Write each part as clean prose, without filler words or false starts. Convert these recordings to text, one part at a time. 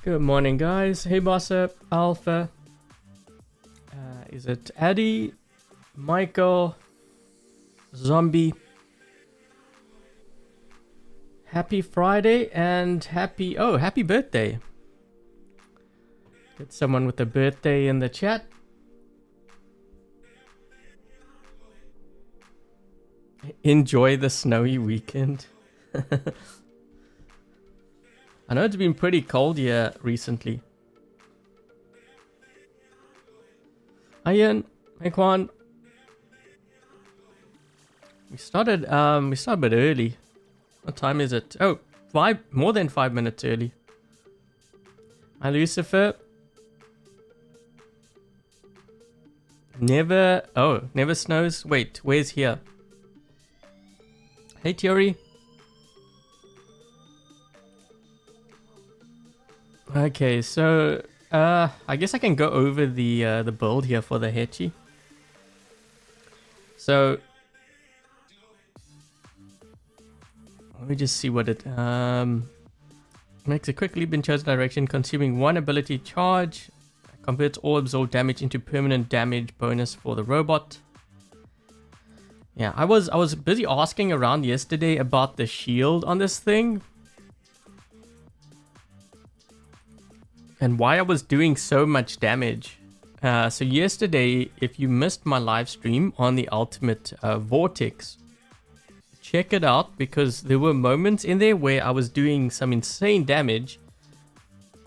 Good morning, guys. Hey, Bossa, Alpha. Is it Addy, Michael, Zombie? Happy Friday and happy birthday. Get someone with a birthday in the chat. Enjoy the snowy weekend. I know it's been pretty cold here recently. Hi Ian, hey Kwan. We started a bit early. What time is it? Oh, more than 5 minutes early. Hi Lucifer. Never snows. Wait, where's here? Hey Theory. Okay, so I guess I can go over the build here for the Haechi. So let me just see what it makes a quick leap in chosen direction, consuming 1 ability charge, converts all absorbed damage into permanent damage bonus for the robot. Yeah, I was busy asking around yesterday about the shield on this thing. And why I was doing so much damage. So yesterday, if you missed my live stream on the Ultimate Vortex, check it out because there were moments in there where I was doing some insane damage.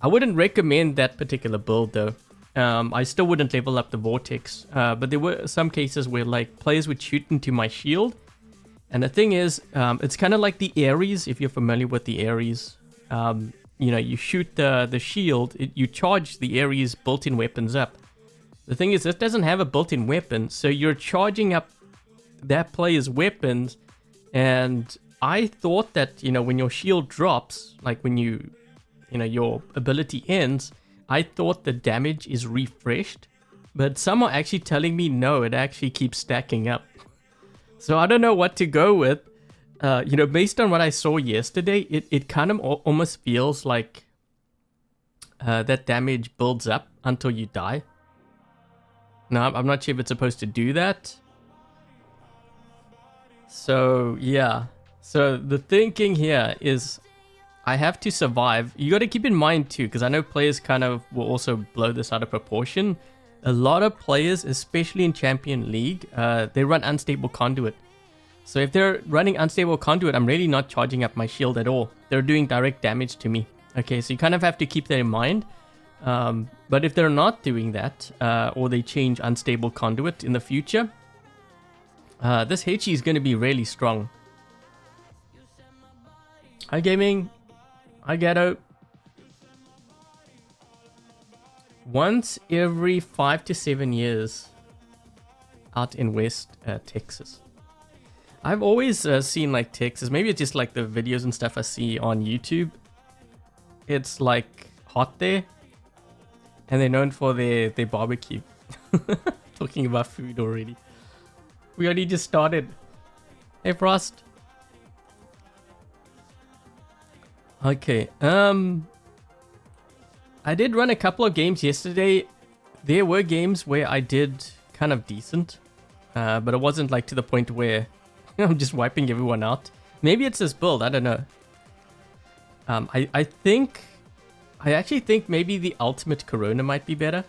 I wouldn't recommend that particular build though. I still wouldn't level up the Vortex. But there were some cases where like players would shoot into my shield. And the thing is, it's kind of like the Ares, if you're familiar with the Ares. You know, you shoot the shield, you charge the Ares built-in weapons up. The thing is, this doesn't have a built-in weapon, so you're charging up that player's weapons. And I thought that, you know, when your shield drops, like when your ability ends, I thought the damage is refreshed. But some are actually telling me no, it actually keeps stacking up. So I don't know what to go with. You know, based on what I saw yesterday, it kind of almost feels like that damage builds up until you die. Now, I'm not sure if it's supposed to do that. So, yeah. So, the thinking here is I have to survive. You got to keep in mind, too, because I know players kind of will also blow this out of proportion. A lot of players, especially in Champion League, they run Unstable Conduit. So if they're running Unstable Conduit, I'm really not charging up my shield at all. They're doing direct damage to me. Okay, so you kind of have to keep that in mind. But if they're not doing that, or they change Unstable Conduit in the future, this Haechi is going to be really strong. Hi Gaming. Hi Ghetto. Once every 5 to 7 years out in West Texas. I've always seen like Texas, maybe it's just like the videos and stuff I see on YouTube. It's like hot there. And they're known for their barbecue. Talking about food already. We only just started. Hey Frost. Okay, I did run a couple of games yesterday. There were games where I did kind of decent. But it wasn't like to the point where I'm just wiping everyone out. Maybe it's this build, I don't know. I actually think maybe the Ultimate Corona might be better.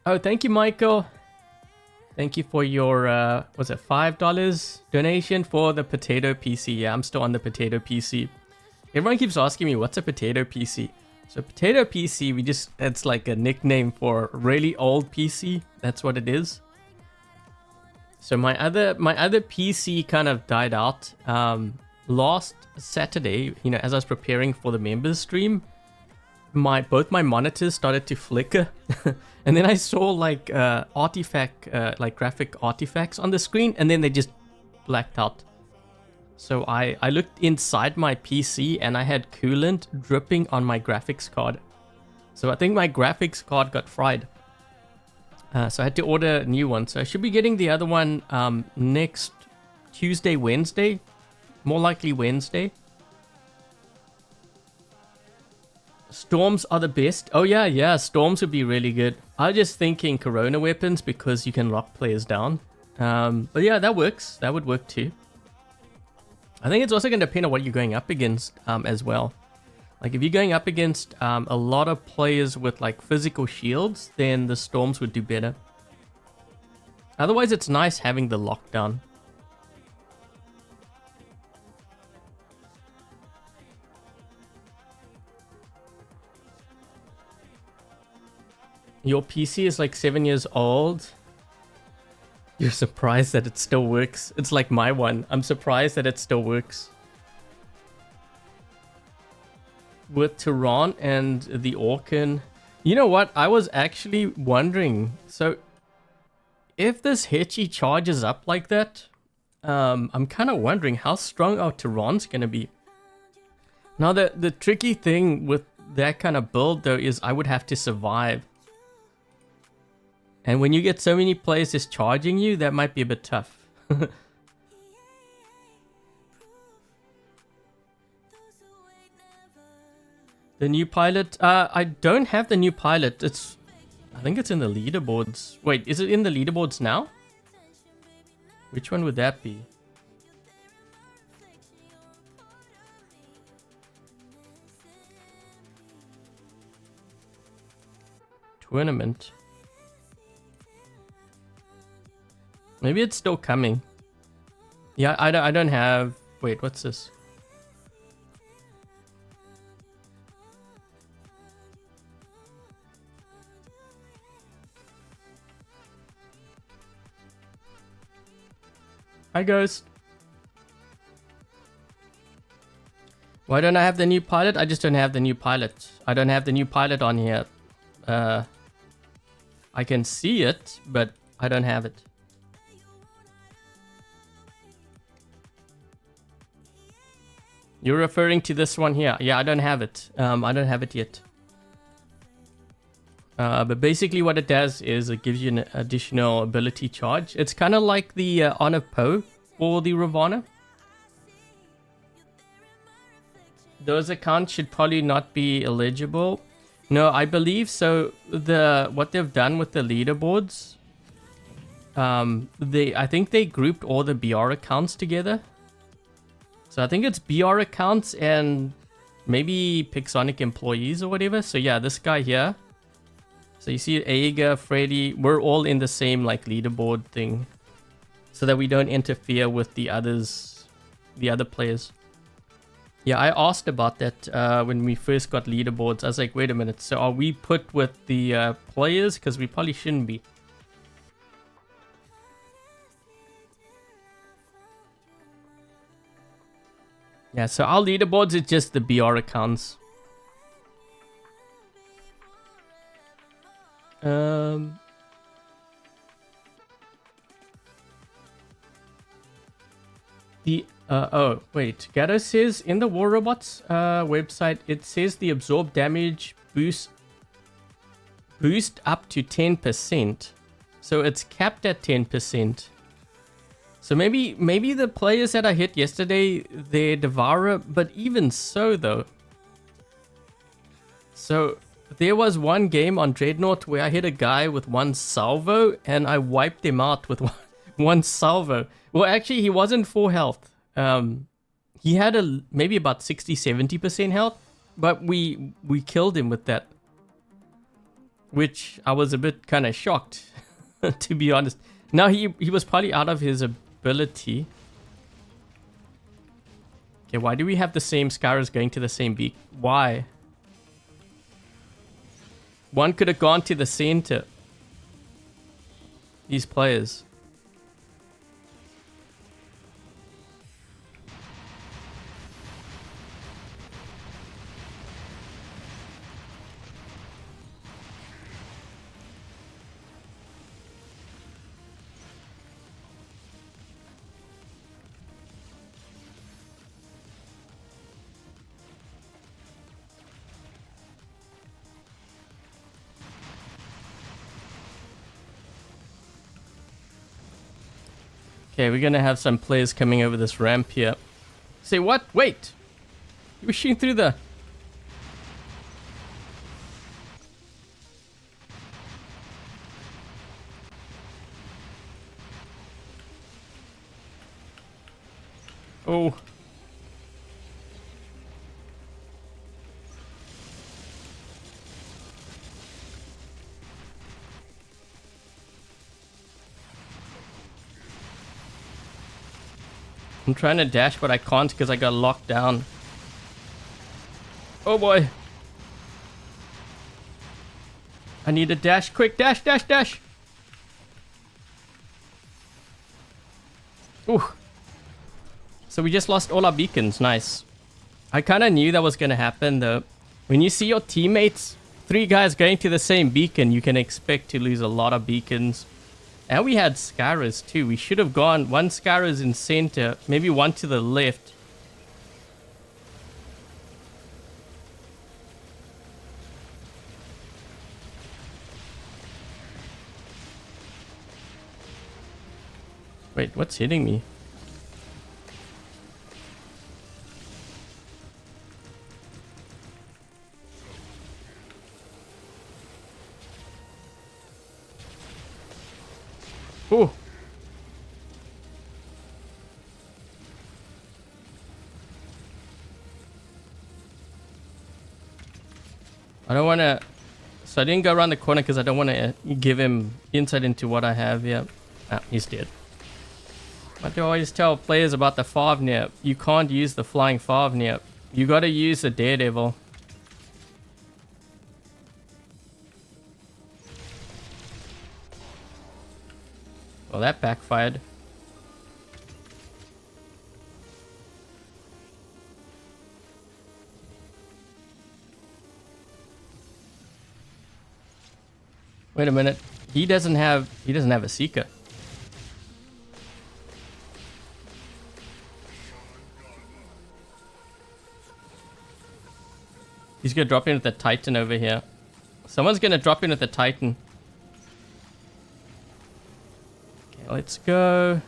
Oh, thank you, Michael. Thank you for your, was it $5 donation for the Potato PC. Yeah, I'm still on the Potato PC. Everyone keeps asking me, what's a Potato PC? So Potato PC, it's like a nickname for really old PC. That's what it is. So my other PC kind of died out last Saturday. You know, as I was preparing for the members stream, both my monitors started to flicker, and then I saw like like graphic artifacts on the screen, and then they just blacked out. So I looked inside my PC and I had coolant dripping on my graphics card. So I think my graphics card got fried. So I had to order a new one. So I should be getting the other one next Tuesday, Wednesday. More likely Wednesday. Storms are the best. Oh yeah, yeah, storms would be really good. I was just thinking corona weapons because you can lock players down. But yeah, that works. That would work too. I think it's also going to depend on what you're going up against as well. Like if you're going up against a lot of players with like physical shields, then the storms would do better. Otherwise, it's nice having the lockdown. Your PC is like 7 years old. You're surprised that it still works. It's like my one. I'm surprised that it still works. With Tehran and the Orkan. You know what? I was actually wondering. So, if this Haechi charges up like that, I'm kind of wondering how strong our Tehran's going to be. Now, the tricky thing with that kind of build, though, is I would have to survive. And when you get so many players just charging you, that might be a bit tough. The new pilot? I don't have the new pilot. I think it's in the leaderboards. Wait, is it in the leaderboards now? Which one would that be? Tournament. Maybe it's still coming. Yeah, I don't have... Wait, what's this? Hi, Ghost. Why don't I have the new pilot? I just don't have the new pilot. I don't have the new pilot on here. I can see it, but I don't have it. You're referring to this one here. Yeah, I don't have it. I don't have it yet. But basically what it does is it gives you an additional ability charge. It's kind of like the Honor Poe for the Ravana. Those accounts should probably not be eligible. No, I believe so. What they've done with the leaderboards, I think they grouped all the BR accounts together. So I think it's BR accounts and maybe Pixonic employees or whatever. So yeah, this guy here. So you see Aega, Freddy, we're all in the same like leaderboard thing. So that we don't interfere with the other players. Yeah, I asked about that when we first got leaderboards. I was like, wait a minute, so are we put with the players? Because we probably shouldn't be. Yeah, so our leaderboards is just the BR accounts. Oh, wait. Gatto says in the War Robots website, it says the absorb damage boost up to 10%. So it's capped at 10%. So maybe the players that I hit yesterday, they're Devourer, but even so though. So there was one game on Dreadnought where I hit a guy with one salvo and I wiped him out with one salvo. Well, actually, he wasn't full health. He had maybe about 60-70% health, but we killed him with that. Which I was a bit kind of shocked, to be honest. Now he was probably out of his ability. Okay, why do we have the same Skyras going to the same beak? Why? One could have gone to the center. These players. Okay, we're gonna have some players coming over this ramp here. Say what? Wait! You were shooting through the... Oh. I'm trying to dash, but I can't because I got locked down. Oh boy. I need a dash. Quick, dash, dash, dash. Ooh. So we just lost all our beacons. Nice. I kind of knew that was going to happen though. When you see your teammates, 3 guys going to the same beacon, you can expect to lose a lot of beacons. And we had Scarras too. We should have gone 1 Scarras in center, maybe 1 to the left. Wait, what's hitting me? Oh. I don't want to... So I didn't go around the corner because I don't want to give him insight into what I have here. Ah, he's dead. I do always tell players about the Favnir. You can't use the flying Favnir. You got to use the Daredevil. Well, that backfired. Wait a minute. He doesn't have a Seeker. He's gonna drop in with the Titan over here. Someone's gonna drop in with the Titan. Okay, let's go.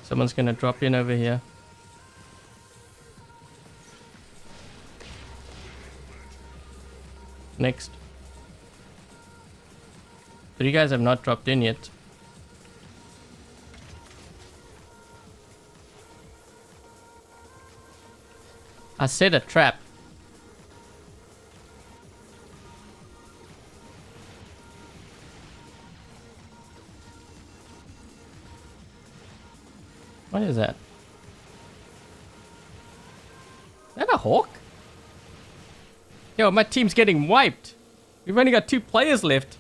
Someone's gonna drop in over here. Next. 3 guys have not dropped in yet. I set a trap. What is that? Is that a hawk? Yo, my team's getting wiped. We've only got 2 players left.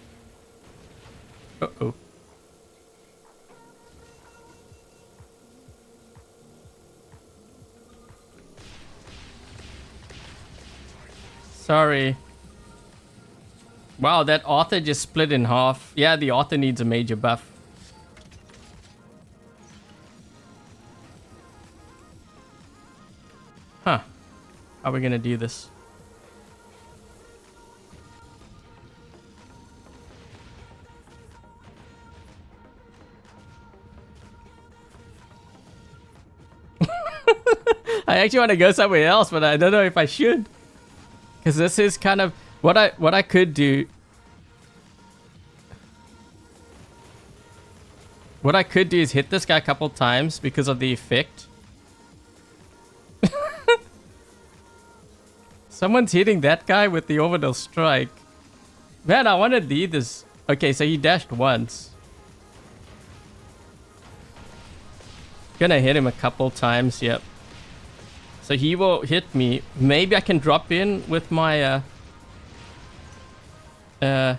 Uh-oh. Sorry. Wow, that Arthur just split in half. Yeah, the Arthur needs a major buff. Huh. How are we gonna do this? I actually want to go somewhere else, but I don't know if I should. Because this is kind of what I could do. What I could do is hit this guy a couple times because of the effect. Someone's hitting that guy with the orbital strike. Man, I want to do this. Okay, so he dashed once. Gonna hit him a couple times, yep. So he will hit me. Maybe I can drop in with my let's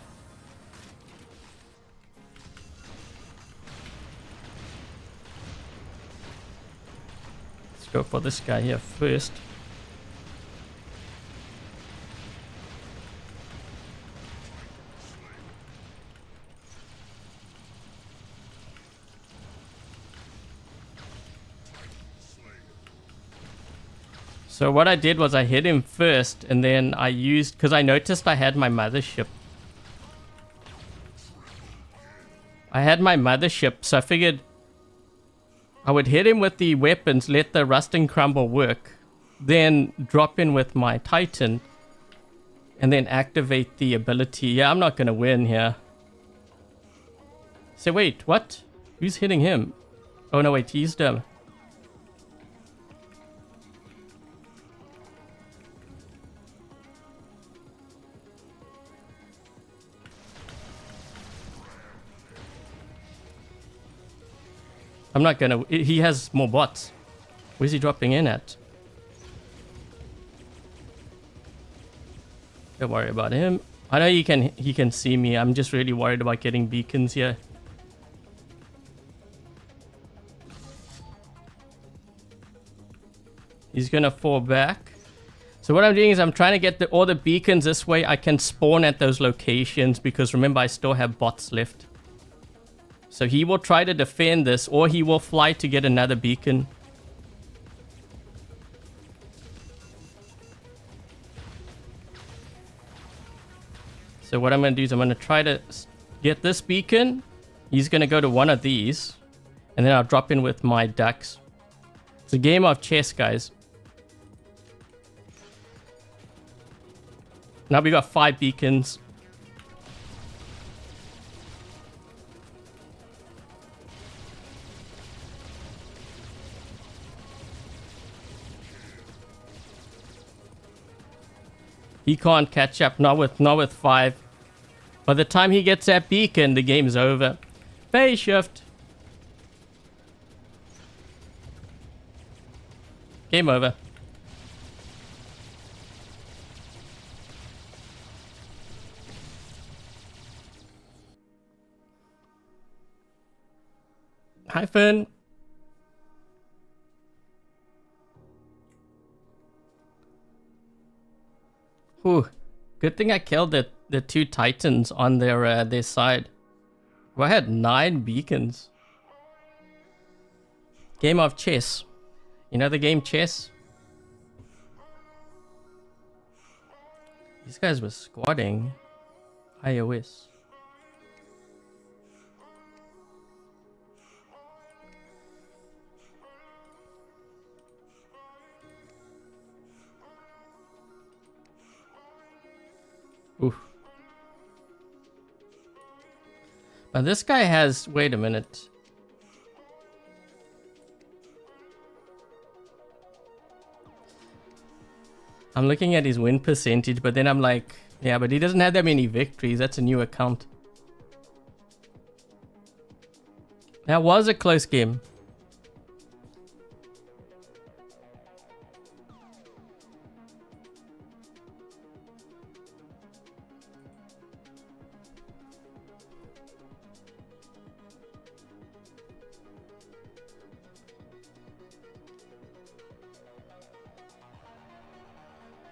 go for this guy here first. So what I did was I hit him first, and then I used... Because I noticed I had my mothership. I had my mothership, so I figured I would hit him with the weapons, let the rust and crumble work, then drop in with my Titan, and then activate the ability. Yeah, I'm not going to win here. So wait, what? Who's hitting him? Oh no, wait, he's dumb. I'm not gonna... He has more bots. Where's he dropping in at? Don't worry about him. I know he can see me. I'm just really worried about getting beacons here. He's gonna fall back. So what I'm doing is I'm trying to get all the beacons this way. I can spawn at those locations because remember I still have bots left. So he will try to defend this, or he will fly to get another beacon. So what I'm going to do is I'm going to try to get this beacon. He's going to go to one of these. And then I'll drop in with my ducks. It's a game of chess, guys. Now we got 5 beacons. He can't catch up, not with 5. By the time he gets that beacon, the game's over. Phase shift. Game over. Hi, Finn. Ooh, good thing I killed the 2 titans on their side. Well, I had 9 beacons. Game of chess. You know the game chess? These guys were squatting. iOS. Oof. But this guy has... Wait a minute. I'm looking at his win percentage, but then I'm like... Yeah, but he doesn't have that many victories. That's a new account. That was a close game.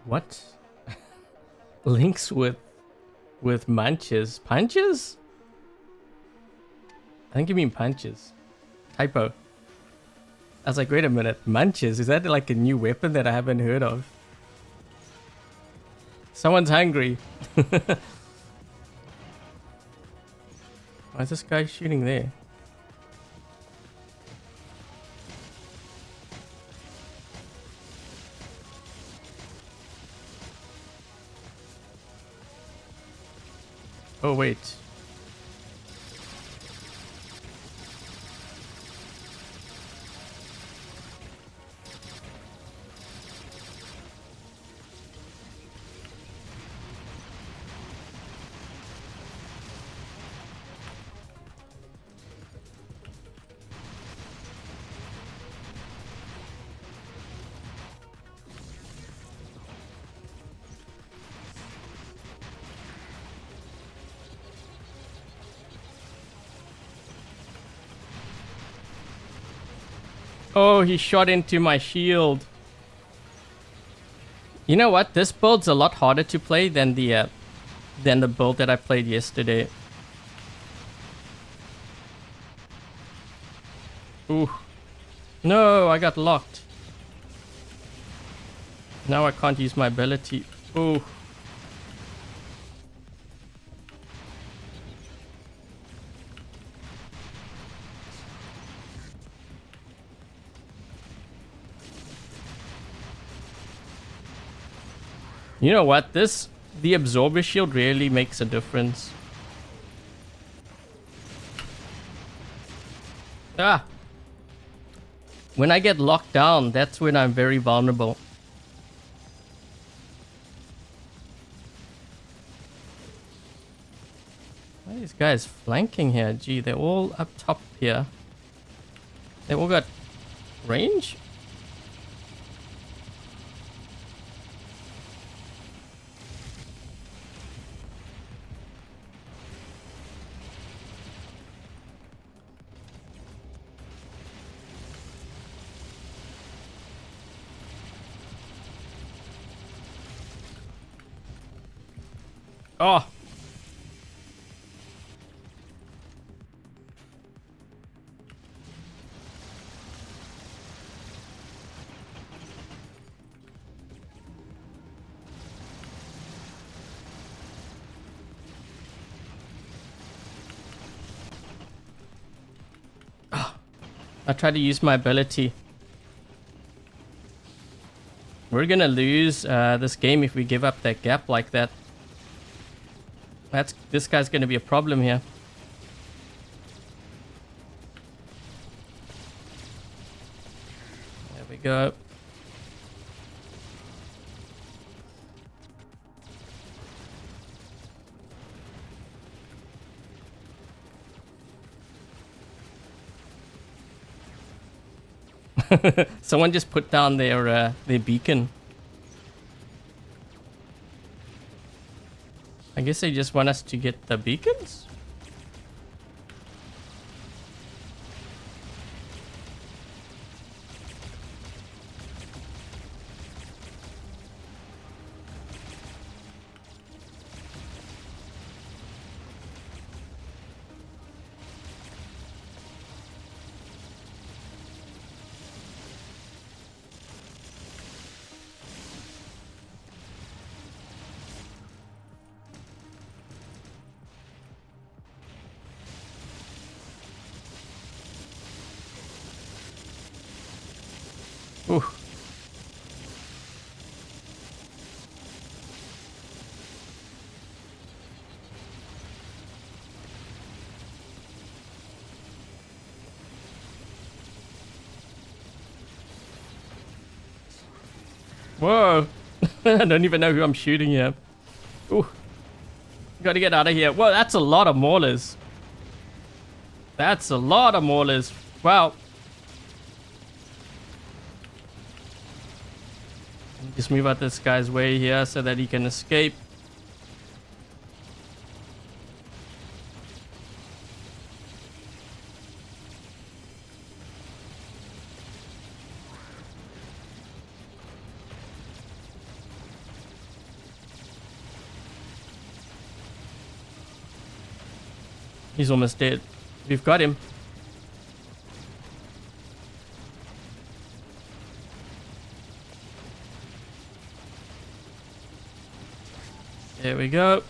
What? Links with munches? Punches? I think you mean punches. Typo. I was like, wait a minute, munches? Is that like a new weapon that I haven't heard of? Someone's hungry. Why is this guy shooting there? Oh, wait. Oh, he shot into my shield. You know what? This build's a lot harder to play than the build that I played yesterday. Ooh. No, I got locked. Now I can't use my ability. Ooh. You know what? The absorber shield really makes a difference. Ah! When I get locked down, that's when I'm very vulnerable. Why are these guys flanking here? Gee, they're all up top here. They all got range? Oh! I tried to use my ability. We're gonna lose this game if we give up that gap like that. This guy's gonna be a problem here. There we go. Someone just put down their beacon. I guess they just want us to get the beacons? Ooh. Whoa. I don't even know who I'm shooting here. Ooh. Gotta get out of here. Whoa, that's a lot of maulers. That's a lot of maulers. Wow. Just move out this guy's way here so that he can escape. He's almost dead. We've got him. There we go.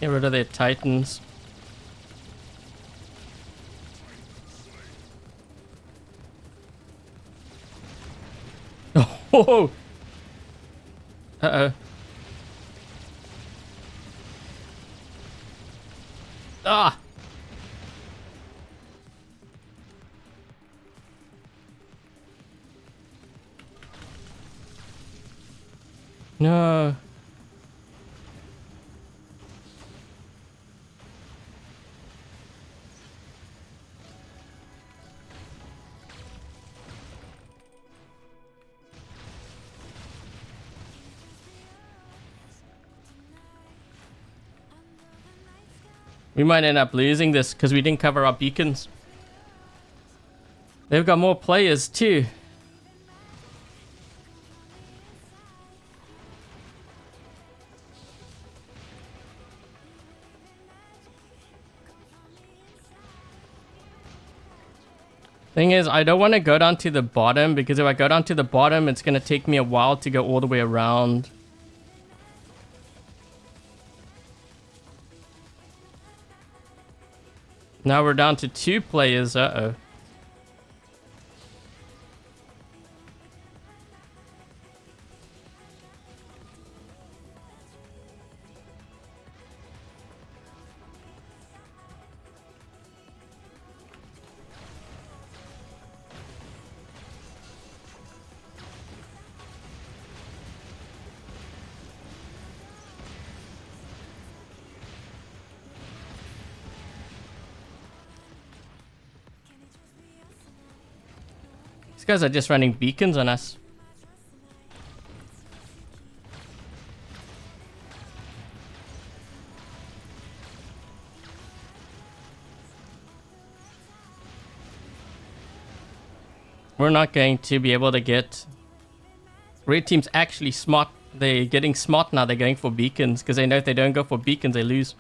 Get rid of their titans. Oh! Uh-oh. Ah! No. We might end up losing this because we didn't cover our beacons. They've got more players too. Thing is, I don't want to go down to the bottom, because if I go down to the bottom, it's going to take me a while to go all the way around. Now we're down to 2 players. Uh-oh. These guys are just running beacons on us. We're not going to be able to get... Red team's actually smart. They're getting smart now. They're going for beacons because they know if they don't go for beacons, they lose.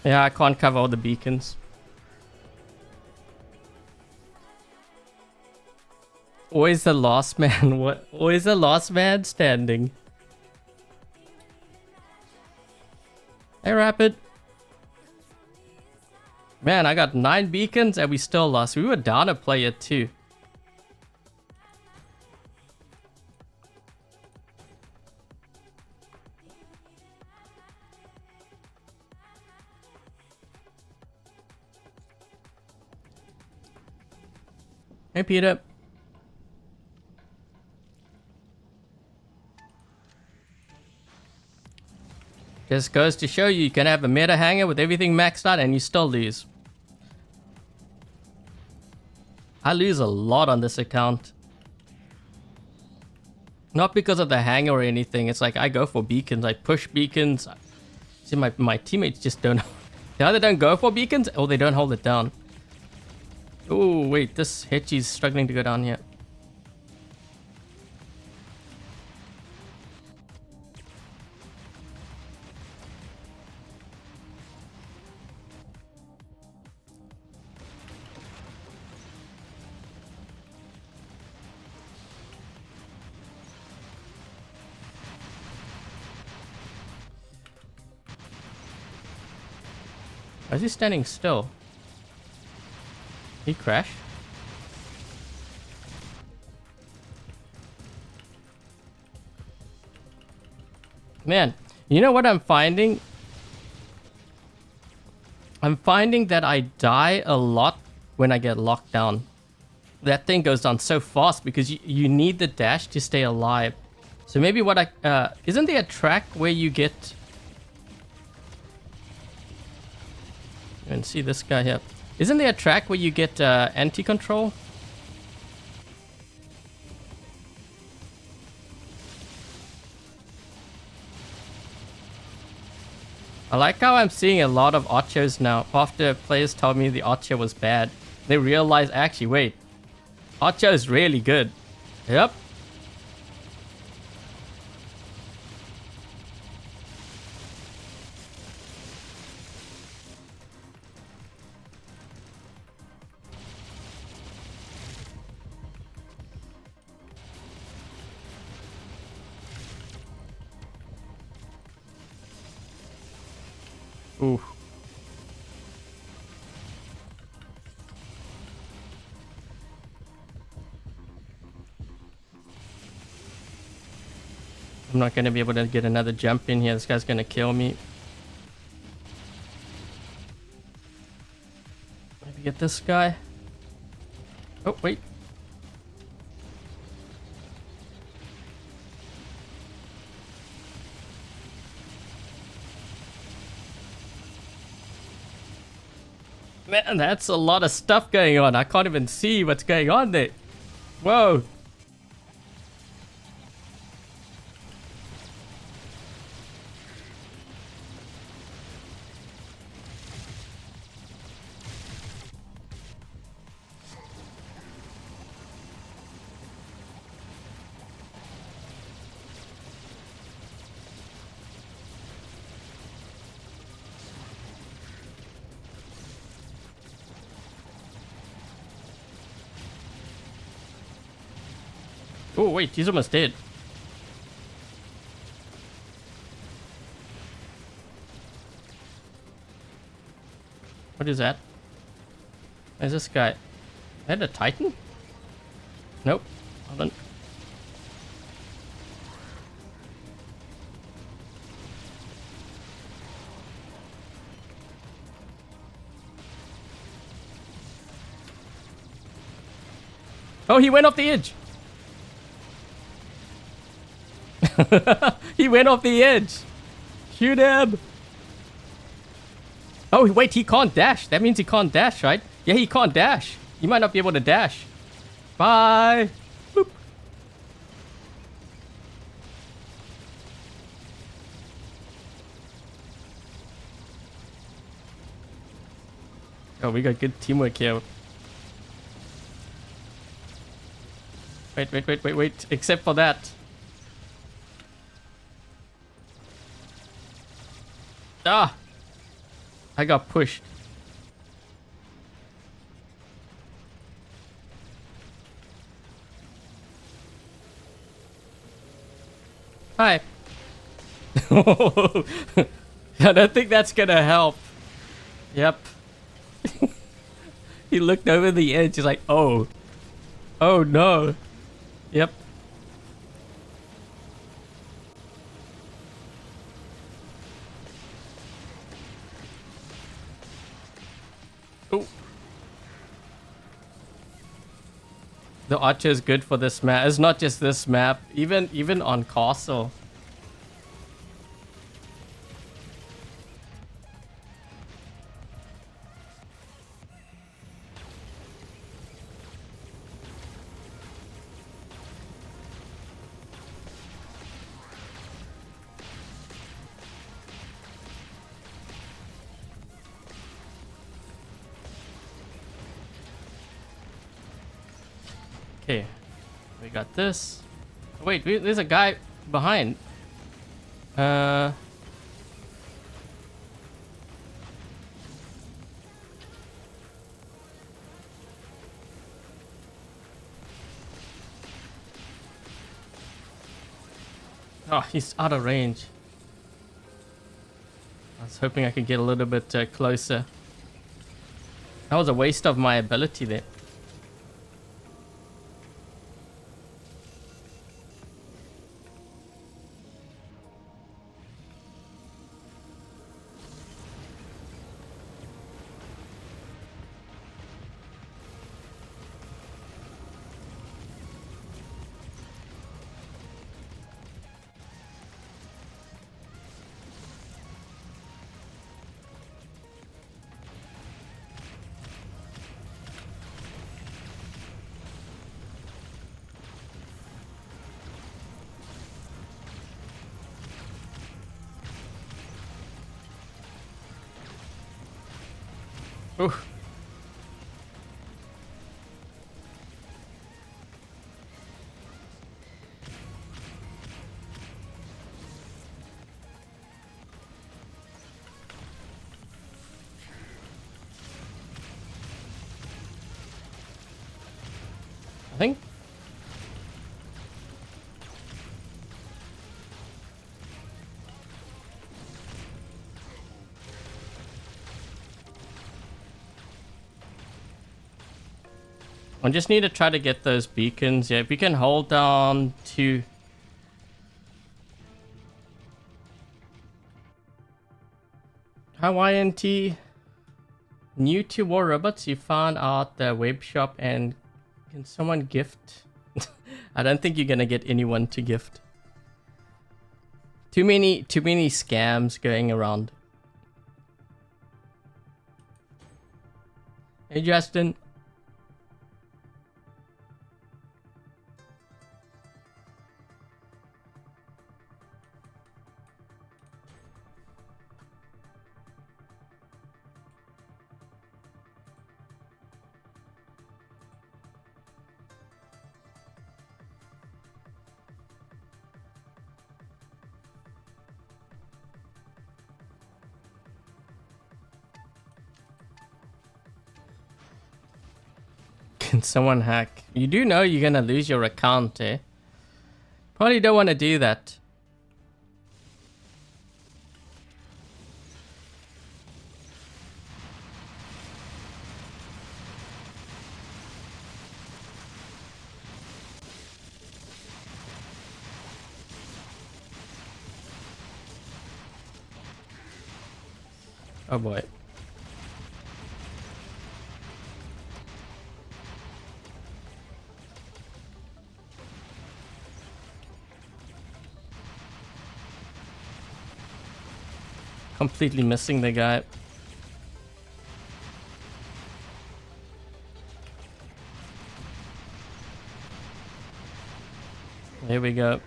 Yeah, I can't cover all the beacons. Always the last man. What? Always the last man standing. Hey, Rapid. Man, I got 9 beacons and we still lost. We were down a player too. Hey, Peter. Just goes to show you can have a meta hanger with everything maxed out and you still lose. I lose a lot on this account. Not because of the hanger or anything. It's like I go for beacons. I push beacons. See, my teammates just don't... They either don't go for beacons or they don't hold it down. Oh, wait. This Haechi's struggling to go down here. Why is he standing still? He crashed? Man, you know what I'm finding? I'm finding that I die a lot when I get locked down. That thing goes down so fast because you need the dash to stay alive. So maybe what I... isn't there a track where you get... And see this guy here. Isn't there a track where you get anti-control? I like how I'm seeing a lot of Archers now. After players told me the Archer was bad, they realize actually, wait, Archer is really good. Yep. Ooh. I'm not going to be able to get another jump in here. This guy's going to kill me. Maybe get this guy. Oh, wait. Man, that's a lot of stuff going on. I can't even see what's going on there. Whoa. Oh, wait, he's almost dead. What is that? Where's this guy? Is that a Titan? Nope. Hold on. Oh, he went off the edge. He went off the edge. Shoot him. Oh, wait, he can't dash. That means he can't dash, right? Yeah, he can't dash. He might not be able to dash. Bye. Boop. Oh, we got good teamwork here. Wait. Except for that. Ah! I got pushed. Hi. I don't think that's gonna help. Yep. He looked over the edge. He's like, oh. Oh no. Yep. Oh. The archer is good for this map. It's not just this map. Even on castle. Okay, we got this. Wait, there's a guy behind. Oh, he's out of range. I was hoping I could get a little bit closer. That was a waste of my ability there. Ooh. I think. I just need to try to get those beacons. Yeah, if we can hold down to... Hawaiian tea. New to War Robots, you found out the web shop and can someone gift? I don't think you're gonna get anyone to gift. Too many scams going around. Hey, Justin. Can someone hack? You do know you're gonna lose your account, eh? Probably don't want to do that. Oh boy. Completely missing the guy. There we go.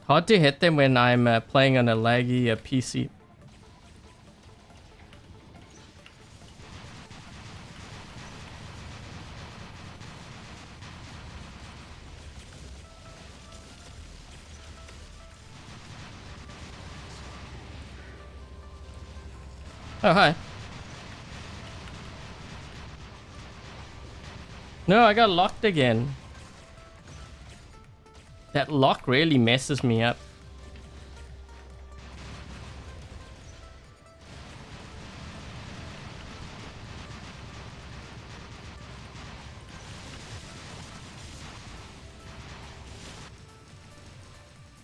Hard to hit them when I'm playing on a laggy PC. Oh, hi. No, I got locked again. That lock really messes me up.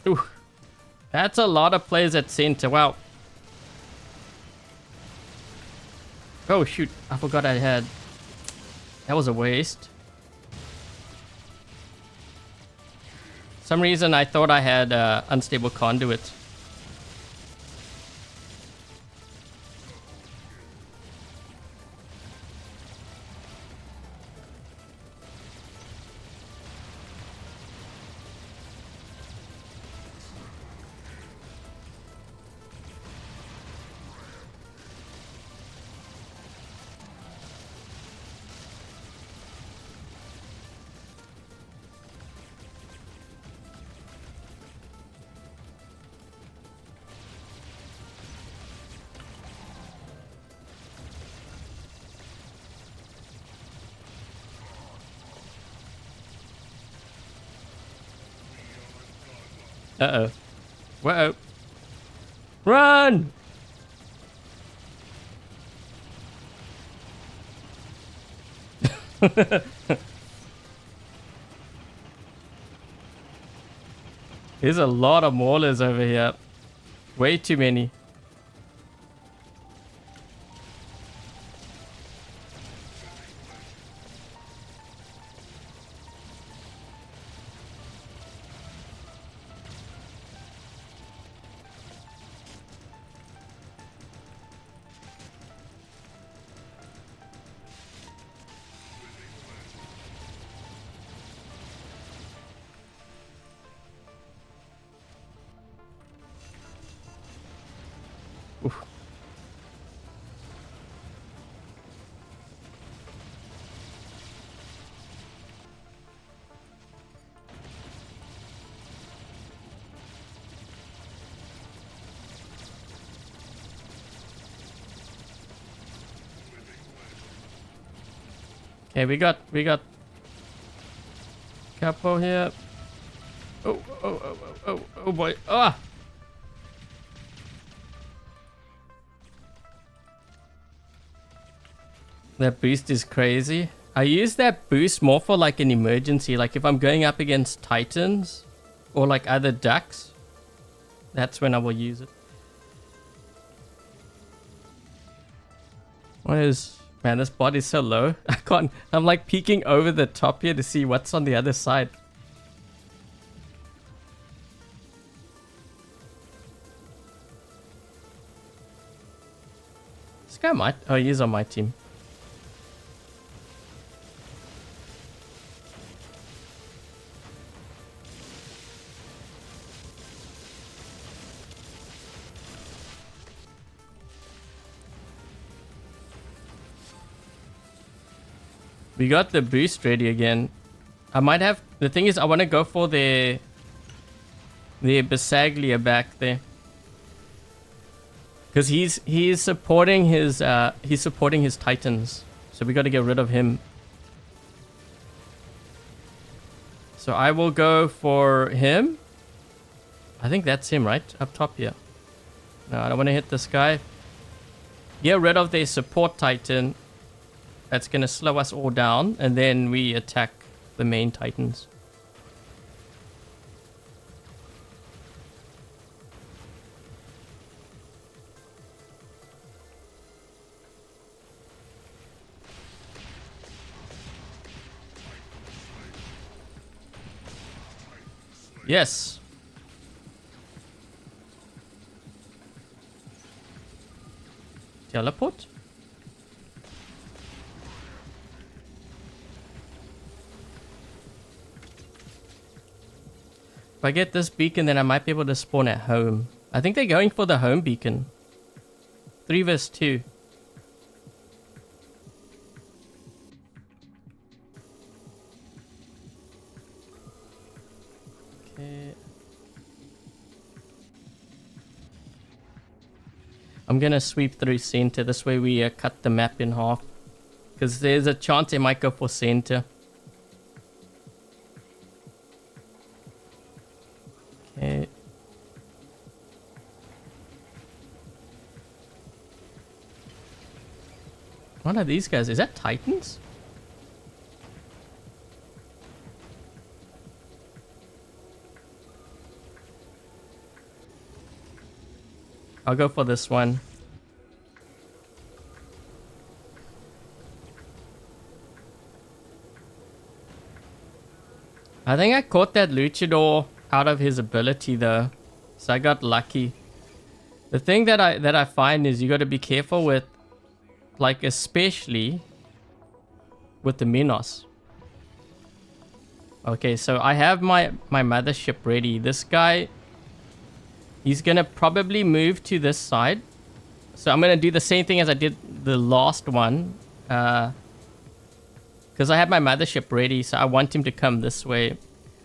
Ooh. That's a lot of players at center. Wow. Oh shoot, I forgot I had... That was a waste. Some reason I thought I had unstable conduit. Uh-oh. Whoa. Run! There's a lot of maulers over here. Way too many. Oof. Okay, we got couple here. Oh boy. Ah! That boost is crazy. I use that boost more for like an emergency, like if I'm going up against titans or like other ducks. That's when I will use it. What is... Man, this bot is so low. I can't... I'm like peeking over the top here to see what's on the other side. This guy might... Oh, he is on my team. We got the boost ready again. I might have... The thing is, I want to go for the Bisaglia back there. Because he's supporting his Titans. So we got to get rid of him. So I will go for him. I think that's him, right? Up top here. No, I don't want to hit this guy. Get rid of their support Titan. That's going to slow us all down. And then we attack the main Titans. Yes. Teleport? If I get this beacon, then I might be able to spawn at home. I think they're going for the home beacon. 3 vs 2. Okay. I'm gonna sweep through center. This way we cut the map in half. Because there's a chance they might go for center. Okay. What are these guys? Is that Titans? I'll go for this one. I think I caught that luchador out of his ability though, so I got lucky. The thing that I find is you got to be careful with, like especially with the Minos. Okay, so I have my mothership ready. This guy, he's gonna probably move to this side, so I'm gonna do the same thing as I did the last one, because I have my mothership ready, so I want him to come this way.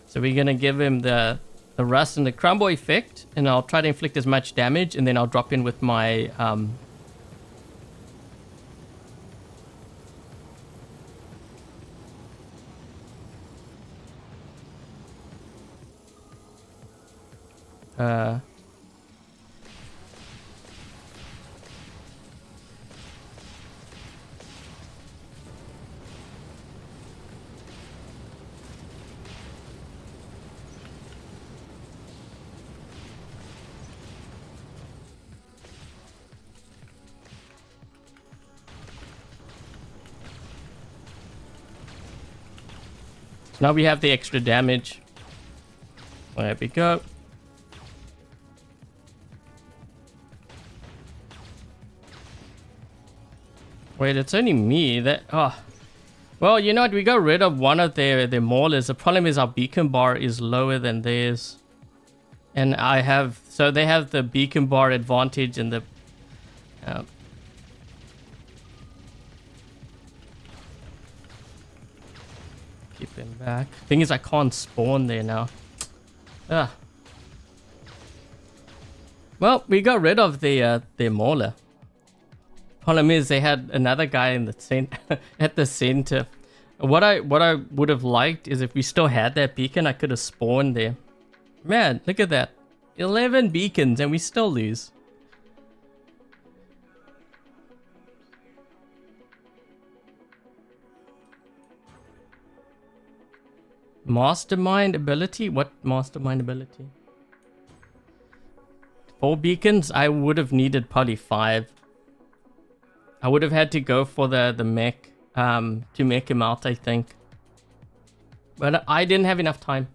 So we're gonna give him the rust and the crumble effect, and I'll try to inflict as much damage, and then I'll drop in with my now we have the extra damage. There we go. Wait, it's only me that... Oh. Well, you know what? We got rid of one of their maulers. The problem is our beacon bar is lower than theirs. And I have... So they have the beacon bar advantage and the... keep him back. Thing is, I can't spawn there now. Ah. Well, we got rid of their mauler. Problem is, they had another guy in the center at the center. What I would have liked is if we still had that beacon, I could have spawned there. Man, look at that. 11 beacons and we still lose. Mastermind ability? What mastermind ability? 4 beacons? I would have needed probably 5. I would have had to go for the mech to mech him out, I think. But I didn't have enough time.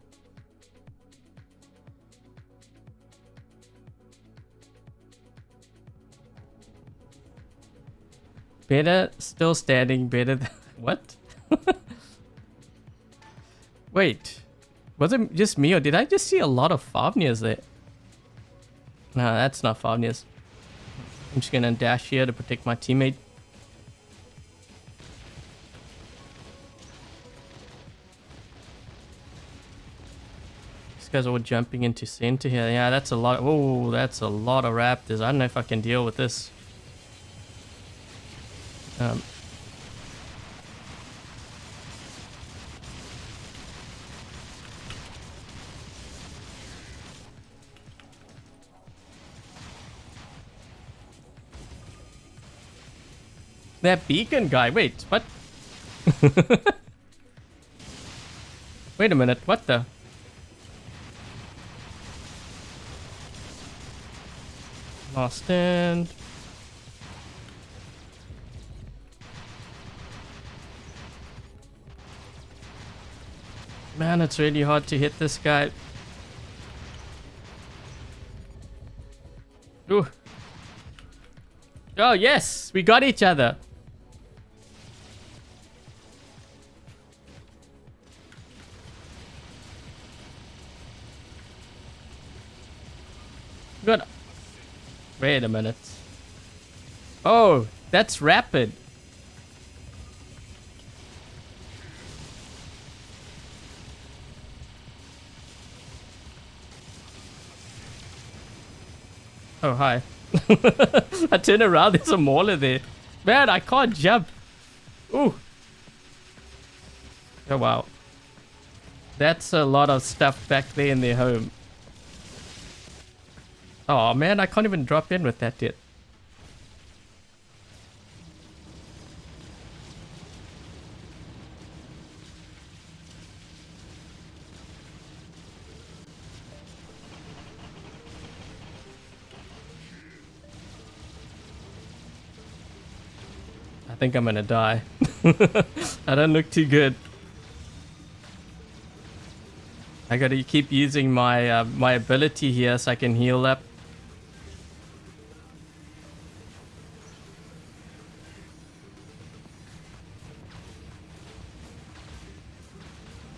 Better still standing, better than... What? Wait, was it just me or did I just see a lot of Favnias there? No, that's not Favnias. I'm just gonna dash here to protect my teammate. guys are all jumping into center here. Yeah, that's a lot. Oh, that's a lot of raptors. I don't know if I can deal with this. That beacon guy. Wait, what? Wait a minute. What the? Last stand. Man, it's really hard to hit this guy. Ooh. Oh, yes. We got each other. Good. Wait a minute. Oh, that's rapid. Oh, hi. I turn around, there's a mauler there. Man, I can't jump. Ooh. Oh, wow. That's a lot of stuff back there in their home. Oh man, I can't even drop in with that yet. I think I'm gonna die. I don't look too good. I gotta keep using my my ability here so I can heal up.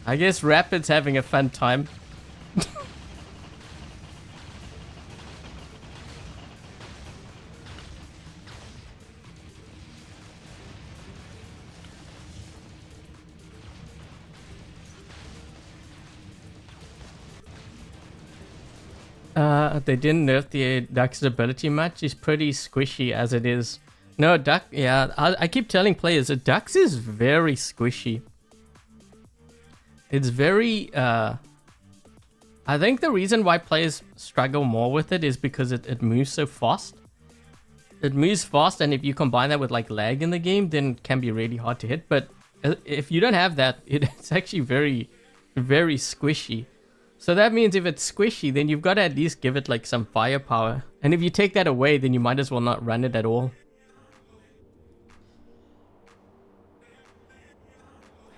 I guess Rapid's having a fun time. They didn't nerf the Duck's ability much. It's pretty squishy as it is. No, Duck, yeah, I keep telling players that Duck's is very squishy. It's very, I think the reason why players struggle more with it is because it moves so fast. It moves fast, and if you combine that with like lag in the game, then it can be really hard to hit. But if you don't have that, it's actually very, very squishy. So that means if it's squishy, then you've got to at least give it like some firepower. And if you take that away, then you might as well not run it at all.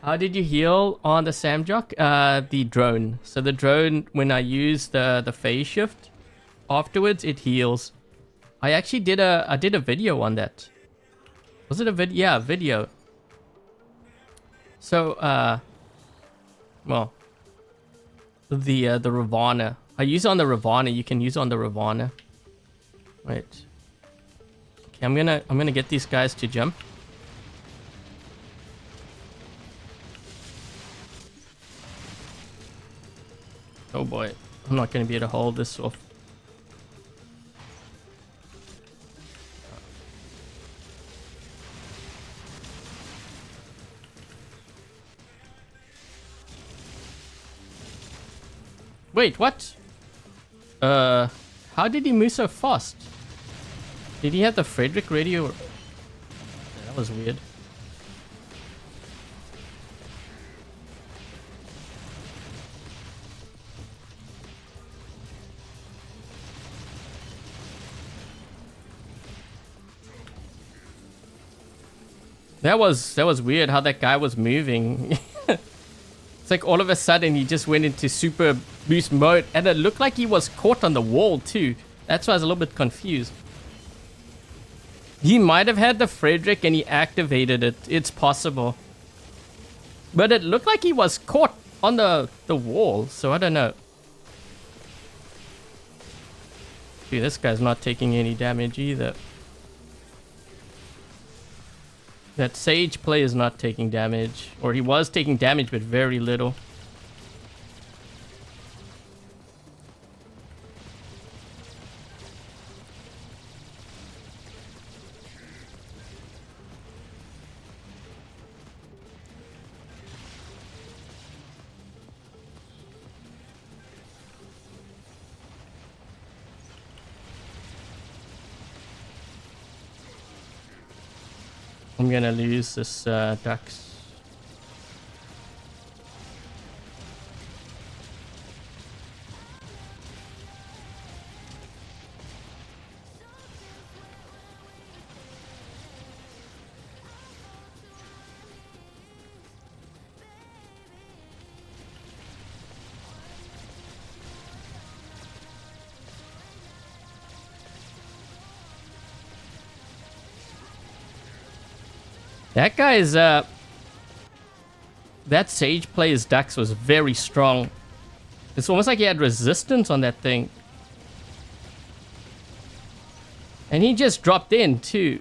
How did you heal on the Samjock? The drone. So the drone, when I use the phase shift, afterwards it heals. I actually did a video on that. Was it a video? Yeah, a video. So well, the Ravana. I use it on the Ravana. You can use it on the Ravana. Wait. Okay, I'm gonna get these guys to jump. Oh boy, I'm not going to be able to hold this off. Wait, what? How did he move so fast? Did he have the Frederick radio? Yeah, that was weird. That was weird how that guy was moving. It's like all of a sudden he just went into super boost mode, and it looked like he was caught on the wall too. That's why I was a little bit confused. He might have had the Frederick and he activated it. It's possible. But it looked like he was caught on the wall, so I don't know. Dude, this guy's not taking any damage either. That Sage play is not taking damage. Or he was taking damage, but very little. I'm gonna lose this ducks. That guy's, that Sage player's ducks was very strong. It's almost like he had resistance on that thing. And he just dropped in too.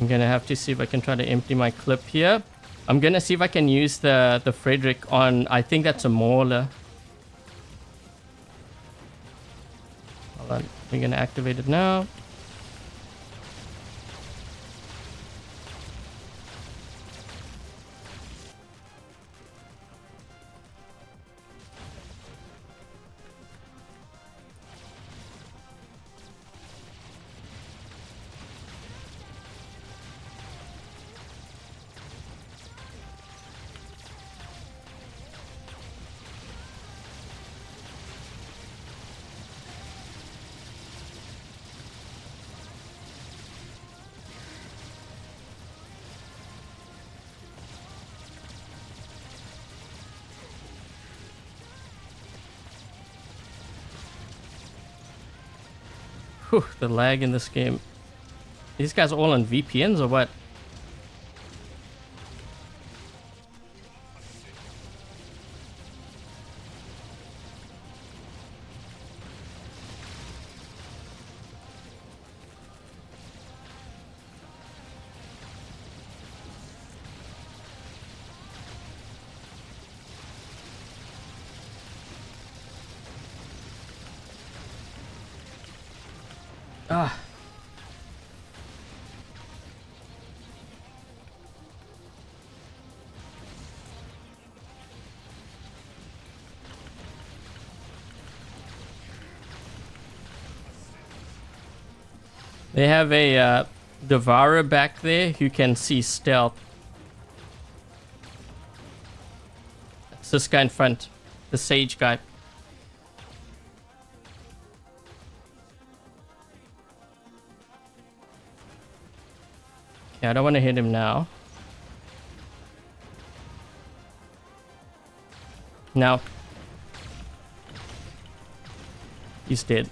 I'm gonna have to see if I can try to empty my clip here. I'm gonna see if I can use the Frederick on, I think that's a Mauler. Hold on, we're gonna activate it now. Whew, the lag in this game. These guys are all on VPNs or what? Ah. They have a Devourer back there who can see stealth. It's this guy in front. The Sage guy. I don't want to hit him now. No. He's dead.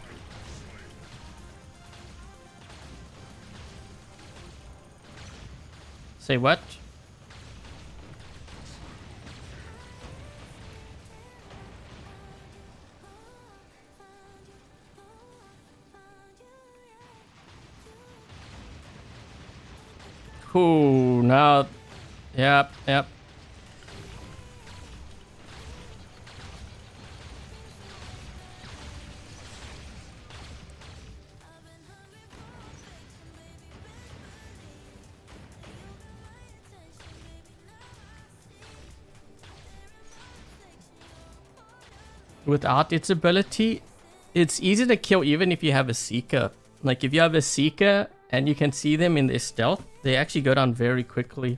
Say what? Ooh, now, yep. Without its ability, it's easy to kill even if you have a Seeker. Like if you have a Seeker and you can see them in their stealth, they actually go down very quickly.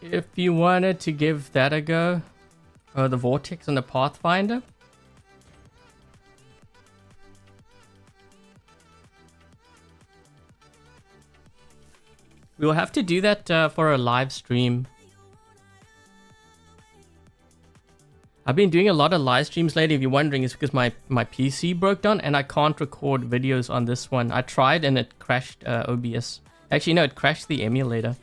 If you wanted to give that a go, the Vortex and the Pathfinder. We'll have to do that for a live stream. I've been doing a lot of live streams lately. If you're wondering, it's because my PC broke down and I can't record videos on this one. I tried and it crashed OBS. Actually, no, it crashed the emulator.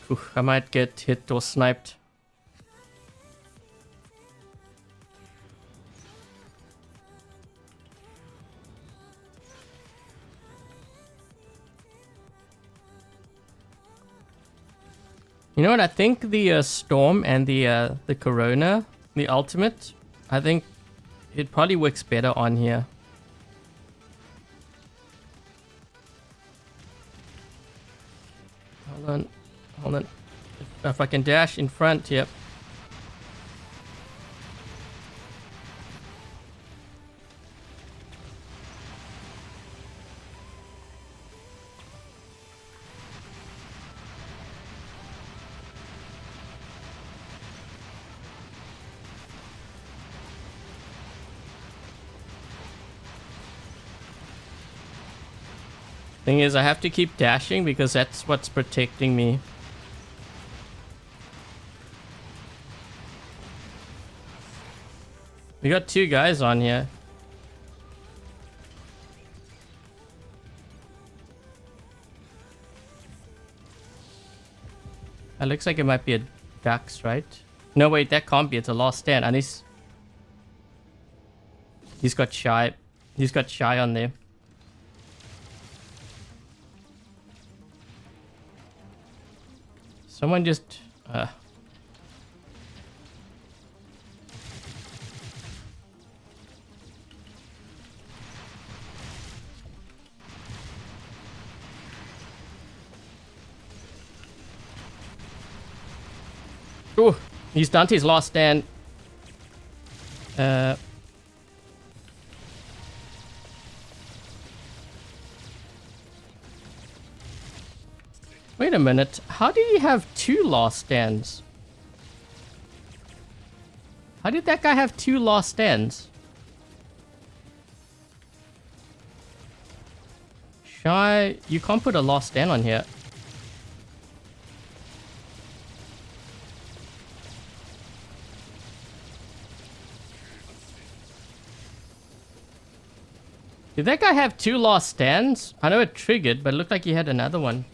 Whew, I might get hit or sniped. You know what? I think the Storm and the Corona, the ultimate, I think it probably works better on here. Hold on, hold on. If I can dash in front, yep. Thing is, I have to keep dashing because that's what's protecting me. We got 2 guys on here. It looks like it might be a Dux, right? No, wait, that can't be. It's a last stand. And he's got shy. He's got shy on there. Someone just... Ooh, he's done his last stand. Wait a minute. How did he have 2 last stands? How did that guy have 2 last stands? Shy, you can't put a last stand on here. Did that guy have 2 last stands? I know it triggered, but it looked like he had another one.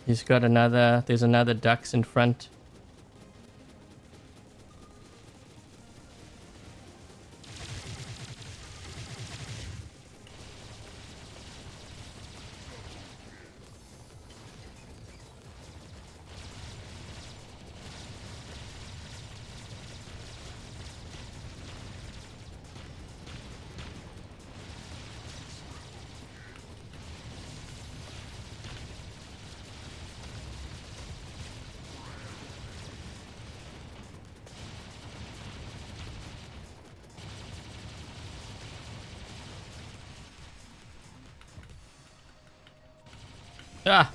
He's got another... There's another Dux in front. Ah!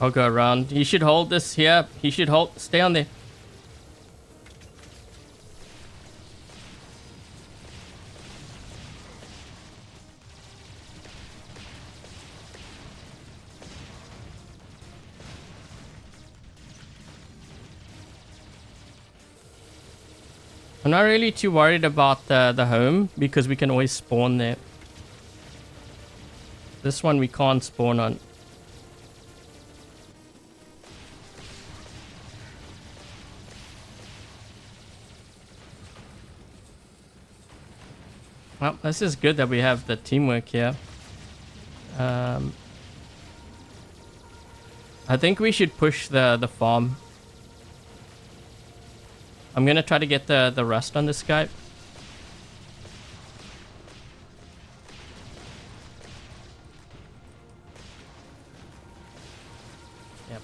I'll go around. He should hold this here. He should hold... Stay on there. I'm not really too worried about the home because we can always spawn there. This one we can't spawn on. Well, this is good that we have the teamwork here. I think we should push the farm. I'm gonna try to get the rust on this guy. Yep.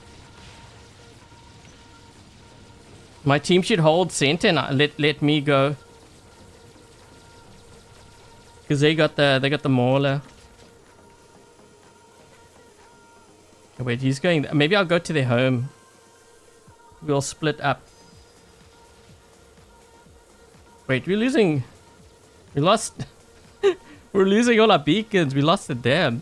My team should hold center and let me go. Cause they got the mauler. Oh, wait, he's going. Maybe I'll go to their home. We'll split up. Wait, we're losing. We lost. We're losing all our beacons. We lost the dam.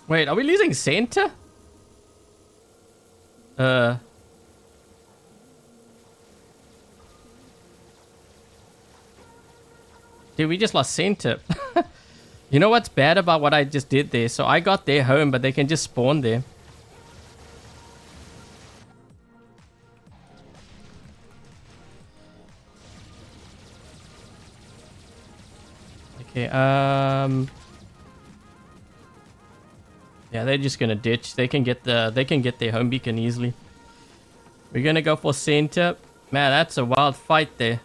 Wait, are we losing center? Dude, we just lost center. You know what's bad about what I just did there? So I got their home, but they can just spawn there. Okay, yeah, they're just gonna ditch. They can get their home beacon easily. We're gonna go for center. Man, that's a wild fight there.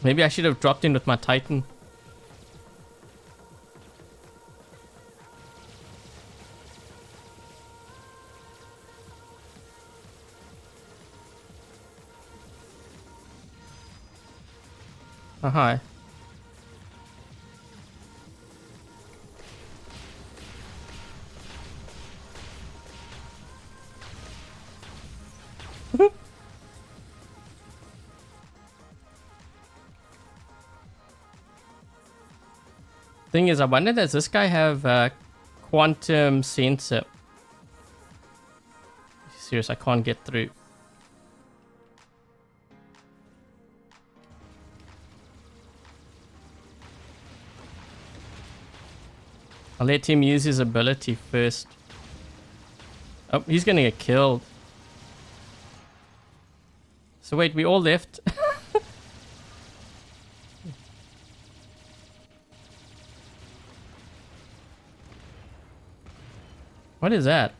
Maybe I should have dropped in with my Titan. Oh, hi. Thing is, I wonder, does this guy have quantum sensor? Serious, I can't get through. I'll let him use his ability first. Oh, he's gonna get killed. So wait, we all left. What is that?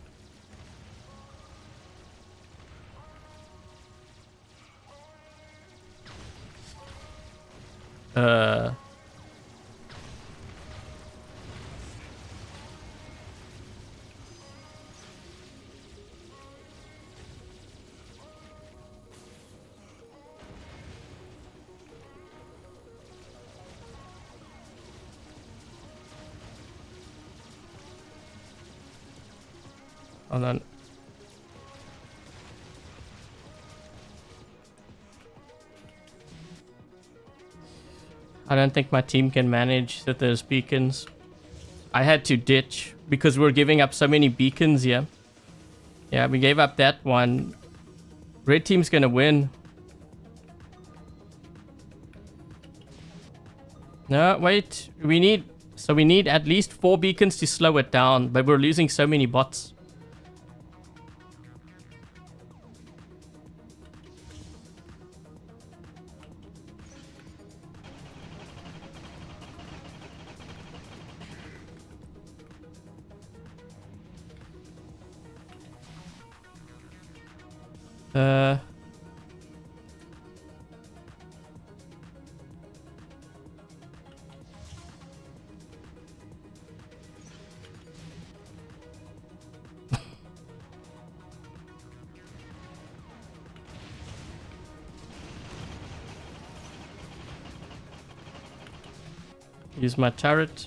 Hold on. I don't think my team can manage those beacons. I had to ditch because we're giving up so many beacons here. Yeah, we gave up that one. Red team's gonna win. No, wait. We need at least 4 beacons to slow it down, but we're losing so many bots. Use my turret.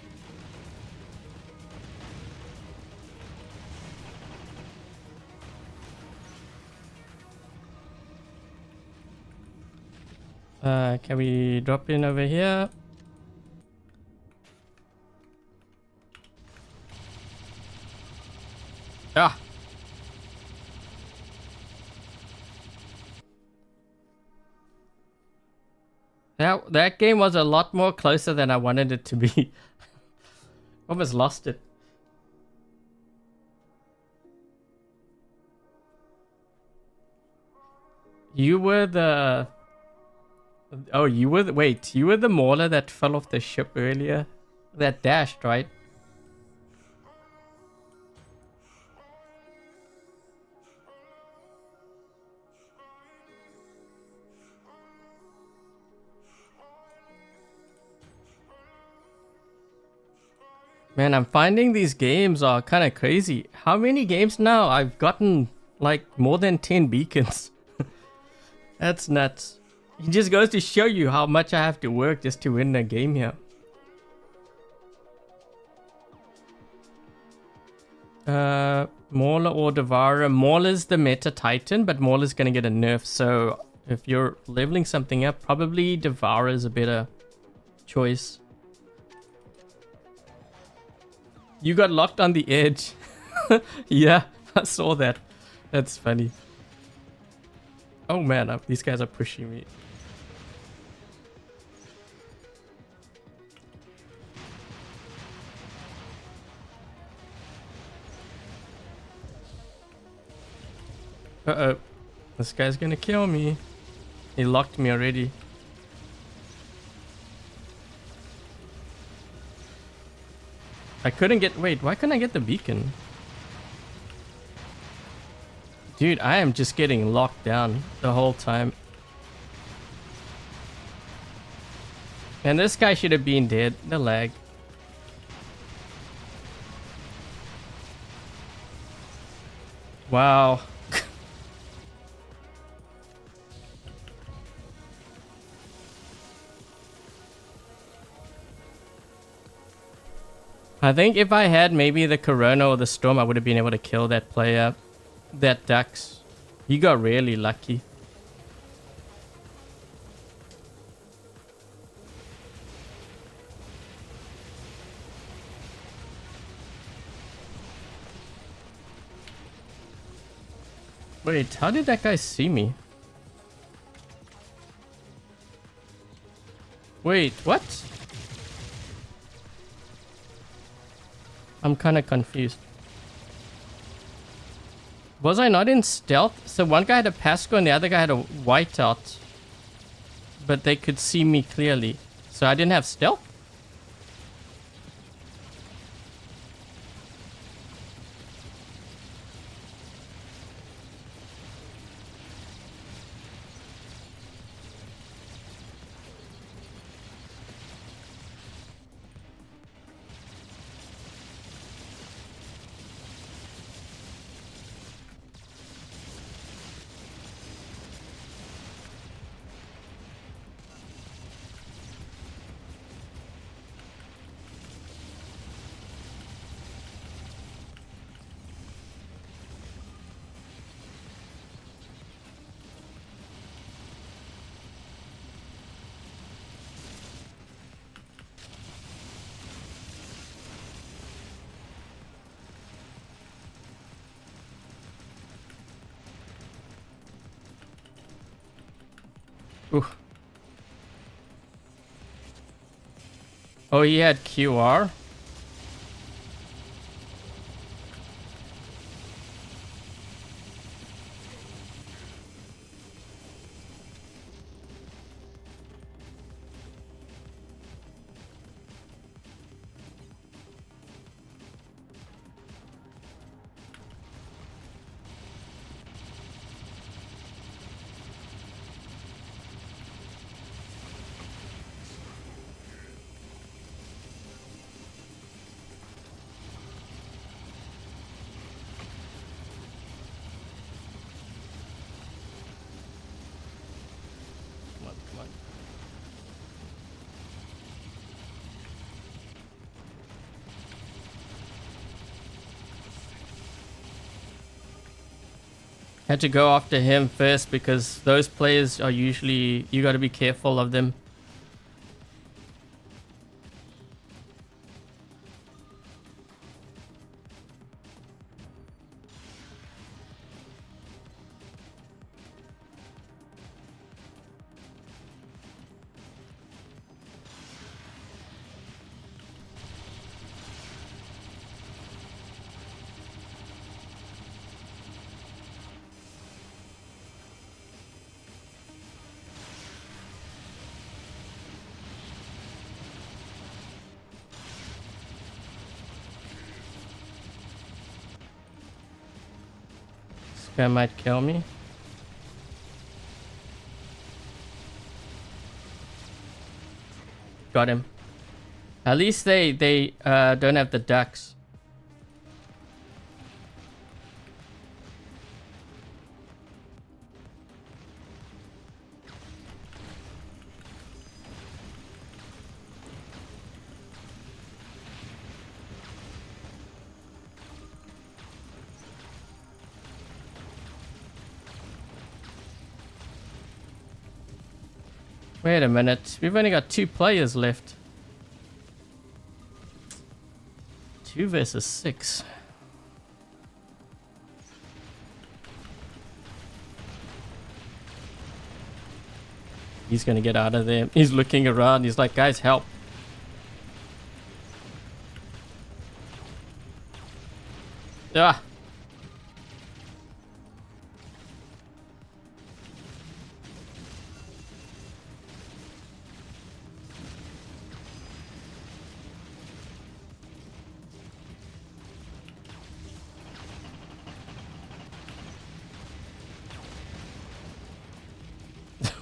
Can we drop in over here? Ah! That game was a lot more closer than I wanted it to be. Almost lost it. You were the... Oh, you were the... Wait, you were the mauler that fell off the ship earlier? That dashed, right? Man, I'm finding these games are kind of crazy. How many games now? I've gotten like more than 10 beacons. That's nuts. It just goes to show you how much I have to work just to win a game here. Mauler or Devourer. Mauler's the meta titan, but Mauler's gonna get a nerf. So if you're leveling something up, probably Devourer is a better choice. You got locked on the edge. Yeah, I saw that. That's funny. Oh man, these guys are pushing me. Uh-oh. This guy's gonna kill me. He locked me already. I couldn't get... Wait, why couldn't I get the beacon? Dude, I am just getting locked down the whole time. And this guy should have been dead. The lag. Wow. I think if I had maybe the Corona or the Storm, I would have been able to kill that player. That Dux. He got really lucky. Wait, how did that guy see me? Wait, what? I'm kind of confused. Was I not in stealth? So one guy had a Pasco and the other guy had a whiteout. But they could see me clearly. So I didn't have stealth? Ooh. Oh, he had QR? Had to go after him first because those players are usually... You got to be careful of them. Guy might kill me. Got him. At least they don't have the ducks. Wait a minute, we've only got 2 players left. 2 versus 6. He's gonna get out of there. He's looking around, he's like, guys, help. Ah!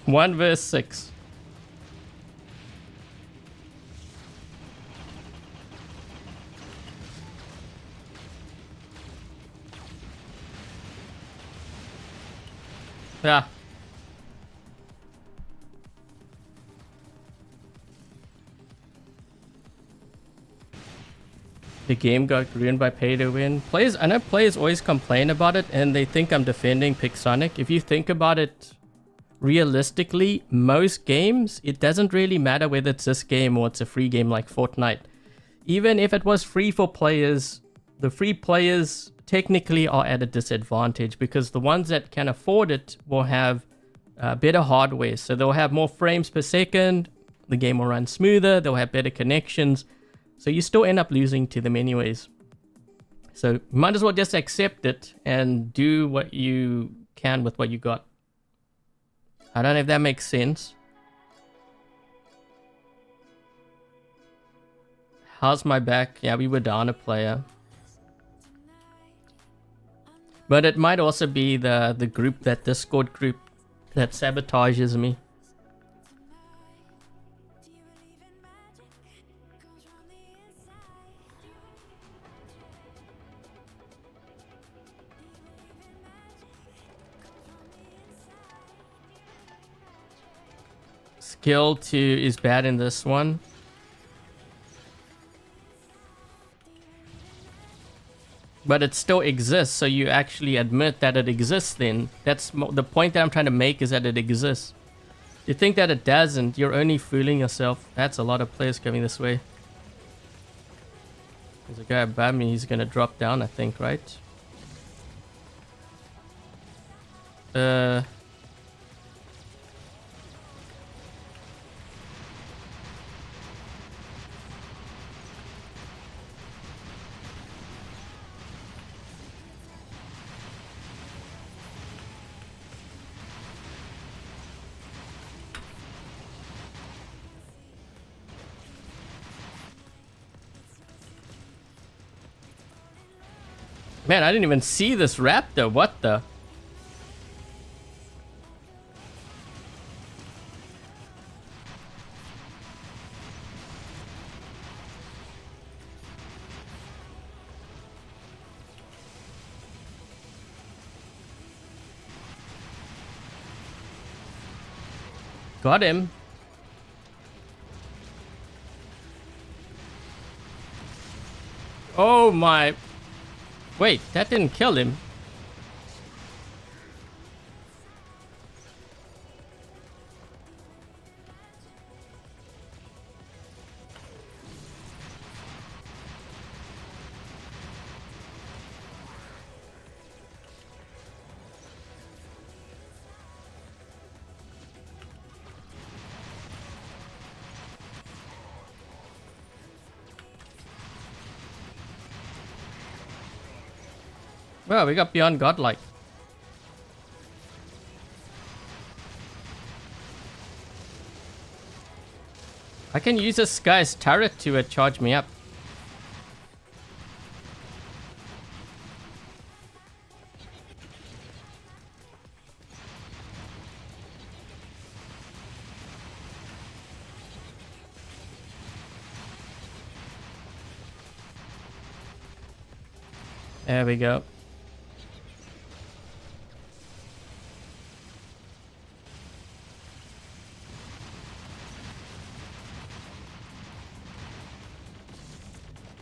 One verse 6. Yeah. The game got ruined by pay to win. I know players always complain about it and they think I'm defending Pixonic. If you think about it realistically, most games, it doesn't really matter whether it's this game or it's a free game like Fortnite. Even if it was free for players, the free players technically are at a disadvantage because the ones that can afford it will have better hardware. So they'll have more frames per second, the game will run smoother, they'll have better connections. So you still end up losing to them anyways. So you might as well just accept it and do what you can with what you got. I don't know if that makes sense. How's my back? Yeah, we were down a player. But it might also be the group, that Discord group that sabotages me. Skill 2 is bad in this one. But it still exists, so you actually admit that it exists then. That's the point that I'm trying to make, is that it exists. You think that it doesn't, you're only fooling yourself. That's a lot of players coming this way. There's a guy above me, he's gonna drop down, I think, right? Man, I didn't even see this Raptor. What the? Got him. Oh my. Wait, that didn't kill him. Well, we got beyond godlike. I can use this guy's turret to charge me up. There we go.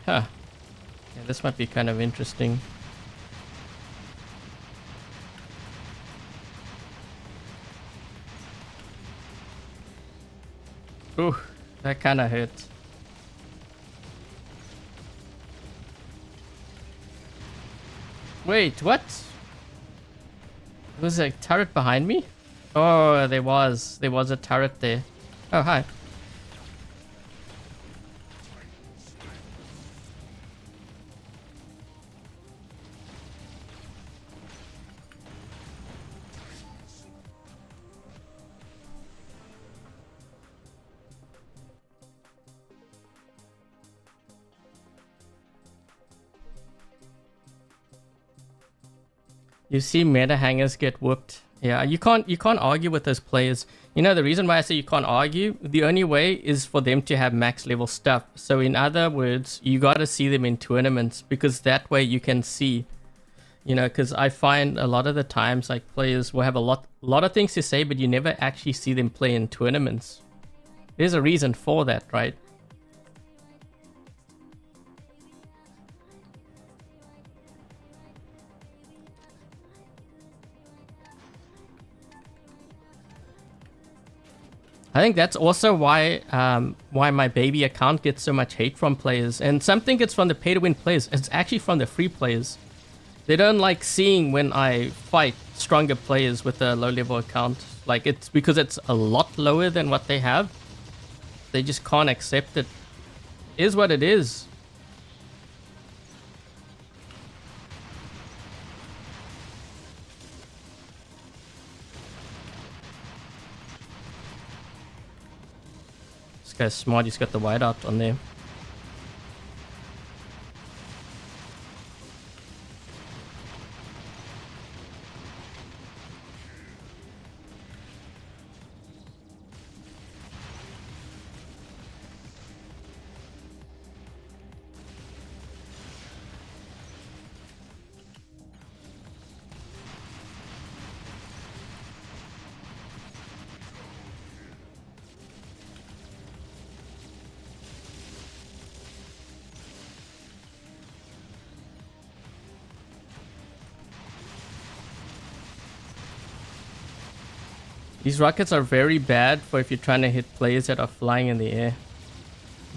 Huh. Yeah, this might be kind of interesting. Ooh, that kind of hurt. Wait, what? Was there a turret behind me? Oh, there was. There was a turret there. Oh, hi. You see meta hangers get whooped. Yeah, you can't argue with those players. You know, the reason why I say you can't argue, the only way is for them to have max level stuff. So in other words, you got to see them in tournaments, because that way you can see, you know, because I find a lot of the times like players will have a lot of things to say, but you never actually see them play in tournaments. There's a reason for that, right? I think that's also why my baby account gets so much hate from players. And some think it's from the pay-to-win players. It's actually from the free players. They don't like seeing when I fight stronger players with a low-level account. Like, it's because it's a lot lower than what they have. They just can't accept it. It is what it is. This guy's smart, he's got the whiteout on there. These rockets are very bad for if you're trying to hit players that are flying in the air.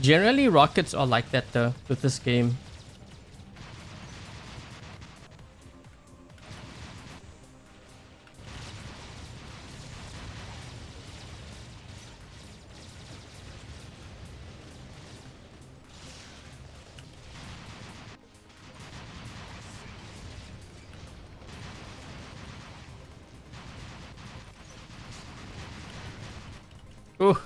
Generally, rockets are like that though, with this game. Ooh.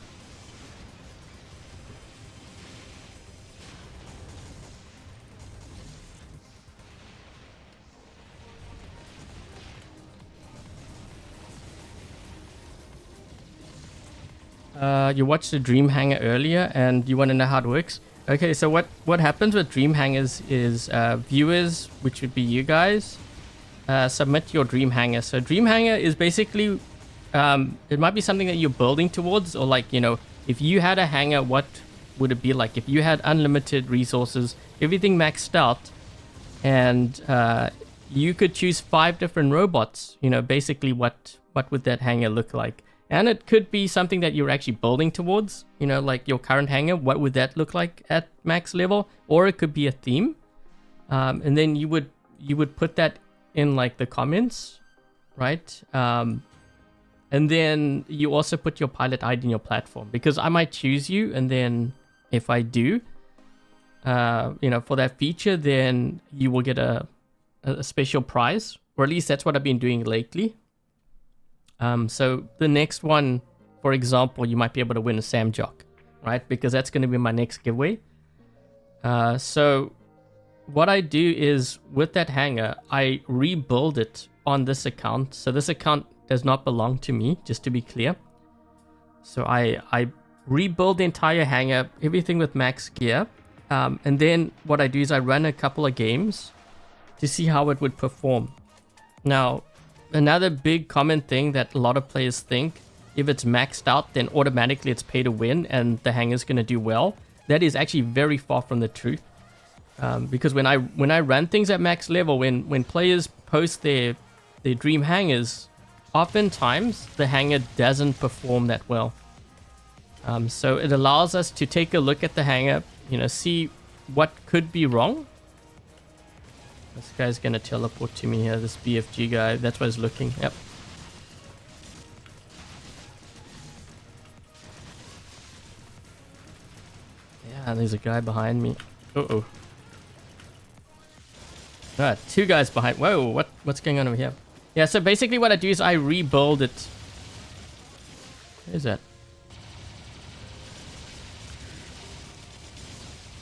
You watched the Dream Hanger earlier and you want to know how it works? Okay, so what happens with Dream Hangers is viewers, which would be you guys, submit your Dream Hanger. So Dream Hanger is basically it might be something that you're building towards, or like, you know, if you had a hanger, what would it be like? If you had unlimited resources, everything maxed out, and you could choose 5 different robots, you know, basically what would that hanger look like? And it could be something that you're actually building towards, you know, like your current hanger, what would that look like at max level? Or it could be a theme. And then you would put that in like the comments, right? And then you also put your pilot ID in your platform, because I might choose you, and then if I do, you know, for that feature, then you will get a special prize, or at least that's what I've been doing lately. So the next one, for example, you might be able to win a Sam Jock, right? Because that's going to be my next giveaway. So what I do is with that hanger, I rebuild it on this account. So this account does not belong to me, just to be clear. So I rebuild the entire hanger, everything with max gear. And then what I do is I run a couple of games. to see how it would perform. Now, another big common thing that a lot of players think, if it's maxed out, then automatically it's pay to win and the hanger's going to do well. That is actually very far from the truth. Because when I run things at max level, when players post their dream hangers, oftentimes the hanger doesn't perform that well. So it allows us to take a look at the hanger, see what could be wrong. This guy's gonna teleport to me here, this BFG guy. That's what he's looking. Yep. Yeah, there's a guy behind me. Uh-oh. Ah, two guys behind. Whoa, what's going on over here? Yeah, so basically what I do is I rebuild it. Where is that?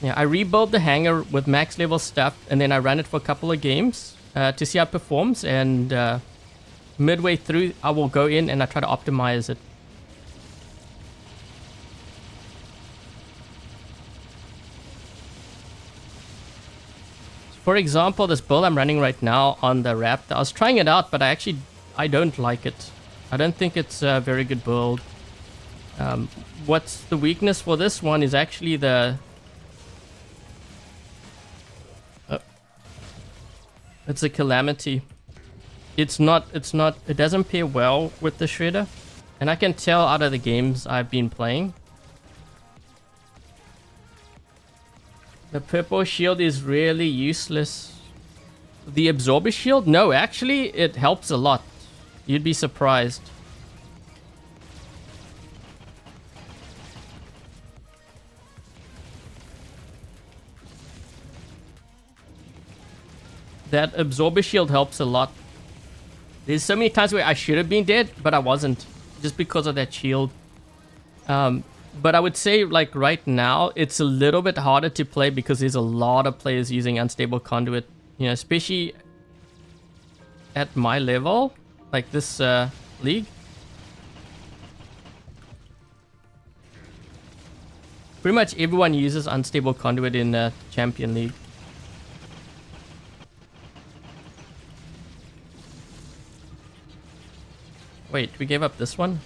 Yeah, I rebuild the hanger with max level stuff, and then I run it for a couple of games to see how it performs, and midway through I will go in and I try to optimize it. For example, this build I'm running right now on the Raptor, I was trying it out, but I don't like it. I don't think it's a very good build. What's the weakness for this one is actually the... it's a calamity. It doesn't pair well with the Shredder. And I can tell out of the games I've been playing. The purple shield is really useless. The absorber shield? No, actually it helps a lot. You'd be surprised. That absorber shield helps a lot. There's so many times where I should have been dead, but I wasn't. Just because of that shield. But I would say, like, right now, it's a little bit harder to play because there's a lot of players using unstable conduit. Especially at my level, like this league. Pretty much everyone uses unstable conduit in Champion League. Wait, we gave up this one?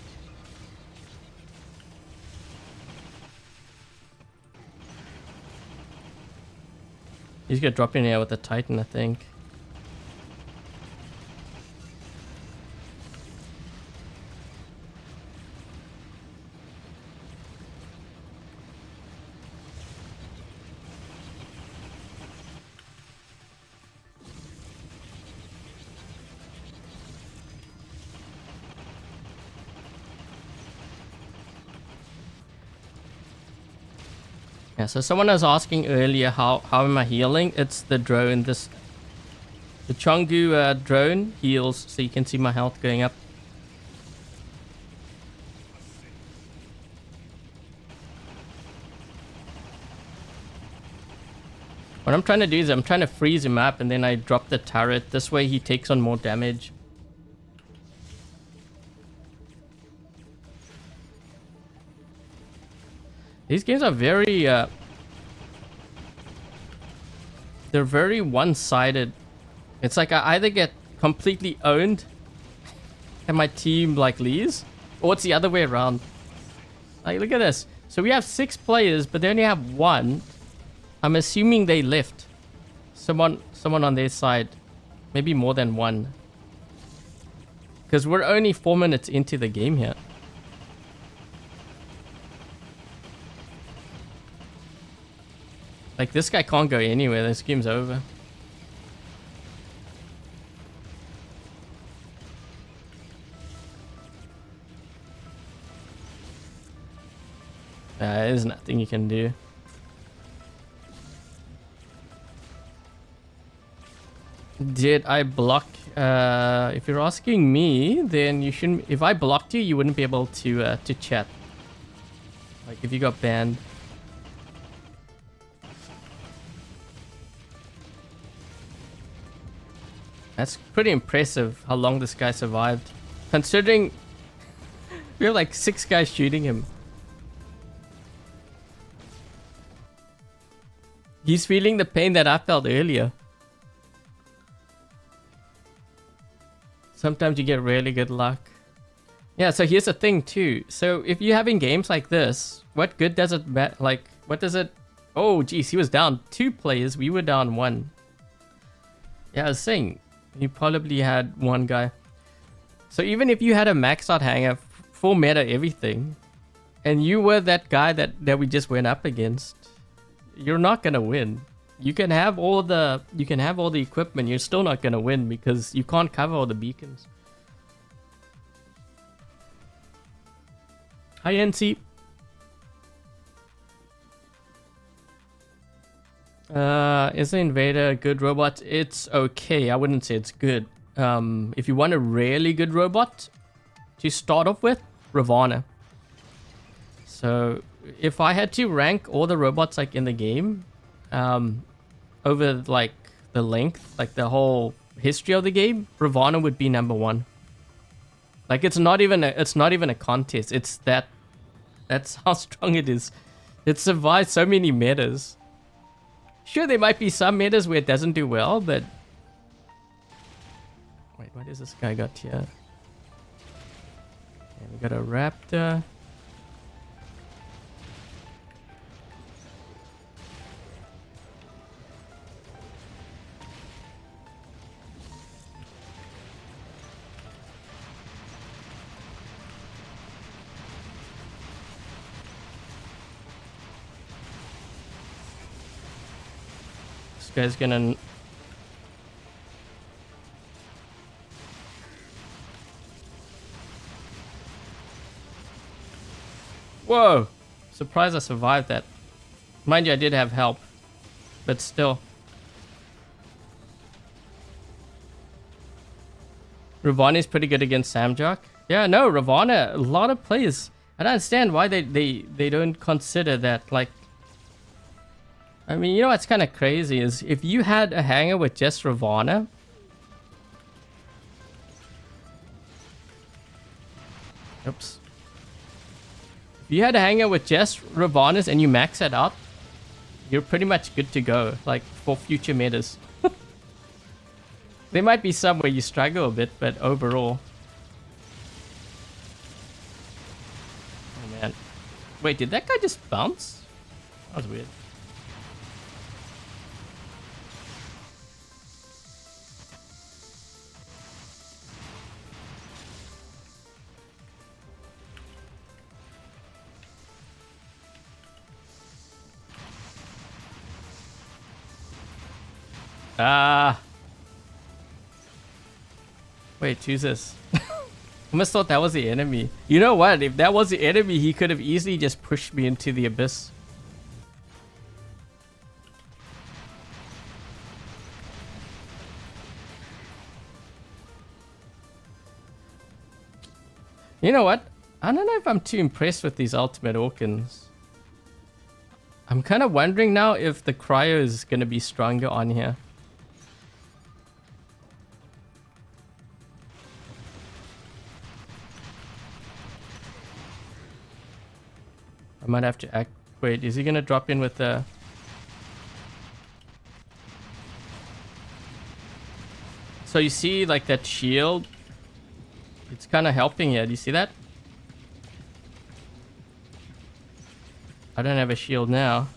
He's gonna drop in here with the Titan, I think. Yeah, so someone was asking earlier how am I healing? It's the drone. The Chongu drone heals, so you can see my health going up. What I'm trying to do is I'm trying to freeze him up and then I drop the turret. This way he takes on more damage. These games are very, they're very one-sided. It's like I either get completely owned and my team like leaves, or it's the other way around. Like, look at this. So we have 6 players, but they only have 1. I'm assuming they left. Someone on their side. Maybe more than 1. Because we're only 4 minutes into the game here. Like, this guy can't go anywhere. This game's over. There's nothing you can do. Did I block? If you're asking me, then you shouldn't. If I blocked you, you wouldn't be able to chat. Like, if you got banned. That's pretty impressive how long this guy survived. Considering we have like 6 guys shooting him. He's feeling the pain that I felt earlier. Sometimes you get really good luck. Yeah, so here's the thing too. So if you're having games like this, what good does it like? What does it? Oh, geez, he was down 2 players. We were down 1. Yeah, I was saying he probably had 1 guy. So even if you had a maxed out hanger, full meta everything, and you were that guy that we just went up against, you're not gonna win. You can have all the equipment, you're still not gonna win because you can't cover all the beacons. Hi NC. Is the Invader a good robot? It's okay. I wouldn't say it's good. If you want a really good robot to start off with, Ravana. So if I had to rank all the robots like in the game, over like the length, like the whole history of the game, Ravana would be number 1. Like it's not even a contest. It's that's how strong it is. It survives so many metas. Sure, there might be some metas where it doesn't do well, but wait, what is this guy got here? Okay, we got a Raptor. This guy's gonna... Whoa! Surprised I survived that. Mind you, I did have help. But still. Ravana is pretty good against Samjak. Yeah, no, Ravana, a lot of players. I don't understand why they don't consider that, like... I mean, you know what's kind of crazy is if you had a hanger with just Ravana... Oops. If you had a hanger with just Ravanas and you max it out, you're pretty much good to go, like, for future metas. There might be some where you struggle a bit, but overall... Oh man. Wait, did that guy just bounce? That was weird. Wait, Jesus. I almost thought that was the enemy. You know what? If that was the enemy, he could have easily just pushed me into the abyss. You know what? I don't know if I'm too impressed with these ultimate Orkans. I'm kind of wondering now if the cryo is going to be stronger on here. I might have to act... Wait, is he going to drop in with the... So you see like that shield? It's kind of helping here. Do you see that? I don't have a shield now.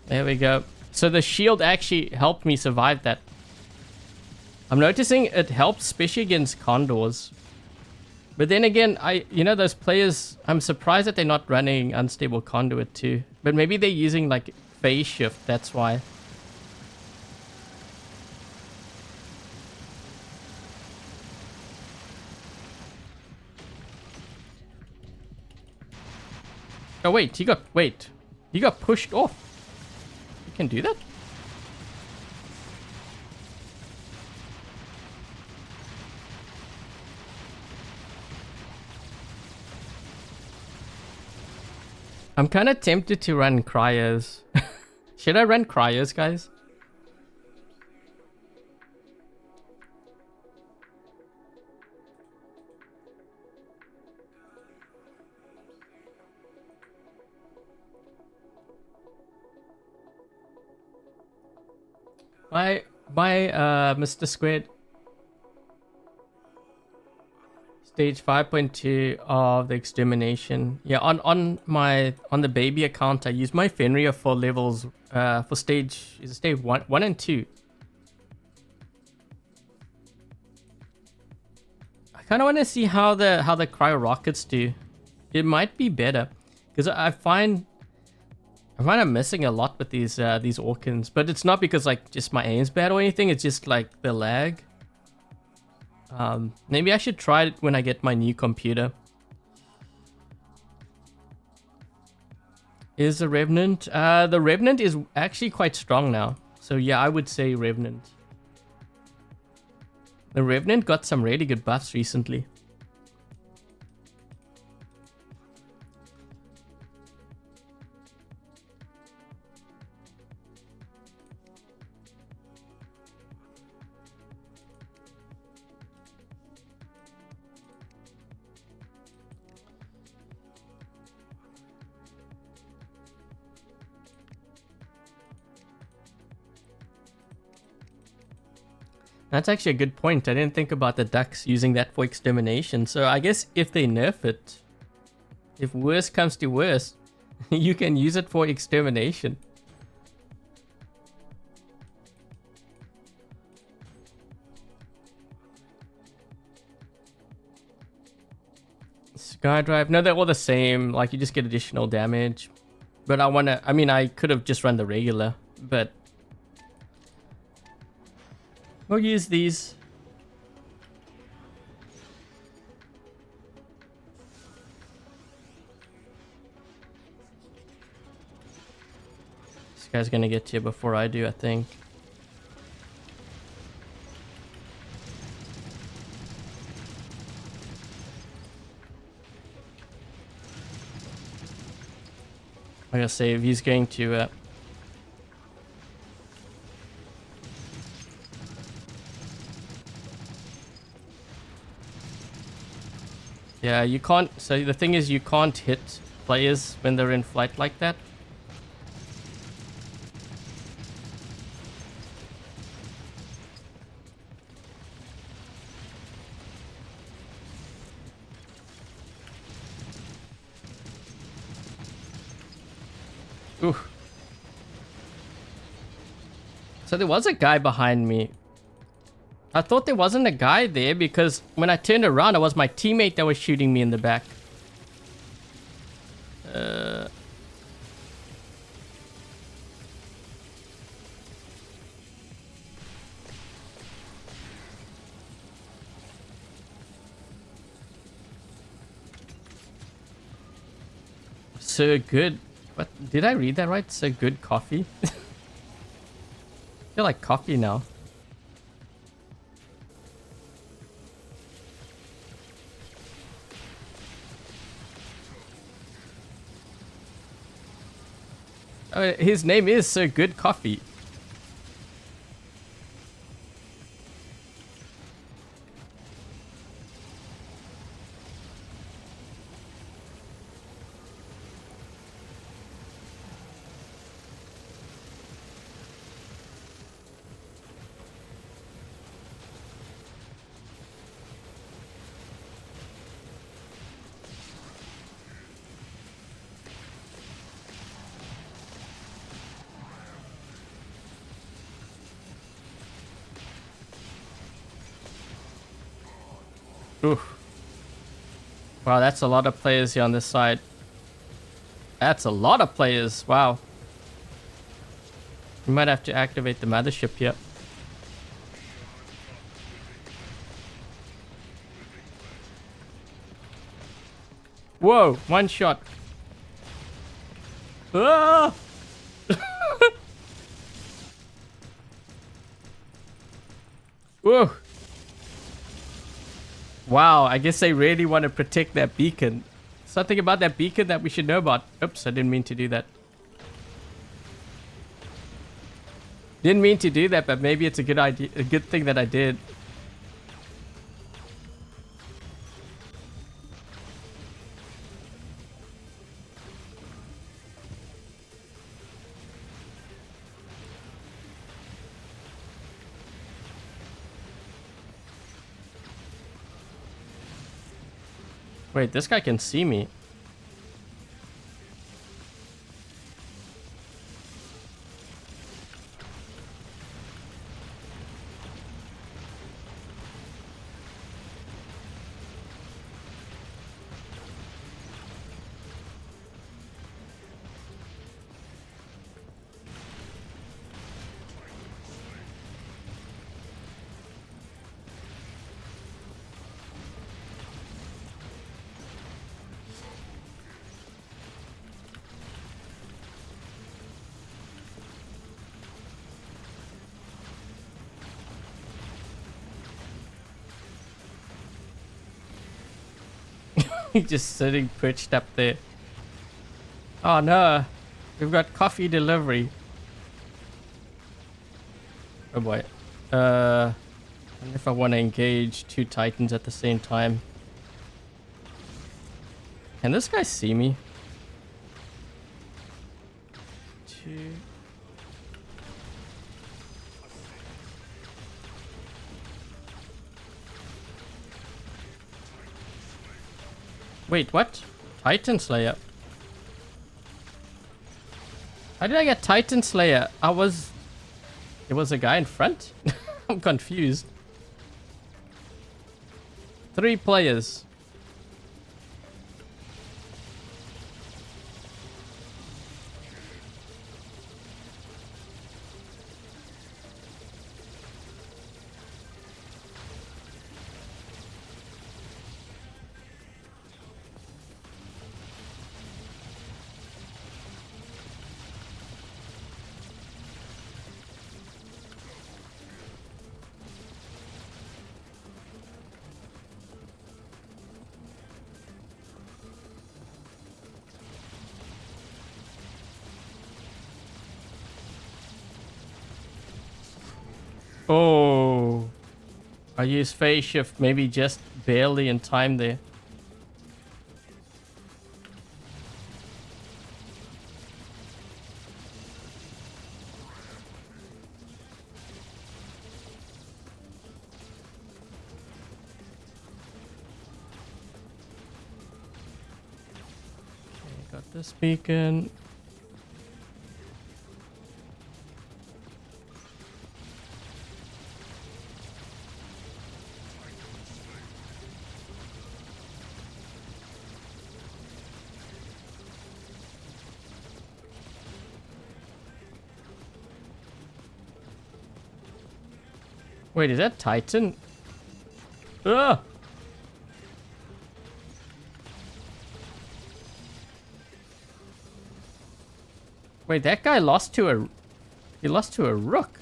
There we go. So the shield actually helped me survive that. I'm noticing it helps, especially against condors. But then again, you know, those players, I'm surprised that they're not running unstable conduit too. But maybe they're using like phase shift, that's why. Oh wait, he got pushed off. You can do that? I'm kind of tempted to run cryos. Should I run cryos, guys? My Mr. Squid. Stage 5.2 of the extermination. Yeah, on the baby account, I use my Fenrir for levels for stage one and 2. I kind of want to see how the cryo rockets do. It might be better because I find I'm missing a lot with these Orkans, but it's not because like just my aim's bad or anything. It's just like the lag. Maybe I should try it when I get my new computer. Is the Revenant? The Revenant is actually quite strong now. So yeah, I would say Revenant. The Revenant got some really good buffs recently. That's actually a good point. I didn't think about the ducks using that for extermination. So I guess if they nerf it, if worse comes to worse, you can use it for extermination. Skydrive. No, they're all the same. Like you just get additional damage. But I mean, I could have just run the regular, but we'll use these. This guy's gonna get to you before I do, I think. I gotta say, if he's going to yeah, you can't. So the thing is, you can't hit players when they're in flight like that. Ooh. So there was a guy behind me. I thought there wasn't a guy there because when I turned around, it was my teammate that was shooting me in the back. So good. What? Did I read that right? So good coffee? I feel like coffee now. His name is So Good Coffee. Oof. Wow, that's a lot of players here on this side. That's a lot of players. Wow. We might have to activate the mothership here. Whoa, one shot. Ah! Whoa. Wow, I guess they really want to protect that beacon. Something about that beacon that we should know about. Oops, I didn't mean to do that. Didn't mean to do that, but maybe it's a good idea, a good thing that I did. Wait, this guy can see me. Just sitting perched up there. Oh no, we've got coffee delivery. Oh boy. I wonder if I want to engage 2 titans at the same time. Can this guy see me? 2. Wait, what? Titan Slayer. How did I get Titan Slayer? There was a guy in front? I'm confused. 3 players. Oh, I used phase shift maybe just barely in time there. Okay, got this beacon. Wait, is that Titan? Ugh! Wait, that guy lost to a... He lost to a rook.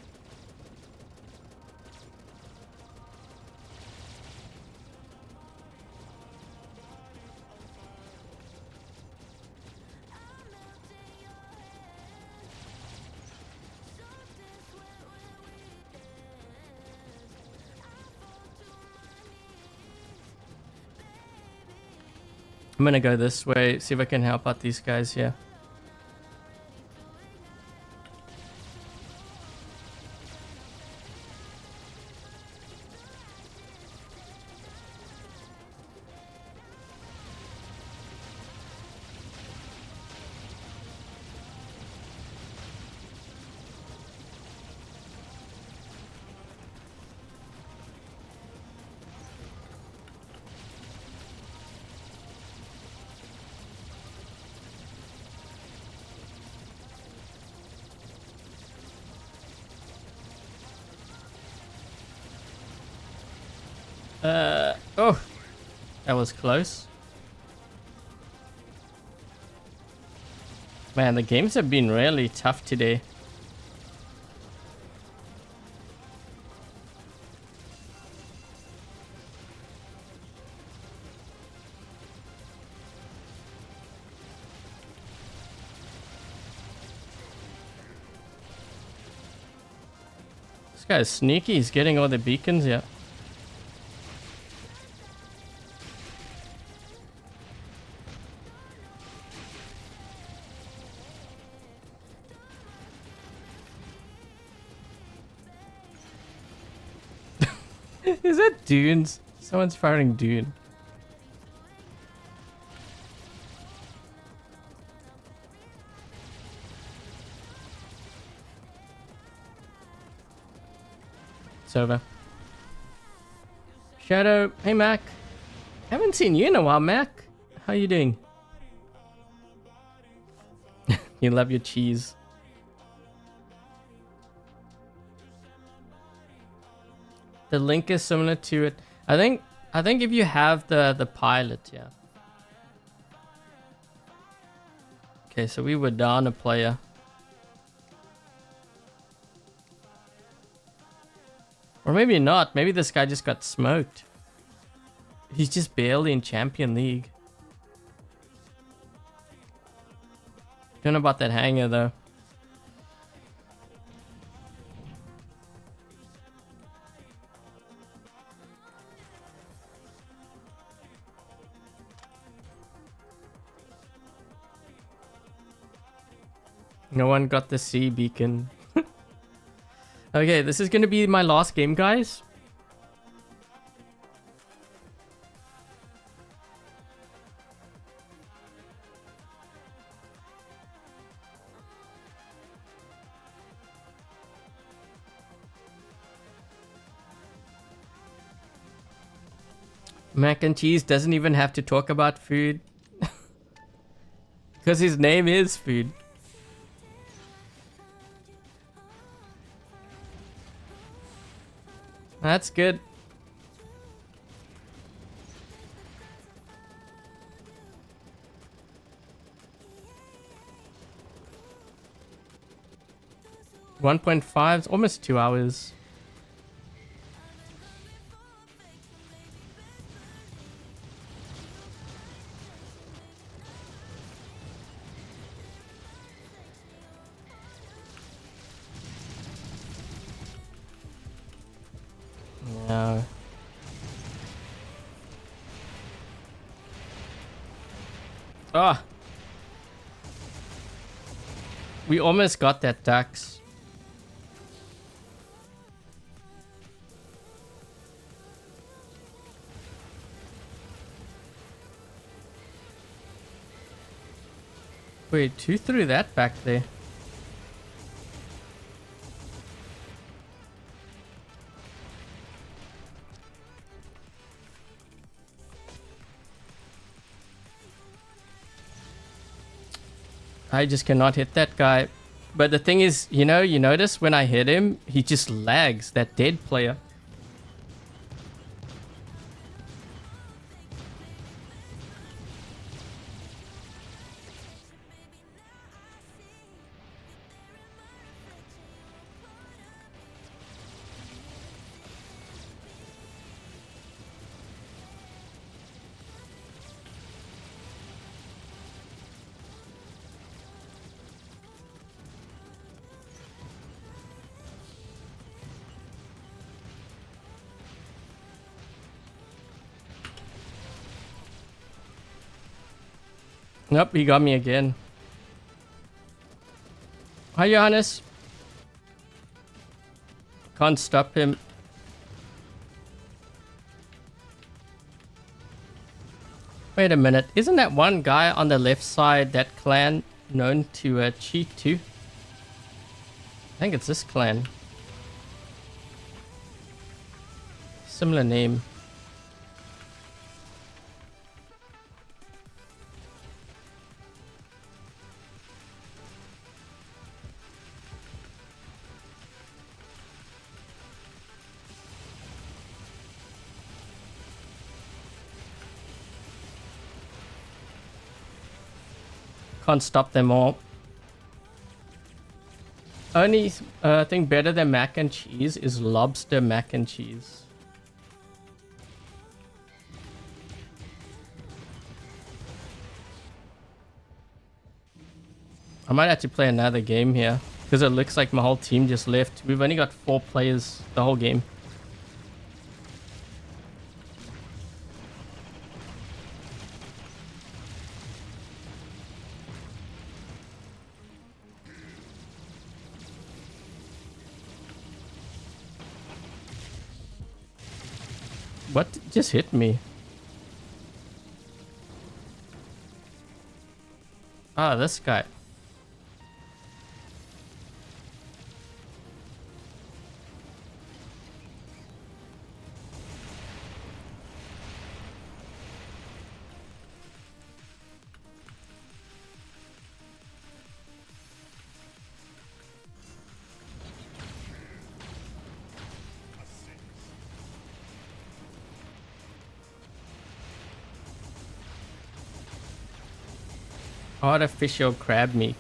I'm gonna go this way, see if I can help out these guys here. Oh, that was close. Man, the games have been really tough today. This guy's sneaky, he's getting all the beacons, yeah. Is that dunes? Someone's firing dune. it's over. Shadow, hey Mac. Haven't seen you in a while, Mac. How you doing? You love your cheese. The link is similar to it. I think if you have the pilot, yeah. Okay, so we were down a player. Or maybe not. Maybe this guy just got smoked. He's just barely in Champion League. Don't know about that hanger though. No one got the C beacon. Okay, this is gonna be my last game, guys. Mac and Cheese doesn't even have to talk about food. Because his name is food. That's good. $1.5 is almost 2 hours. No. Ah. We almost got that tax. Wait, who threw that back there? I just cannot hit that guy. But the thing is, you know, you notice when I hit him, he just lags, that dead player. Nope, he got me again. Hi, Johannes. Can't stop him. Wait a minute. Isn't that one guy on the left side, that clan, known to cheat too? I think it's this clan. Similar name. Can't stop them all. Only thing better than mac and cheese is lobster mac and cheese. I might have to play another game here because it looks like my whole team just left. We've only got 4 players the whole game. What just hit me? Ah, this guy. Artificial crab meat.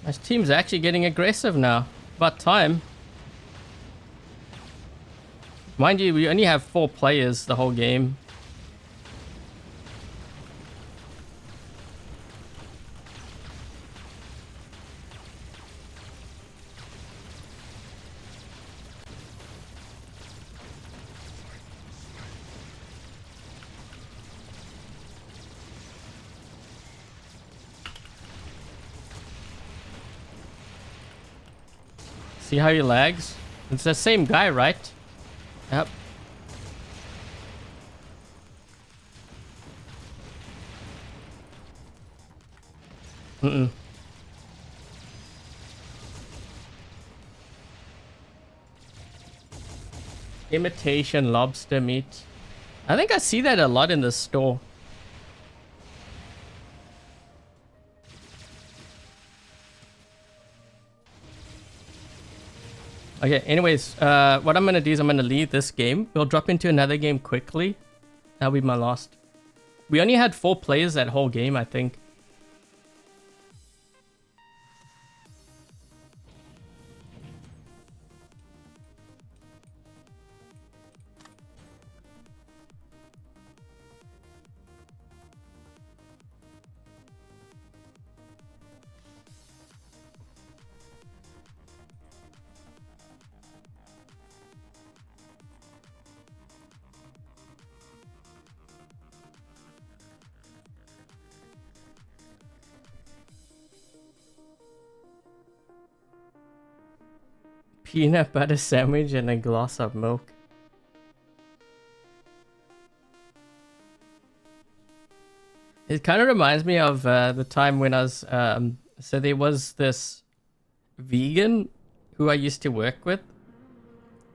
This team's actually getting aggressive now. About time. Mind you, we only have 4 players the whole game. See how he lags? It's the same guy, right? Yep. Imitation lobster meat. I think I see that a lot in the store. Okay, anyways, what I'm gonna do is I'm gonna leave this game. We'll drop into another game quickly. That'll be my last. We only had 4 players that whole game, I think. Peanut butter sandwich and a glass of milk. It kind of reminds me of the time when I was... so there was this vegan who I used to work with.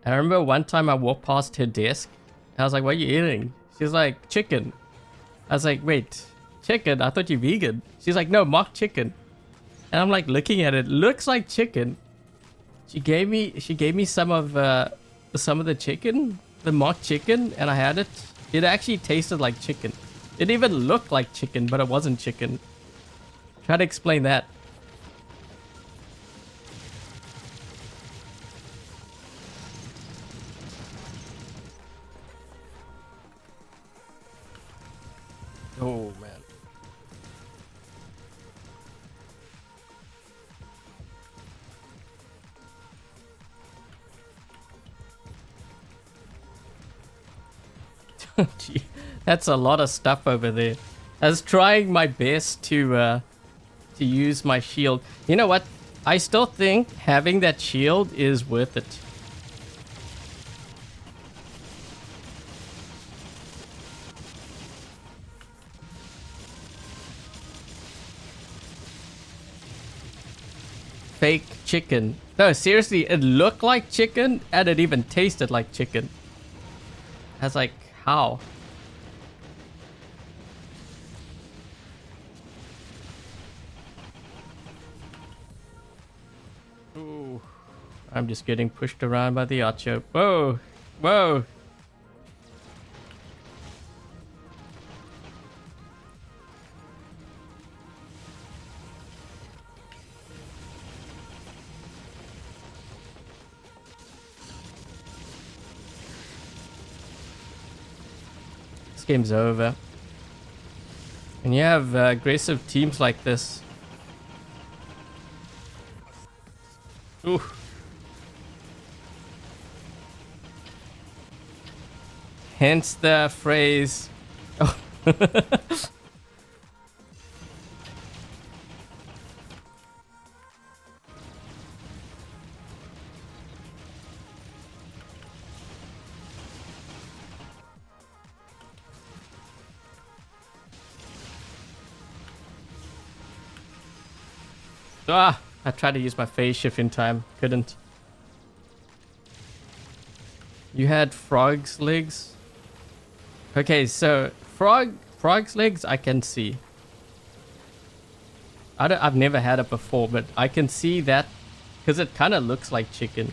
I remember one time I walked past her desk. I was like, what are you eating? She's like, chicken. I was like, wait, chicken? I thought you're vegan. She's like, no, mock chicken. And I'm like looking at it. Looks like chicken. She gave me some of the chicken, the mock chicken, and I had it. It actually tasted like chicken. It even looked like chicken, but it wasn't chicken. Try to explain that. Oh man. Gee, that's a lot of stuff over there. I was trying my best to use my shield. You know what? I still think having that shield is worth it. Fake chicken. No, seriously, it looked like chicken and it even tasted like chicken. I was like, how? Ooh, I'm just getting pushed around by the archer. Whoa, whoa. Game's over. And you have aggressive teams like this. Ooh. Hence the phrase. Oh. Ah, I tried to use my phase shift in time. Couldn't. You had frog's legs? Okay, so frog's legs I can see. I've never had it before, but I can see that because it kind of looks like chicken.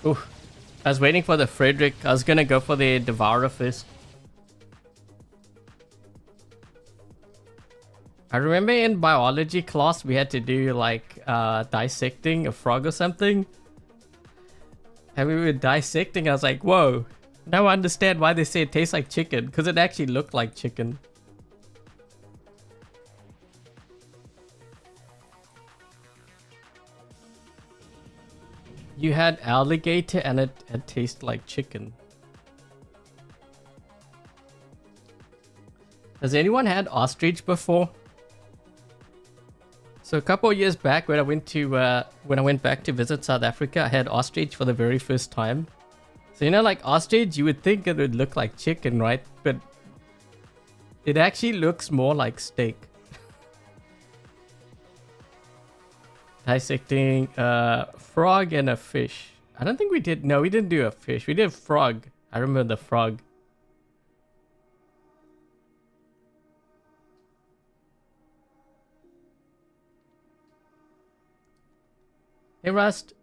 Ooh, I was waiting for the Frederick. I was gonna go for the Devourer first. I remember in biology class we had to do like dissecting a frog or something. And we were dissecting, I was like, whoa. Now I understand why they say it tastes like chicken. Because it actually looked like chicken. You had alligator and it tasted like chicken. Has anyone had ostrich before? So a couple of years back when I went back to visit South Africa, I had ostrich for the very first time. So you know, like ostrich, you would think it would look like chicken, right? But it actually looks more like steak. Dissecting a frog and a fish. I don't think we did. No, we didn't do a fish. We did frog. I remember the frog. Hey, Rust.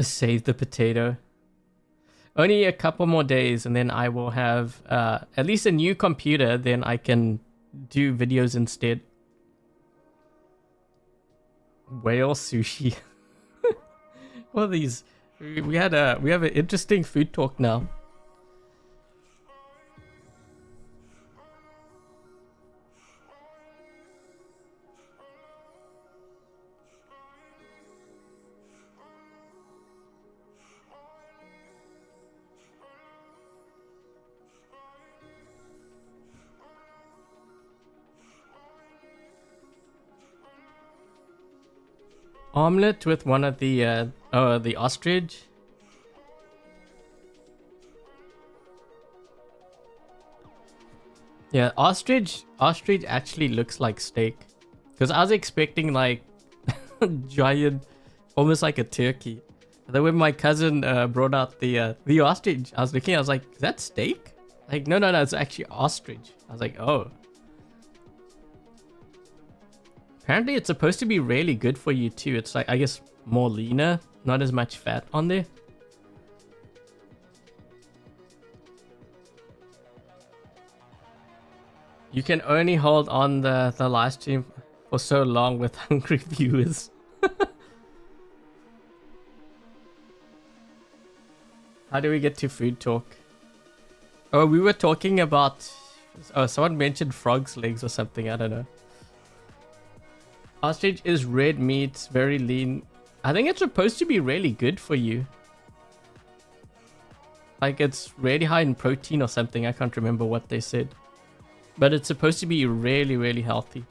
Save the potato. Only a couple more days and then I will have at least a new computer. Then I can do videos instead. Whale sushi. What are these? We have an interesting food talk now. Omelette with one of the ostrich. Yeah, ostrich actually looks like steak. Because I was expecting like giant, almost like a turkey. And then when my cousin brought out the ostrich, I was looking, I was like, is that steak? Like, no, it's actually ostrich. I was like, oh. Apparently it's supposed to be really good for you too. It's like, I guess, more leaner, not as much fat on there. You can only hold on the live stream for so long with hungry viewers. How do we get to food talk? Oh, we were talking about... Oh, someone mentioned frog's legs or something, I don't know. Ostrich is red meat, very lean. I think it's supposed to be really good for you. Like it's really high in protein or something. I can't remember what they said. But it's supposed to be really, really healthy.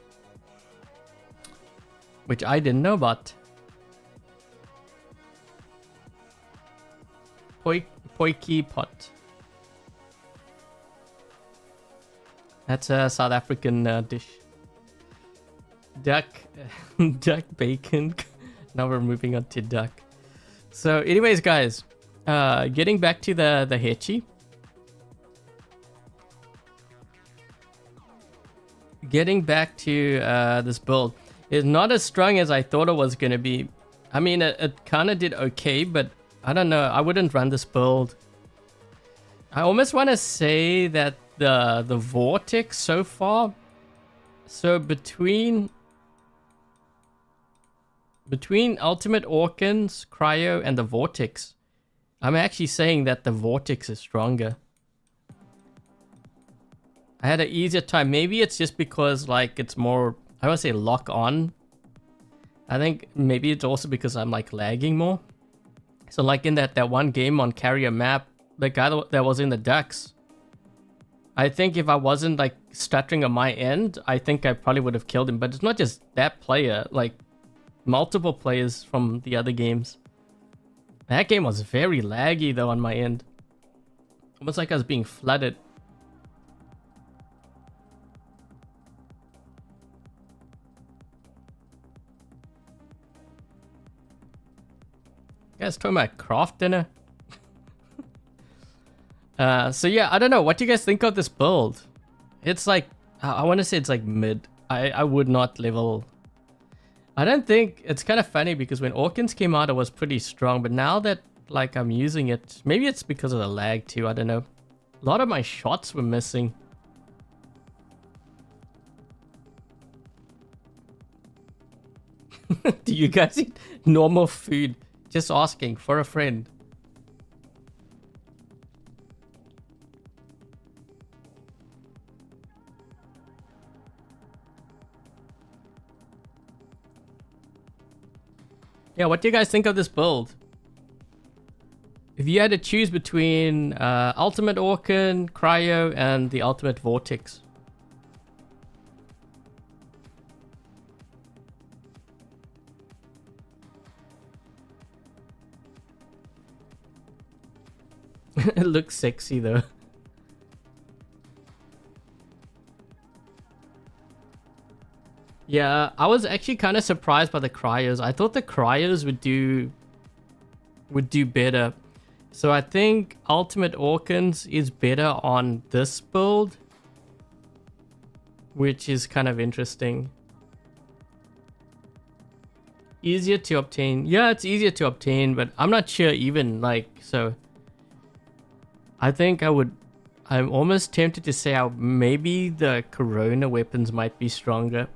Which I didn't know about. Poiki pot. That's a South African dish. Duck bacon. Now we're moving on to duck. So anyways, guys, getting back to the Haechi. Getting back to this build. It's not as strong as I thought it was going to be. I mean, it kind of did okay, but I don't know. I wouldn't run this build. I almost want to say that the Vortex so far. So between Ultimate Orkans, Cryo, and the Vortex, I'm actually saying that the Vortex is stronger. I had an easier time. Maybe it's just because like it's more, I don't want to say lock on. I think maybe it's also because I'm like lagging more. So like in that one game on Carrier Map, the guy that was in the ducks, I think if I wasn't like stuttering on my end, I think I probably would have killed him. But it's not just that player, like multiple players from the other games. That game was very laggy though on my end. Almost like I was being flooded. You guys talking about craft dinner? So yeah, I don't know. What do you guys think of this build? It's like, I want to say it's like mid. I would not level... I don't think it's kind of funny because when Orkans came out, it was pretty strong, but now that like I'm using it, maybe it's because of the lag too. I don't know. A lot of my shots were missing. Do you guys eat normal food? Just asking for a friend. Yeah, what do you guys think of this build? If you had to choose between Ultimate Orkan, Cryo, and the Ultimate Vortex. It looks sexy though. Yeah, I was actually kind of surprised by the Cryos. I thought the Cryos would do better. So I think Ultimate Orkans is better on this build, which is kind of interesting. Easier to obtain. Yeah, it's easier to obtain, but I'm not sure even like, so I think I'm almost tempted to say maybe the Corona weapons might be stronger.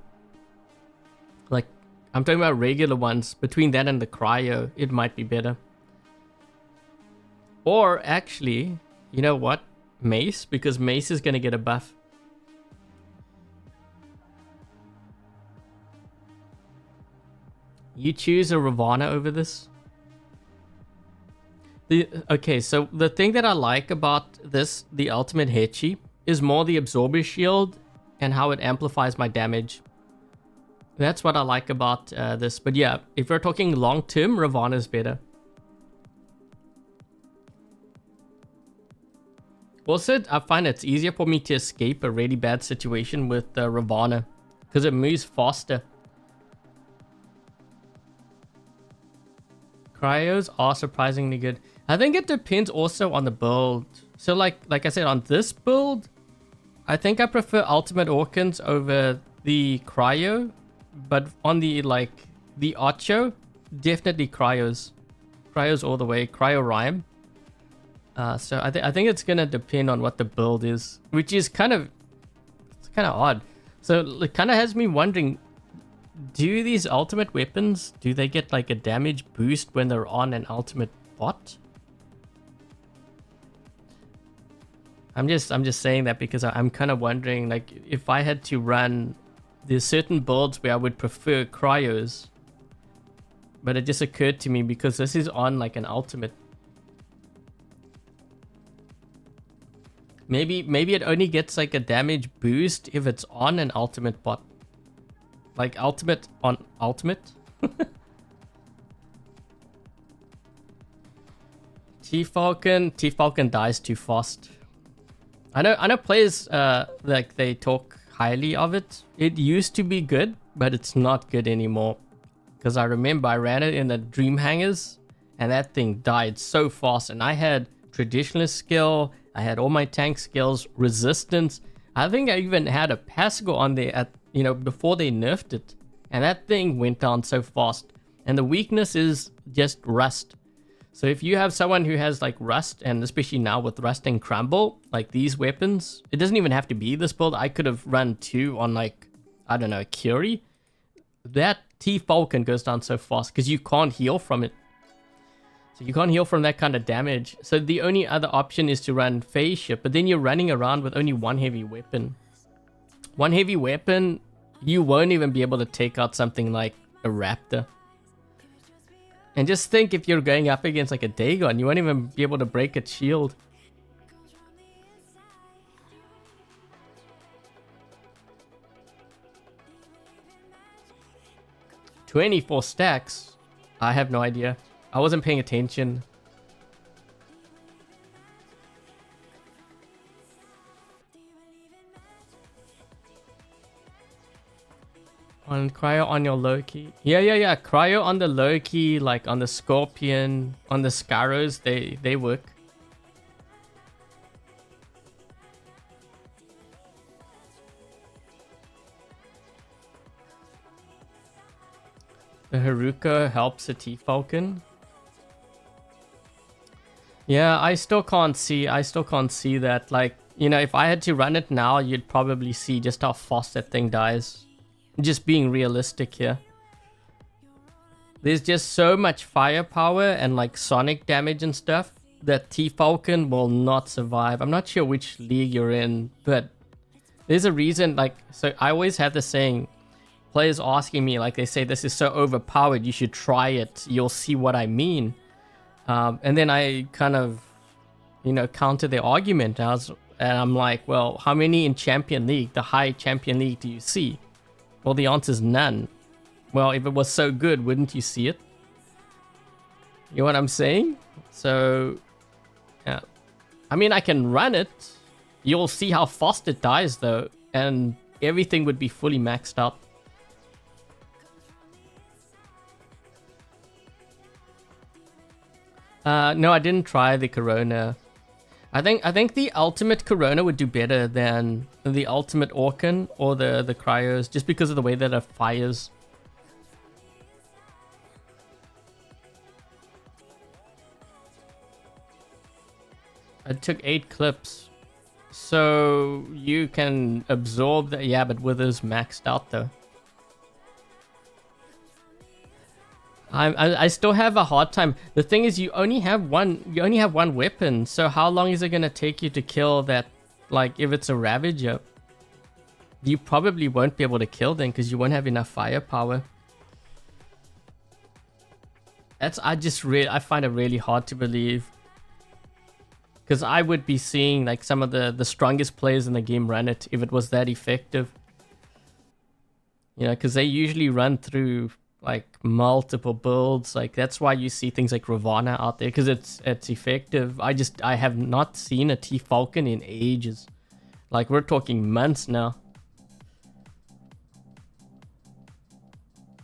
Like, I'm talking about regular ones. Between that and the Cryo, it might be better. Or actually, you know what? Mace, because Mace is going to get a buff. You choose a Ravana over this? Okay, so the thing that I like about this, the Ultimate Haechi, is more the Absorber Shield and how it amplifies my damage. That's what I like about this. But yeah, if we're talking long term, Ravana is better. Also, I find it's easier for me to escape a really bad situation with Ravana because it moves faster. Cryos are surprisingly good. I think it depends also on the build. So like I said, on this build, I think I prefer Ultimate Orkans over the Cryo. But on the the Ocho, definitely Cryos. Cryos all the way. Cryo Rhyme. So I think it's gonna depend on what the build is, which is kind of odd. So it kind of has me wondering, do these ultimate weapons, do they get like a damage boost when they're on an ultimate bot? I'm just saying that because I'm kind of wondering, like, if I had to run, there's certain builds where I would prefer Cryos, but it just occurred to me because this is on like an ultimate. Maybe it only gets like a damage boost if it's on an ultimate bot. Like ultimate on ultimate. T-Falcon dies too fast. I know players like they talk highly of it. It used to be good, but it's not good anymore. Because I remember I ran it in the Dream Hangers and that thing died so fast, and I had traditionalist skill, I had all my tank skills, resistance. I think I even had a Pascal on there at, before they nerfed it. And that thing went down so fast. And the weakness is just rust. So if you have someone who has like rust, and especially now with rust and crumble, like these weapons, it doesn't even have to be this build. I could have run 2 on like, I don't know, a Curie. That T-Falcon goes down so fast because you can't heal from it. So you can't heal from that kind of damage. So the only other option is to run phase shift, but then you're running around with only one heavy weapon. One heavy weapon, you won't even be able to take out something like a Raptor. And just think, if you're going up against like a Dagon, you won't even be able to break its shield. $24 stacks? I have no idea. I wasn't paying attention. On Cryo on your low key. Yeah. Cryo on the low key, like on the Scorpion, on the Scaros, they work. The Haruko helps a T-Falcon. Yeah, I still can't see that. Like, you know, if I had to run it now, you'd probably see just how fast that thing dies. Just being realistic here. There's just so much firepower and like sonic damage and stuff that T-Falcon will not survive. I'm not sure which league you're in, but there's a reason. Like, so I always have the saying, players asking me, like, they say this is so overpowered, you should try it, you'll see what I mean. And then I kind of, you know, counter their argument. And I'm like, well, how many in Champion League, the high Champion League, do you see? Well, the answer is none. Well, if it was so good, wouldn't you see it? You know what I'm saying? So, yeah. I mean, I can run it. You'll see how fast it dies, though. And everything would be fully maxed out. No, I didn't try the Corona. I think the ultimate Corona would do better than the ultimate Orkan or the Cryos, just because of the way that it fires. It took 8 clips. So you can absorb that. Yeah, but Wither's maxed out though. I still have a hard time. The thing is, you only have one weapon. So how long is it gonna take you to kill that? Like, if it's a Ravager, you probably won't be able to kill them because you won't have enough firepower. I find it really hard to believe. Because I would be seeing like some of the strongest players in the game run it if it was that effective. You know, because they usually run through like multiple builds. Like, that's why you see things like Ravana out there, because it's effective. I have not seen a T-Falcon in ages. Like, we're talking months now.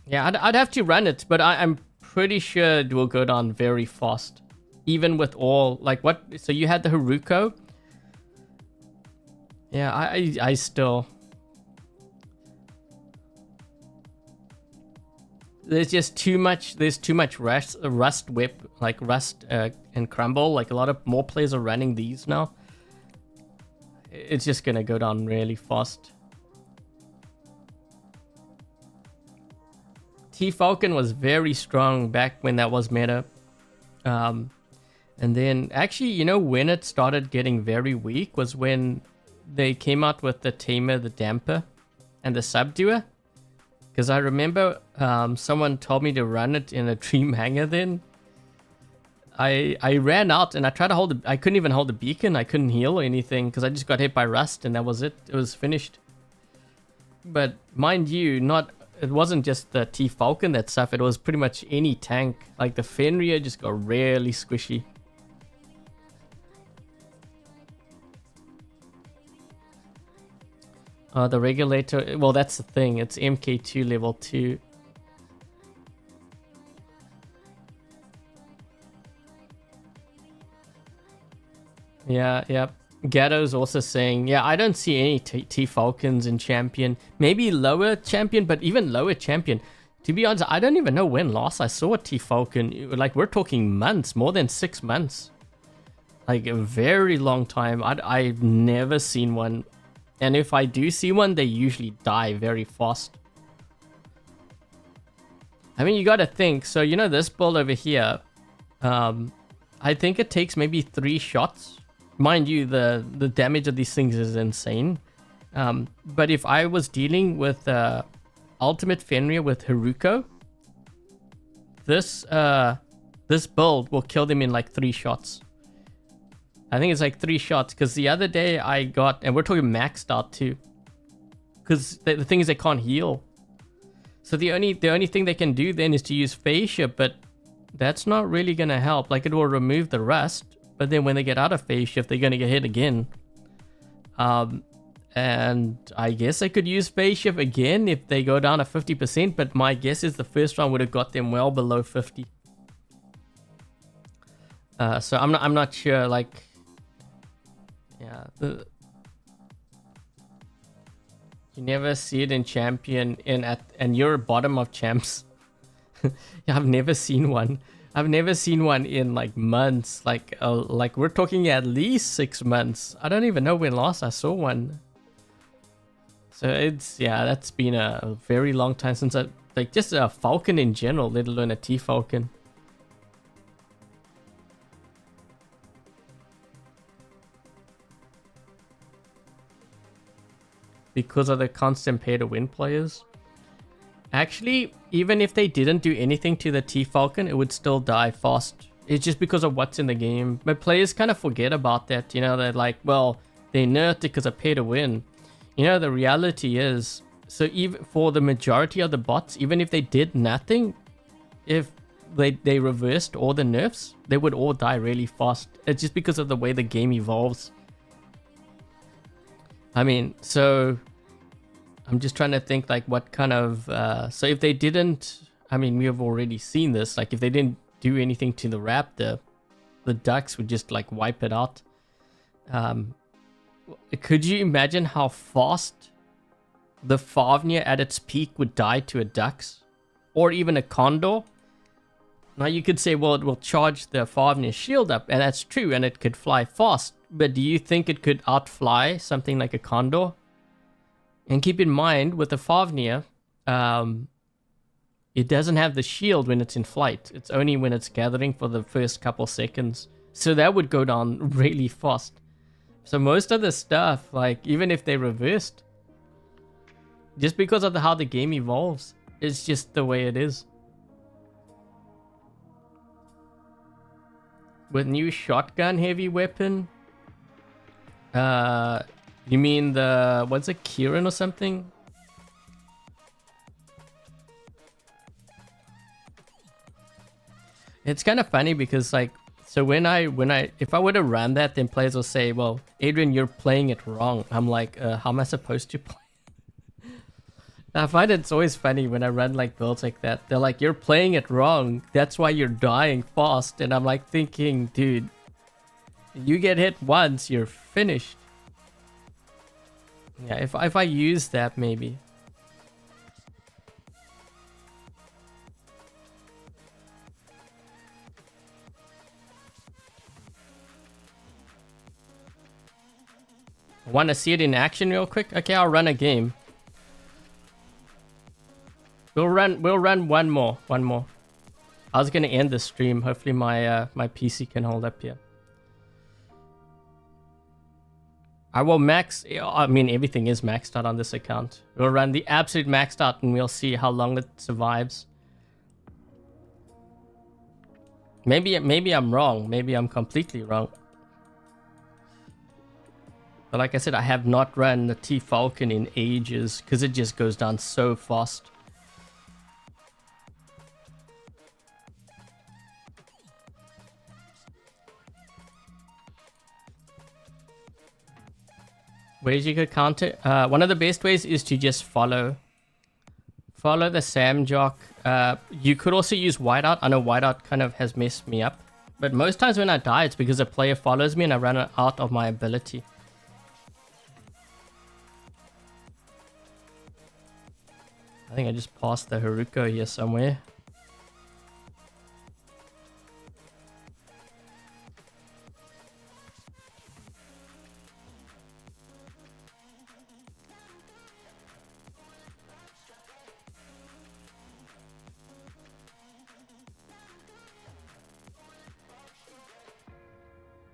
Yeah, I'd have to run it, but I'm pretty sure it will go down very fast. Even with all, like, what? So you had the Haruko? Yeah, I still... There's just too much rust whip, like rust and crumble. Like, a lot of more players are running these now. It's just gonna go down really fast. T-Falcon was very strong back when that was meta. And then, actually, you know, when it started getting very weak was when they came out with the Tamer, the Damper, and the Subduer. Because I remember someone told me to run it in a Dream Hangar then. I ran out and I tried to hold it. I couldn't even hold the beacon. I couldn't heal or anything because I just got hit by rust and that was it. It was finished. But mind you, it wasn't just the T-Falcon that suffered. It was pretty much any tank. Like, the Fenrir just got really squishy. The regulator, well, that's the thing. It's MK2 level 2. Yeah, yeah. Gatto's also saying, yeah, I don't see any T-Falcons in Champion. Maybe lower Champion, but even lower Champion. To be honest, I don't even know when last I saw a T-Falcon. Like, we're talking months, more than 6 months. Like, a very long time. I've never seen one. And if I do see one, they usually die very fast. I mean, you gotta think. So, you know, this build over here, I think it takes maybe 3 shots. Mind you, the damage of these things is insane. But if I was dealing with Ultimate Fenrir with Haruko, this build will kill them in like 3 shots. I think it's like 3 shots, because the other day I got, and we're talking maxed out too, because the thing is they can't heal. So the only thing they can do then is to use phase shift, but that's not really gonna help. Like, it will remove the rust, but then when they get out of phase shift, they're gonna get hit again. And I guess I could use phase shift again if they go down to 50%, but my guess is the first round would have got them well below 50. So I'm not sure, like. Yeah, you never see it in Champion and you're bottom of champs. Yeah, I've never seen one. I've never seen one in like months. Like we're talking at least 6 months. I don't even know when last I saw one. So it's, yeah, that's been a very long time since I, like, just a Falcon in general, let alone a T-Falcon. Because of the constant pay to win players. Actually, even if they didn't do anything to the T-Falcon, it would still die fast. It's just because of what's in the game. But players kind of forget about that. You know, they're like, well, they nerfed it because of pay to win. You know, the reality is, so even for the majority of the bots, even if they did nothing, if they reversed all the nerfs, they would all die really fast. It's just because of the way the game evolves. I mean, so I'm just trying to think like what kind of, so if they didn't, I mean, we have already seen this, like if they didn't do anything to the Raptor, the ducks would just like wipe it out. Could you imagine how fast the Fafnir at its peak would die to a ducks? Or even a condor? Now you could say, well, it will charge the Fafnir shield up, and that's true, and it could fly fast. But do you think it could outfly something like a condor? And keep in mind, with the Fafnir, it doesn't have the shield when it's in flight. It's only when it's gathering for the first couple seconds. So that would go down really fast. So most of the stuff, like even if they reversed, just because of how the game evolves, it's just the way it is. With new shotgun heavy weapon, you mean the, what's it, Kieran or something? It's kind of funny because like, so if I would have run that, then players will say, well, Adrian, you're playing it wrong. I'm like, how am I supposed to play? I find it's always funny when I run like builds like that. They're like, you're playing it wrong. That's why you're dying fast. And I'm like thinking, dude, you get hit once, you're finished. Yeah, if I use that, maybe. Want to see it in action real quick? Okay, I'll run a game. We'll run one more. I was gonna end the stream. Hopefully my my PC can hold up here. I will max, I mean everything is maxed out on this account. We'll run the absolute maxed out and we'll see how long it survives. Maybe I'm wrong. Maybe I'm completely wrong. But like I said, I have not run the T-Falcon in ages because it just goes down so fast. Ways you could counter, one of the best ways is to just follow the Samjock. You could also use whiteout. I know whiteout kind of has messed me up, but most times when I die, it's because a player follows me and I run out of my ability. I think I just passed the Haruko here somewhere.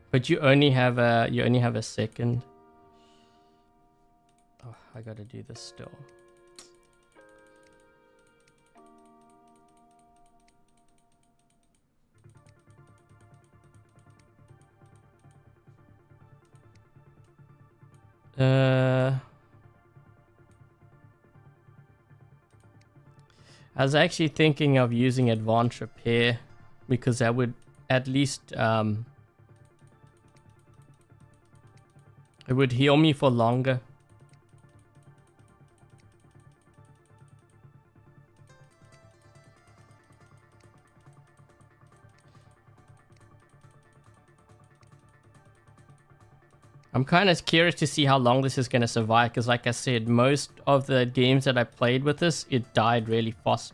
But you only have a second. Oh, I gotta do this still. I was actually thinking of using advanced repair because that would at least it would heal me for longer. I'm kind of curious to see how long this is going to survive because like I said, most of the games that I played with this, it died really fast.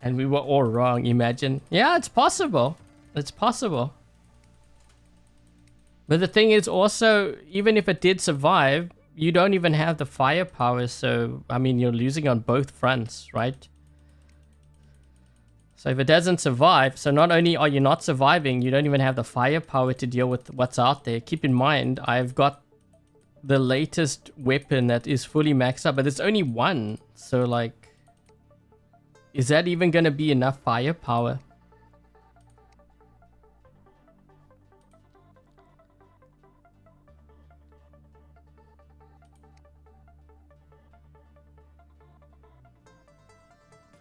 And we were all wrong, imagine. Yeah, it's possible. It's possible. But the thing is also, even if it did survive, you don't even have the firepower. So, I mean, you're losing on both fronts, right? So if it doesn't survive, so not only are you not surviving, you don't even have the firepower to deal with what's out there. Keep in mind, I've got the latest weapon that is fully maxed up, but it's only one. So like, is that even going to be enough firepower?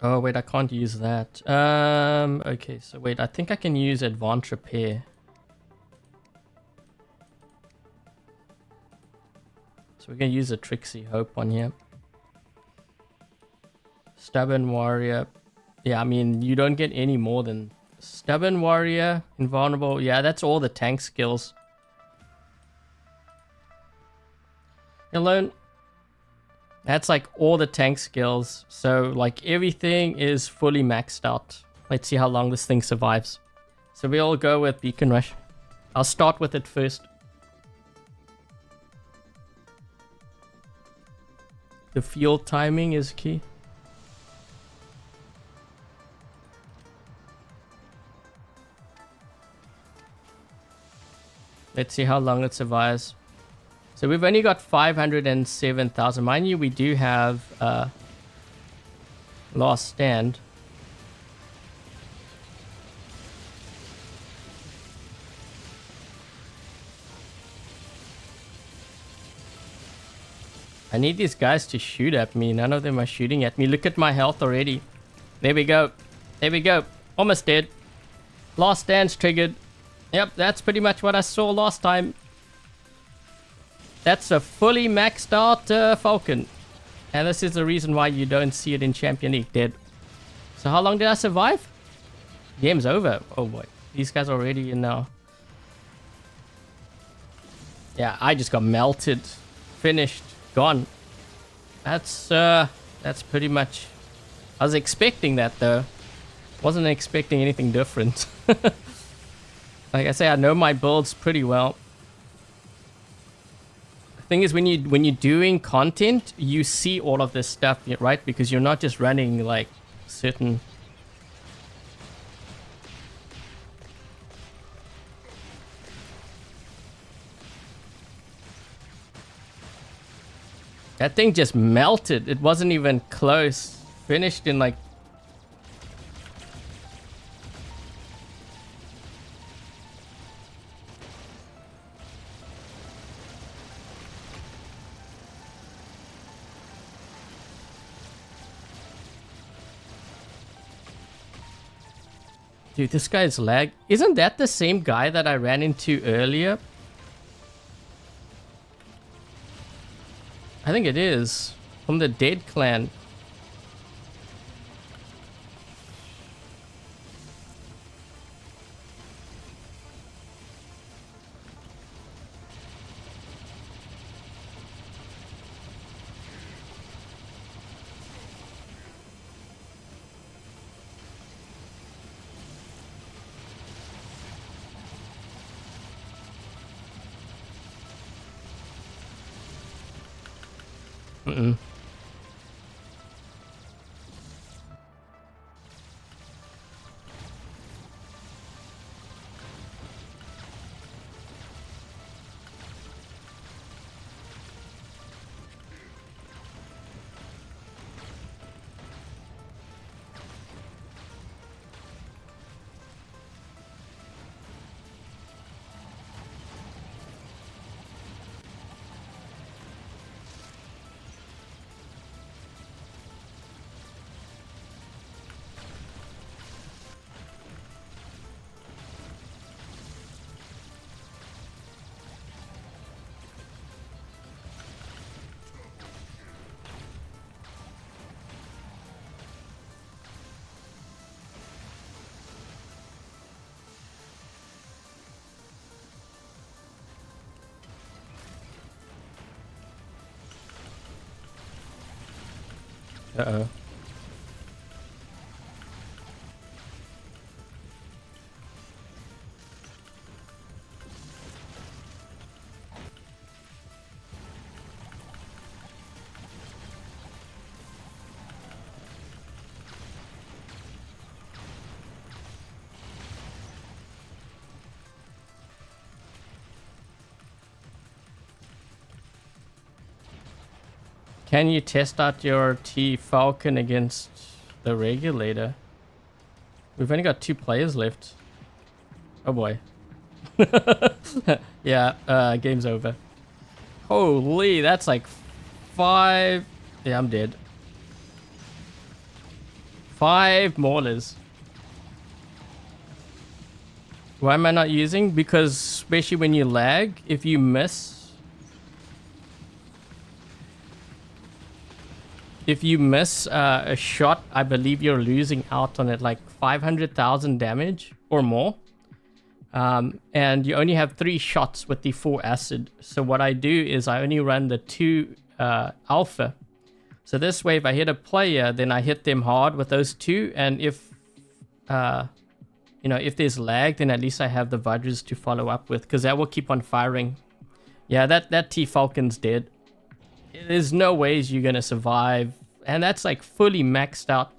Oh, wait, I can't use that. Okay, so wait, I think I can use Advanced Repair. So we're going to use a Trixie Hope on here. Stubborn Warrior. Yeah, I mean, you don't get any more than Stubborn Warrior, Invulnerable. Yeah, that's all the tank skills. Alone. That's like all the tank skills. So like everything is fully maxed out. Let's see how long this thing survives. So we'll go with Beacon Rush. I'll start with it first. The field timing is key. Let's see how long it survives. So we've only got 507,000. Mind you, we do have Last Stand. I need these guys to shoot at me. None of them are shooting at me. Look at my health already. There we go. There we go. Almost dead. Last Stand's triggered. Yep, that's pretty much what I saw last time. That's a fully maxed out Falcon. And this is the reason why you don't see it in Champion League. Dead. So how long did I survive? Game's over. Oh boy. These guys are already in now. Yeah, I just got melted. Finished. Gone. That's pretty much... I was expecting that though. Wasn't expecting anything different. Like I say, I know my builds pretty well. Thing is, when you're doing content, you see all of this stuff, right? Because you're not just running like certain. That thing just melted. It wasn't even close. Finished in like. Dude, this guy's lag. Isn't that the same guy that I ran into earlier? I think it is. From the Dead Clan. Mm-mm. Uh-oh. Can you test out your T-Falcon against the regulator? We've only got 2 players left. Oh boy. Yeah, game's over. Holy, that's like 5... Yeah, I'm dead. 5 maulers. Why am I not using? Because especially when you lag, if you miss... If you miss a shot, I believe you're losing out on it like 500,000 damage or more. And you only have 3 shots with the 4 acid. So what I do is I only run the 2 alpha. So this way, if I hit a player, then I hit them hard with those 2. And if, you know, if there's lag, then at least I have the Vajras to follow up with, because that will keep on firing. Yeah, that T-Falcon's dead. There's no ways you're gonna survive, and that's like fully maxed out.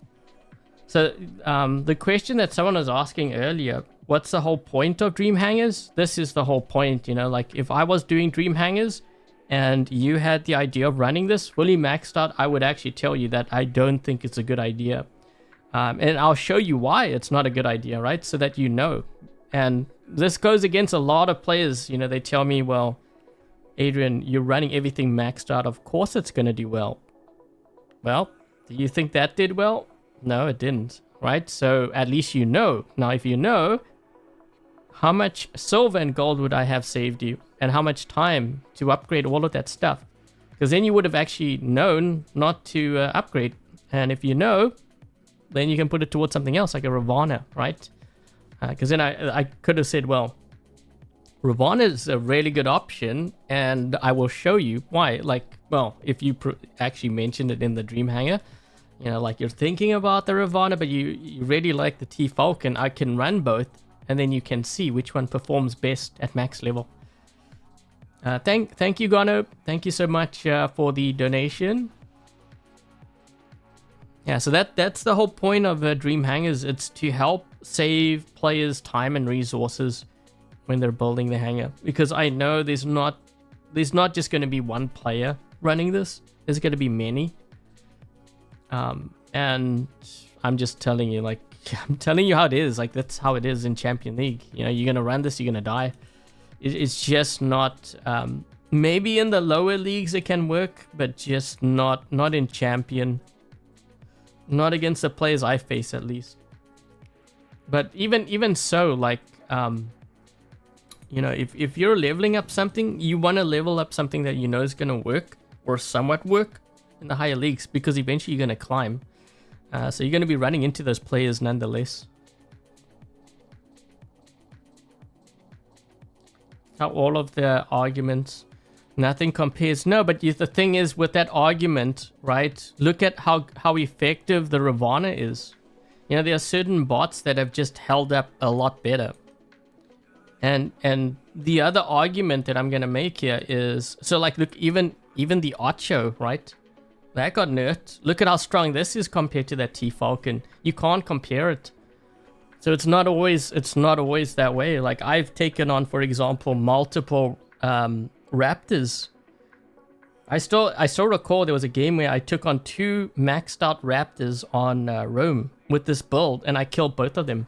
So the question that someone was asking earlier, what's the whole point of dream hangers? This is the whole point, you know, like if I was doing dream hangers and you had the idea of running this fully maxed out, I would actually tell you that I don't think it's a good idea. And I'll show you why it's not a good idea, right? So that you know. And this goes against a lot of players, you know, they tell me, well, Adrian, you're running everything maxed out. Of course it's going to do well. Well, do you think that did well? No, it didn't, right? So at least you know. Now, if you know, how much silver and gold would I have saved you? And how much time to upgrade all of that stuff? Because then you would have actually known not to upgrade. And if you know, then you can put it towards something else, like a Ravana, right? Because then I could have said, well, Ravana is a really good option, and I will show you why. Like, well, if you actually mentioned it in the Dream Hanger, you know, like you're thinking about the Ravana, but you really like the T-Falcon, I can run both, and then you can see which one performs best at max level. Thank you, Gano. Thank you so much for the donation. Yeah, so that's the whole point of Dream Hangers. It's to help save players time and resources when they're building the hangar, because I know there's not just going to be one player running this. There's going to be many, and I'm just telling you, like, I'm telling you how it is. Like, that's how it is in Champion League. You know, you're going to run this, you're going to die. It's just not, maybe in the lower leagues it can work, but just not in Champion. Not against the players I face, at least. But even so, like, you know, if you're leveling up something, you want to level up something that you know is going to work, or somewhat work, in the higher leagues, because eventually you're going to climb. So you're going to be running into those players nonetheless. How all of the arguments, nothing compares. No, but the thing is, with that argument, right, look at how effective the Ravana is. You know, there are certain bots that have just held up a lot better. And the other argument that I'm going to make here is, so like, look, even the Ocho, right? That got nerfed. Look at how strong this is compared to that T-Falcon. You can't compare it. So it's not always that way. Like, I've taken on, for example, multiple Raptors. I still recall there was a game where I took on 2 maxed out Raptors on Rome with this build, and I killed both of them.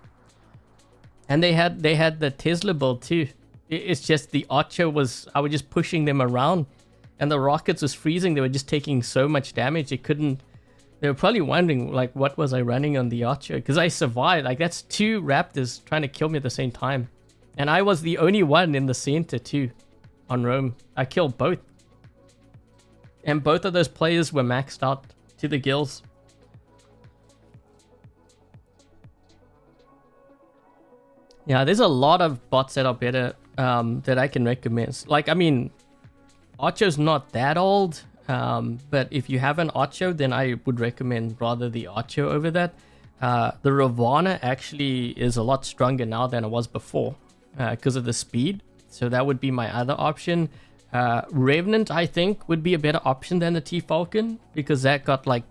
And they had the Tesla build too. It's just the Ocho was, I was just pushing them around, and the rockets was freezing. They were just taking so much damage. They were probably wondering, like, what was I running on the Ocho? Because I survived. Like, that's 2 Raptors trying to kill me at the same time. And I was the only one in the center too on Rome. I killed both. And both of those players were maxed out to the gills. Yeah, there's a lot of bots that are better that I can recommend. Like, I mean, Ocho's not that old, but if you have an Ocho, then I would recommend rather the Ocho over that. The Ravana actually is a lot stronger now than it was before because of the speed. So that would be my other option. Revenant, I think, would be a better option than the T-Falcon, because that got like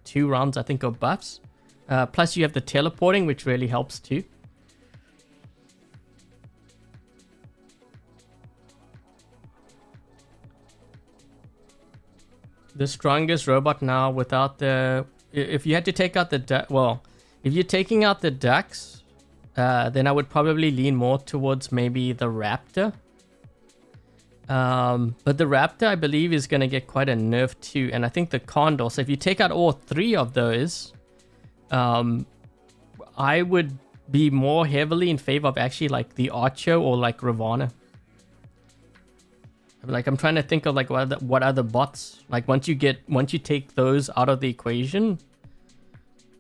2 rounds, I think, of buffs. Plus you have the teleporting, which really helps too. The strongest robot now without the... If you had to take out the... Well, if you're taking out the ducks, then I would probably lean more towards maybe the Raptor. But the Raptor, I believe, is going to get quite a nerf too. And I think the Condor. So if you take out all three of those, I would be more heavily in favor of actually like the Archo or like Ravana. Like I'm trying to think of like what other bots. Like once you take those out of the equation,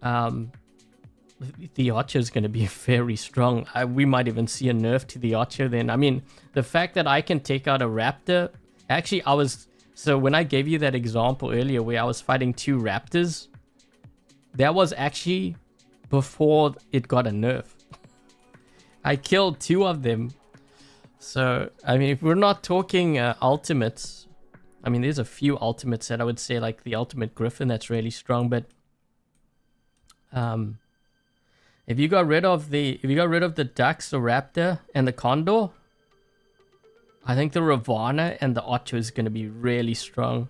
the Archer is going to be very strong. We might even see a nerf to the Archer then. I mean, the fact that I can take out a Raptor... Actually, so when I gave you that example earlier where I was fighting 2 Raptors, that was actually before it got a nerf. I killed 2 of them. So, I mean, if we're not talking ultimates... I mean, there's a few ultimates that I would say, like the Ultimate Griffin, that's really strong, but... If you got rid of the ducks, the Raptor, and the Condor, I think the Ravana and the Archer is going to be really strong.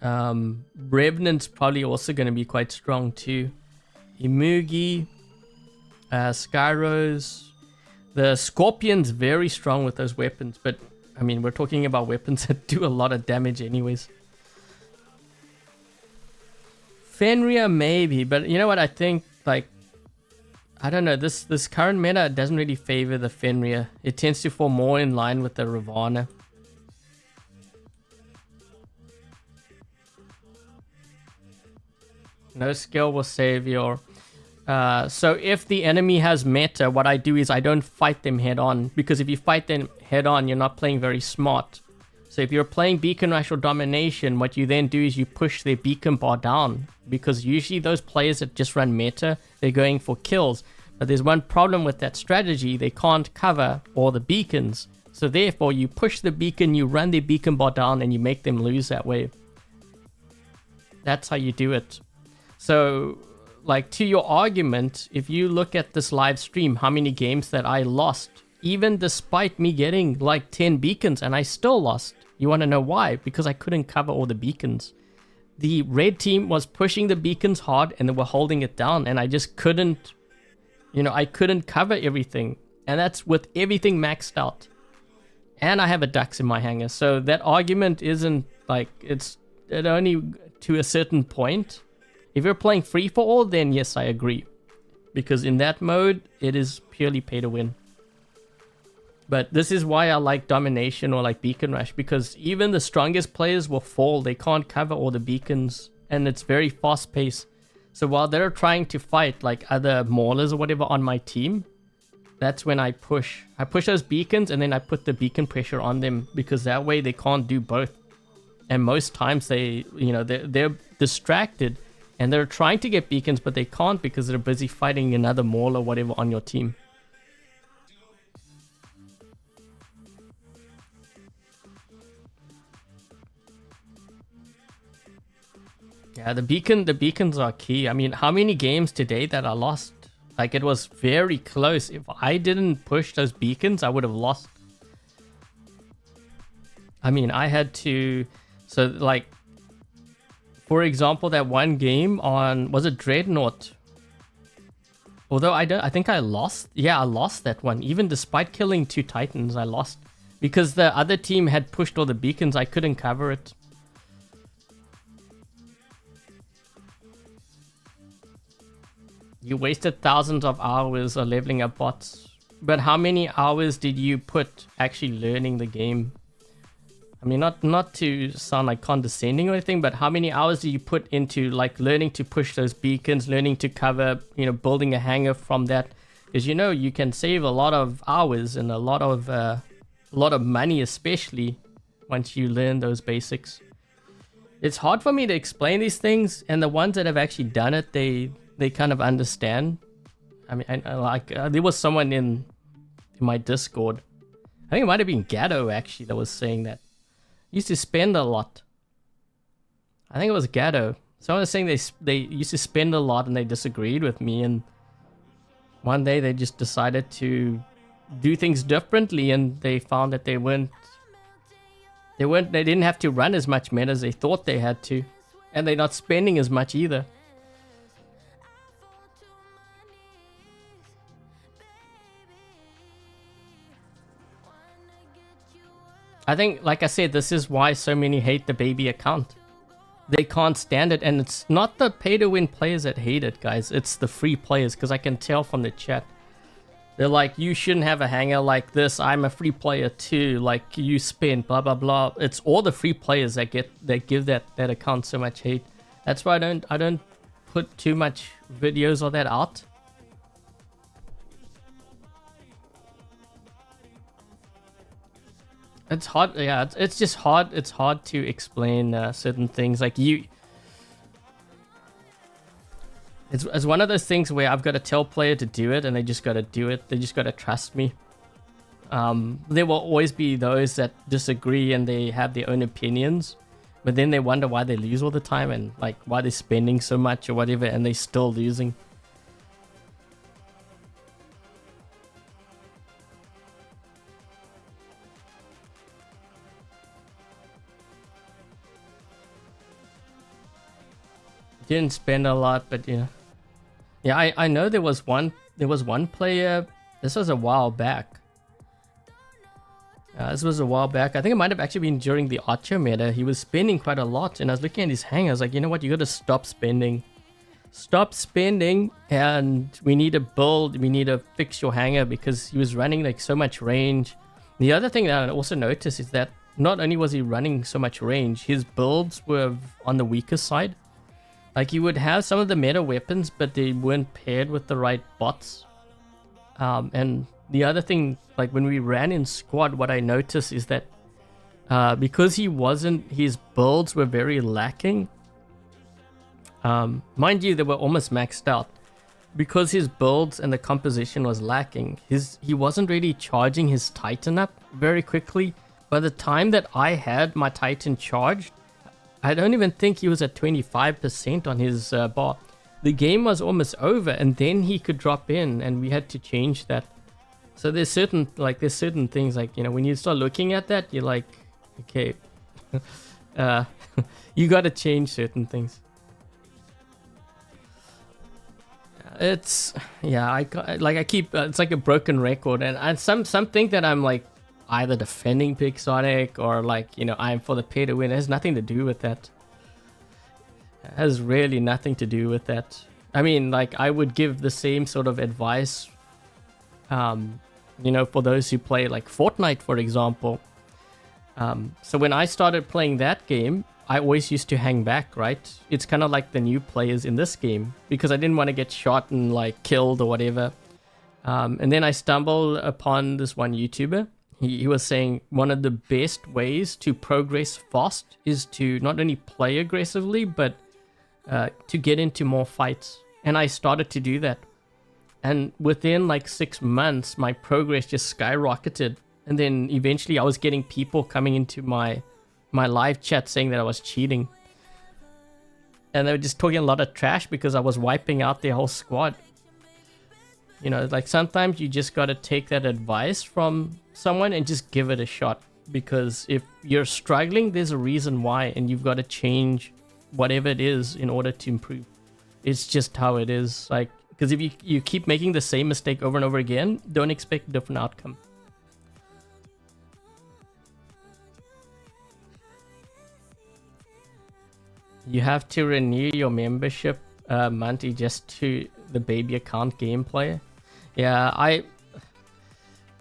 Revenant's probably also going to be quite strong too. Imugi, Skyros, the Scorpion's very strong with those weapons, but I mean we're talking about weapons that do a lot of damage anyways. Fenrir maybe, but you know what I think, like, I don't know, this current meta doesn't really favor the Fenrir. It tends to fall more in line with the Ravana. No skill will save your... so if the enemy has meta, what I do is I don't fight them head on. Because if you fight them head on, you're not playing very smart. So if you're playing Beacon Rush or Domination, what you then do is you push their beacon bar down. Because usually those players that just run meta, they're going for kills. But there's one problem with that strategy. They can't cover all the beacons. So therefore, you push the beacon, you run their beacon bar down, and you make them lose that way. That's how you do it. So, like, to your argument, if you look at this live stream, how many games that I lost, even despite me getting like 10 beacons, and I still lost. You want to know why? Because I couldn't cover all the beacons. The red team was pushing the beacons hard and they were holding it down, and I just couldn't, you know, I couldn't cover everything. And that's with everything maxed out. And I have a ducks in my hangar. So that argument isn't like, it's only to a certain point. If you're playing free for all, then yes, I agree. Because in that mode, it is purely pay to win. But this is why I like Domination or like Beacon Rush, because even the strongest players will fall. They can't cover all the beacons, and it's very fast paced. So while they're trying to fight like other maulers or whatever on my team, that's when I push. I push those beacons and then I put the beacon pressure on them, because that way they can't do both. And most times they, you know, they're distracted and they're trying to get beacons, but they can't because they're busy fighting another mauler or whatever on your team. Yeah, the beacons are key. I mean, how many games today that I lost? Like, it was very close. If I didn't push those beacons, I would have lost. I mean, I had to... So, like, for example, that one game on... Was it Dreadnought? Although I think I lost. Yeah, I lost that one. Even despite killing 2 Titans, I lost. Because the other team had pushed all the beacons, I couldn't cover it. You wasted thousands of hours of leveling up bots. But how many hours did you put actually learning the game? I mean, not to sound like condescending or anything, but how many hours did you put into like learning to push those beacons, learning to cover, you know, building a hangar from that? Because, you know, you can save a lot of hours and a lot of money, especially once you learn those basics. It's hard for me to explain these things, and the ones that have actually done it, they kind of understand. I mean, there was someone in my Discord. I think it might have been Gatto actually that was saying that. Used to spend a lot. I think it was Gatto. Someone was saying they used to spend a lot and they disagreed with me, and one day they just decided to do things differently, and they found that they weren't They didn't have to run as much meta as they thought they had to. And they're not spending as much either. I think, like I said, this is why so many hate the baby account. They can't stand it, and it's not the pay-to-win players that hate it, guys. It's the free players, because I can tell from the chat. They're like, you shouldn't have a hanger like this. I'm a free player too. Like, you spend, blah, blah, blah. It's all the free players that give that account so much hate. That's why I don't put too much videos of that out. It's hard, yeah. It's just hard. It's hard to explain certain things. Like it's one of those things where I've got to tell player to do it, and they just got to do it. They just got to trust me. There will always be those that disagree and they have their own opinions, but then they wonder why they lose all the time and like why they're spending so much or whatever, and they're still losing. Didn't spend a lot, but yeah. Yeah, I know there was one player. This was a while back. This was a while back. I think it might have actually been during the Archer meta. He was spending quite a lot, and I was looking at his hang. I was like, you know what? You got to stop spending. Stop spending, and we need to build. We need to fix your hanger, because he was running like so much range. The other thing that I also noticed is that not only was he running so much range, his builds were on the weaker side. Like, you would have some of the meta weapons, but they weren't paired with the right bots. And the other thing, like when we ran in squad, what I noticed is that because his builds were very lacking. Mind you, they were almost maxed out. Because his builds and the composition was lacking, he wasn't really charging his Titan up very quickly. By the time that I had my Titan charged, I don't even think he was at 25% on his bar. The game was almost over, and then he could drop in, and we had to change that. So there's certain things, like, you know, when you start looking at that, you're like, okay, you got to change certain things. It's, yeah, it's like a broken record, and some think that I'm like either defending Pixonic or like, you know, I'm for the pay to win. It has nothing to do with that. It has really nothing to do with that. I mean, like, I would give the same sort of advice, you know, for those who play like Fortnite, for example. So when I started playing that game, I always used to hang back, right? It's kind of like the new players in this game, because I didn't want to get shot and like killed or whatever. And then I stumbled upon this one YouTuber. He was saying one of the best ways to progress fast is to not only play aggressively, but to get into more fights. And I started to do that. And within like 6 months, my progress just skyrocketed. And then eventually I was getting people coming into my live chat saying that I was cheating. And they were just talking a lot of trash because I was wiping out their whole squad. You know, like, sometimes you just got to take that advice from someone and just give it a shot. Because if you're struggling, there's a reason why, and you've got to change whatever it is in order to improve. It's just how it is. Like, because if you keep making the same mistake over and over again, don't expect a different outcome. You have to renew your membership monthly just to the baby account gameplay. Yeah,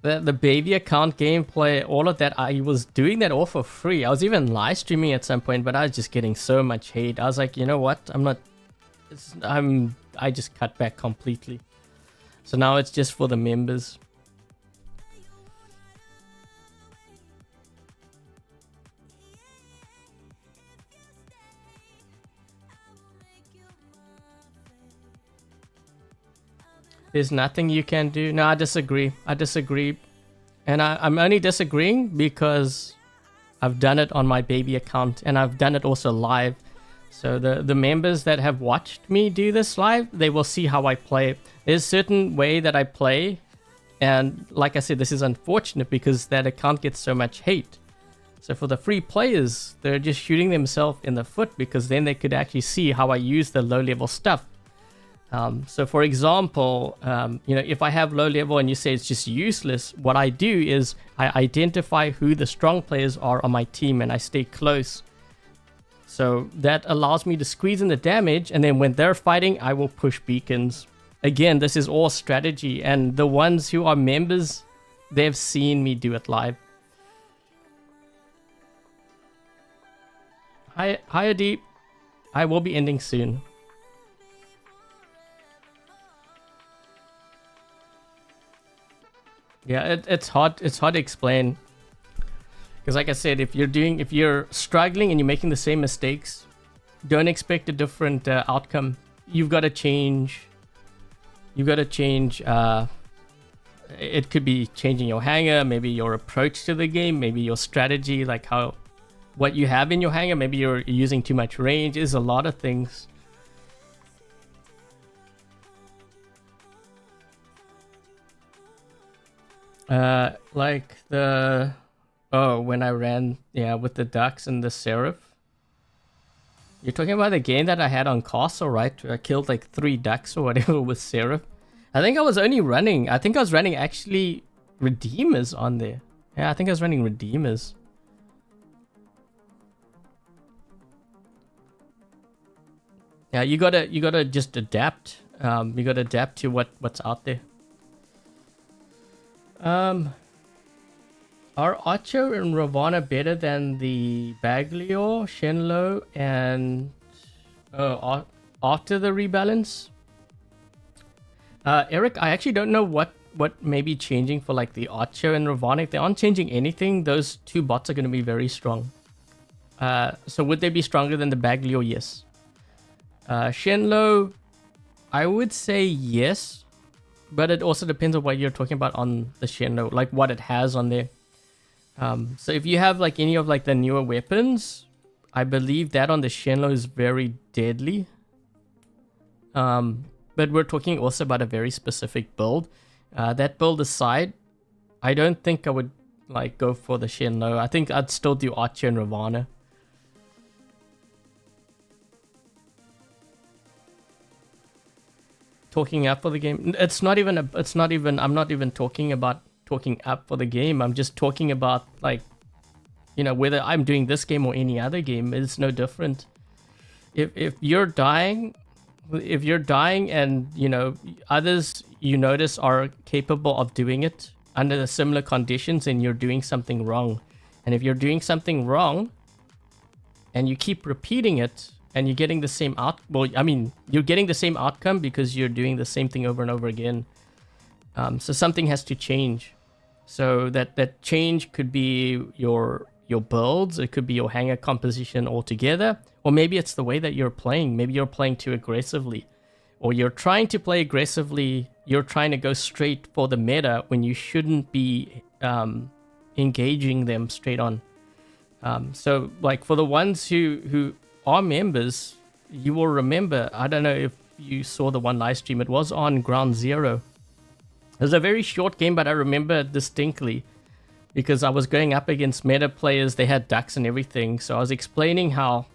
the baby account gameplay, all of that, I was doing that all for free. I was even live streaming at some point, but I was just getting so much hate. I was like, you know what? I just cut back completely. So now it's just for the members. There's nothing you can do. No, I disagree. And I'm only disagreeing because I've done it on my baby account, and I've done it also live. So the members that have watched me do this live, they will see how I play. There's a certain way that I play, and like I said, this is unfortunate because that account gets so much hate. So for the free players, they're just shooting themselves in the foot because then they could actually see how I use the low level stuff. So for example, you know, if I have low level and you say it's just useless, what I do is I identify who the strong players are on my team and I stay close. So that allows me to squeeze in the damage, and then when they're fighting, I will push beacons. Again, this is all strategy, and the ones who are members, they've seen me do it live. Hi Deep. I will be ending soon. Yeah, it's hard to explain. Because like I said, if you're struggling and you're making the same mistakes, don't expect a different outcome. You've got to change. You've got to change. It could be changing your hanger, maybe your approach to the game, maybe your strategy, like what you have in your hanger. Maybe you're using too much range. There's a lot of things. Like the... Oh, when I ran, yeah, with the ducks and the seraph. You're talking about the game that I had on Castle, right? I killed like 3 ducks or whatever with seraph. I think I was running actually Redeemers on there. Yeah, I think I was running Redeemers. Yeah, you gotta just adapt. You gotta adapt to what's out there. Are Ocho and Ravana better than the Baglio, Shenlo, and after the rebalance? Eric, I actually don't know what may be changing for like the Ocho and Ravana. If they aren't changing anything, those 2 bots are going to be very strong. So would they be stronger than the Baglio? Yes. Shenlo, I would say yes, but it also depends on what you're talking about on the Shenlo, like what it has on there. So if you have like any of like the newer weapons, I believe that on the Shenlo is very deadly. But we're talking also about a very specific build. That build aside, I don't think I would like go for the Shenlo. I think I'd still do Archer and Ravana. Talking up for the game. I'm not even talking about talking up for the game. I'm just talking about like, you know, whether I'm doing this game or any other game, it's no different. If you're dying and, you know, others you notice are capable of doing it under the similar conditions, and you're doing something wrong. And if you're doing something wrong and you keep repeating it and you're getting the same you're getting the same outcome because you're doing the same thing over and over again. So something has to change. So that change could be your builds, it could be your hanger composition altogether, or maybe it's the way that you're playing. Maybe you're playing too aggressively, or you're trying to play aggressively, you're trying to go straight for the meta when you shouldn't be engaging them straight on. So like for the ones who are members, you will remember, I don't know if you saw the one live stream, it was on Ground Zero. It was a very short game, but I remember it distinctly because I was going up against meta players. They had ducks and everything. So I was explaining how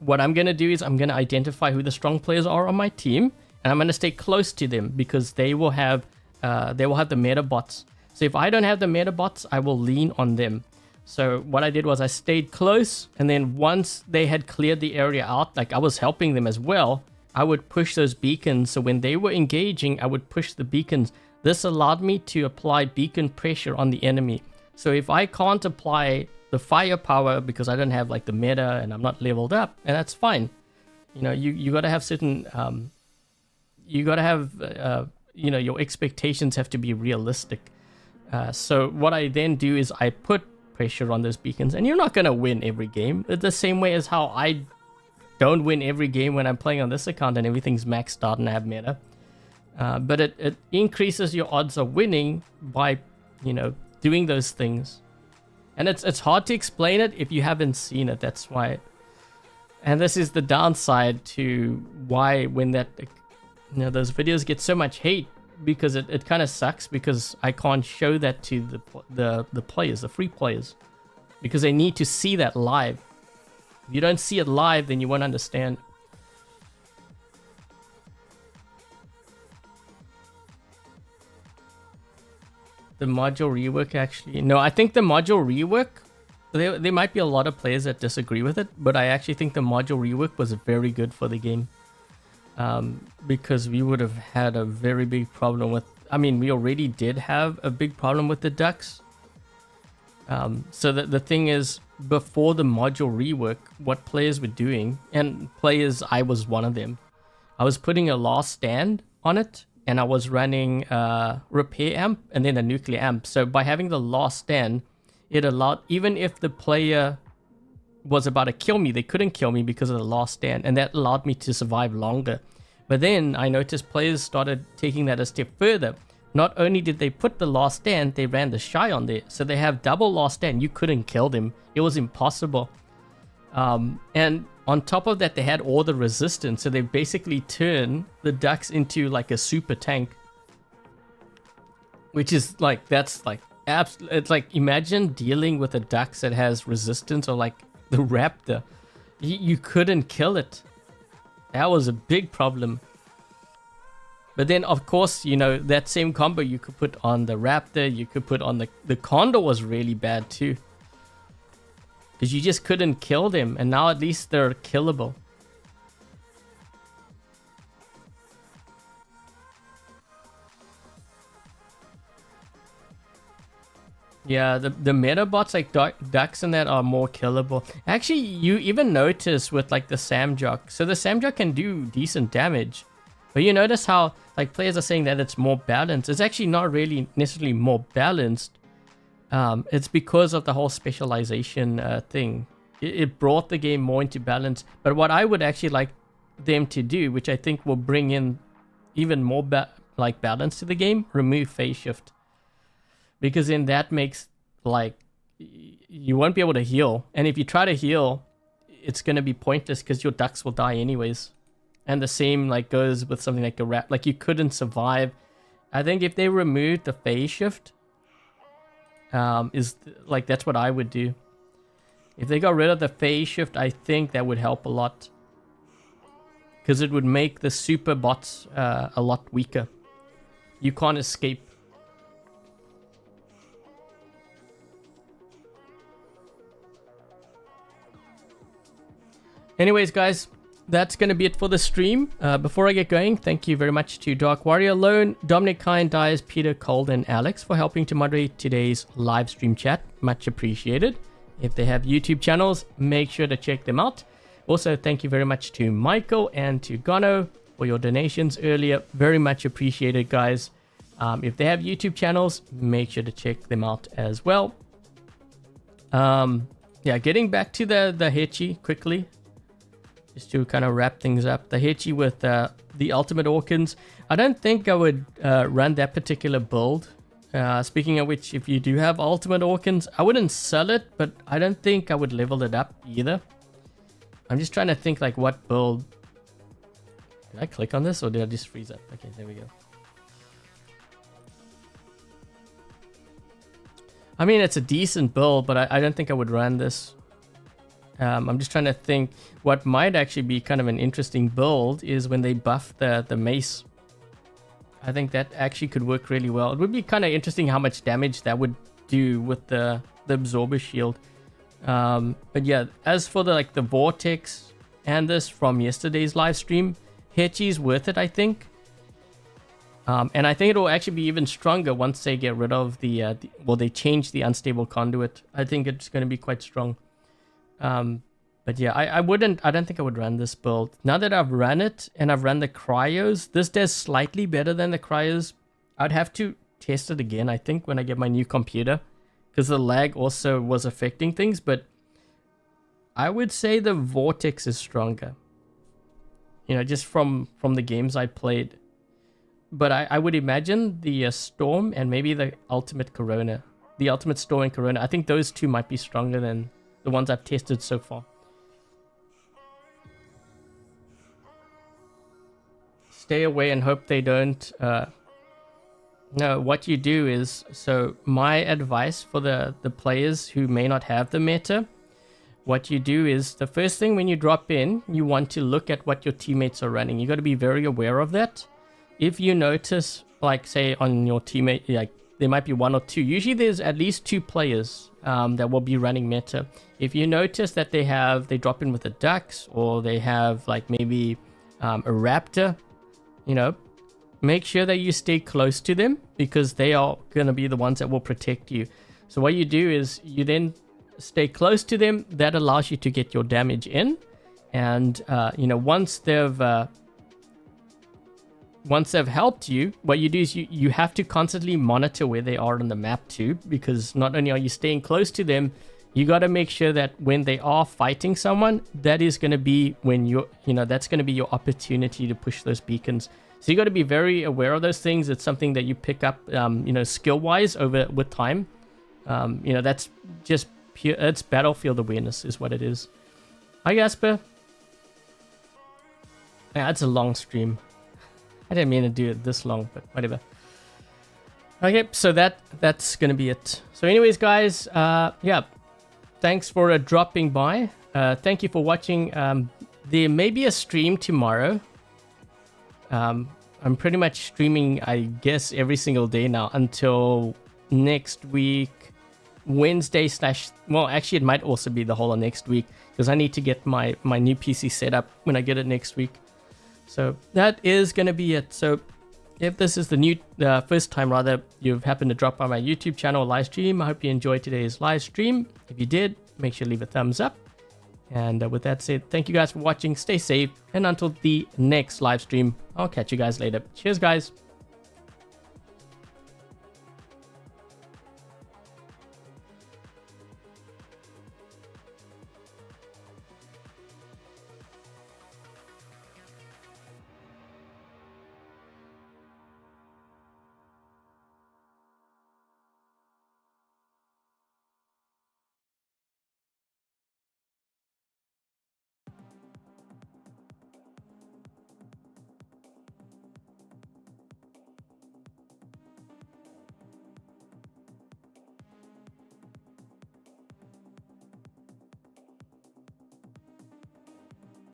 what I'm going to do is I'm going to identify who the strong players are on my team, and I'm going to stay close to them because they will have the meta bots. So if I don't have the meta bots, I will lean on them. So what I did was I stayed close, and then once they had cleared the area out, like I was helping them as well, I would push those beacons. So when they were engaging, I would push the beacons. This allowed me to apply beacon pressure on the enemy. So if I can't apply the firepower because I don't have like the meta and I'm not leveled up, and that's fine. You know, you got to have certain, you got to have, you know, your expectations have to be realistic. So what I then do is I put pressure on those beacons, and you're not going to win every game. The same way as how I don't win every game when I'm playing on this account and everything's maxed out and I have meta. But it increases your odds of winning by, you know, doing those things. And it's hard to explain it if you haven't seen it. That's why. And this is the downside to why when that, you know, those videos get so much hate, because it kind of sucks because I can't show that to the players, the free players. because they need to see that live. If you don't see it live, then you won't understand. The module rework actually... No, I think the module rework... There might be a lot of players that disagree with it, but I actually think the module rework was very good for the game. Because we would have had a very big problem with... I mean, we already did have a big problem with the ducks. So the thing is, before the module rework, what players were doing, and players, I was one of them, I was putting a last stand on it, and I was running repair amp and then a nuclear amp. So by having the last stand, it allowed, even if the player was about to kill me, they couldn't kill me because of the last stand, and that allowed me to survive longer. But then I noticed players started taking that a step further. Not only did they put the last stand, they ran the shy on there. So they have double last stand. You couldn't kill them. It was impossible. And on top of that, they had all the resistance. So they basically turned the ducks into like a super tank. Which is like, that's like, it's like, imagine dealing with a ducks that has resistance, or like the Raptor. You couldn't kill it. That was a big problem. But then, of course, you know, that same combo you could put on the Raptor, you could put on the Condor was really bad too. Because you just couldn't kill them, and now at least they're killable. Yeah, the Metabots like ducks and that are more killable. Actually, you even notice with like the Samjock. So the Samjock can do decent damage. But you notice how like players are saying that it's more balanced. It's actually not really necessarily more balanced. It's because of the whole specialization thing. It brought the game more into balance. But what I would actually like them to do, which I think will bring in even more balance to the game, remove phase shift. Because then that makes, like, you won't be able to heal. And if you try to heal, it's going to be pointless because your ducks will die anyways. And the same, like, goes with something like a rat. Like, you couldn't survive. I think if they removed the phase shift, that's what I would do. If they got rid of the phase shift, I think that would help a lot. Because it would make the super bots a lot weaker. You can't escape. Anyways, guys, that's going to be it for the stream. Before I get going, thank you very much to Dark Warrior Lone, Dominic Kind, Dyes, Peter, Cold, and Alex for helping to moderate today's live stream chat. Much appreciated. If they have YouTube channels, make sure to check them out. Also, thank you very much to Michael and to Gano for your donations earlier. Very much appreciated, guys. If they have YouTube channels, make sure to check them out as well. Yeah, getting back to the Haechi quickly. Just to kind of wrap things up. The Haechi with the Ultimate Orkans. I don't think I would run that particular build. Speaking of which, if you do have Ultimate Orkans, I wouldn't sell it, but I don't think I would level it up either. I'm just trying to think like what build. Did I click on this or did I just freeze up? Okay, there we go. I mean, it's a decent build, but I don't think I would run this. I'm just trying to think what might actually be kind of an interesting build is when they buff the mace. I think that actually could work really well. It would be kind of interesting how much damage that would do with the absorber shield. But yeah, as for the vortex and this from yesterday's live stream, Haechi's worth it, I think. And I think it will actually be even stronger once they get rid of well, they change the unstable conduit. I think it's going to be quite strong. But yeah, I don't think I would run this build. Now that I've run it and I've run the cryos, this does slightly better than the cryos. I'd have to test it again, I think, when I get my new computer, because the lag also was affecting things. But I would say the vortex is stronger, you know, just from the games I played. But I would imagine the storm and maybe the ultimate corona, the ultimate storm and corona, I think those two might be stronger than the ones I've tested so far. Stay away and hope they don't No, what you do is, so my advice for the players who may not have the meta, what you do is the first thing when you drop in, you want to look at what your teammates are running. You got to be very aware of that. If you notice, like say on your teammate, like there might be one or two. Usually there's at least two players that will be running meta. If you notice that they drop in with the ducks, or they have like maybe a raptor, you know, make sure that you stay close to them, because they are going to be the ones that will protect you. So what you do is you then stay close to them. That allows you to get your damage in, and you know, once they've helped you, what you do is you have to constantly monitor where they are on the map too, because not only are you staying close to them, you got to make sure that when they are fighting someone, that is going to be when that's going to be your opportunity to push those beacons. So you got to be very aware of those things. It's something that you pick up, you know, skill wise with time. You know, that's just pure, it's battlefield awareness is what it is. Hi Gasper. Yeah, it's a long stream. I didn't mean to do it this long, but whatever. Okay, so that's gonna be it. So anyways, guys, yeah, thanks for dropping by. Thank you for watching. There may be a stream tomorrow. I'm pretty much streaming, I guess, every single day now until next week, Wednesday / well, actually it might also be the whole of next week, because I need to get my new PC set up when I get it next week. So that is going to be it. So if this is the first time rather you've happened to drop by my YouTube channel or live stream, I hope you enjoyed today's live stream. If you did, make sure to leave a thumbs up. And with that said, thank you guys for watching. Stay safe. And until the next live stream, I'll catch you guys later. Cheers, guys.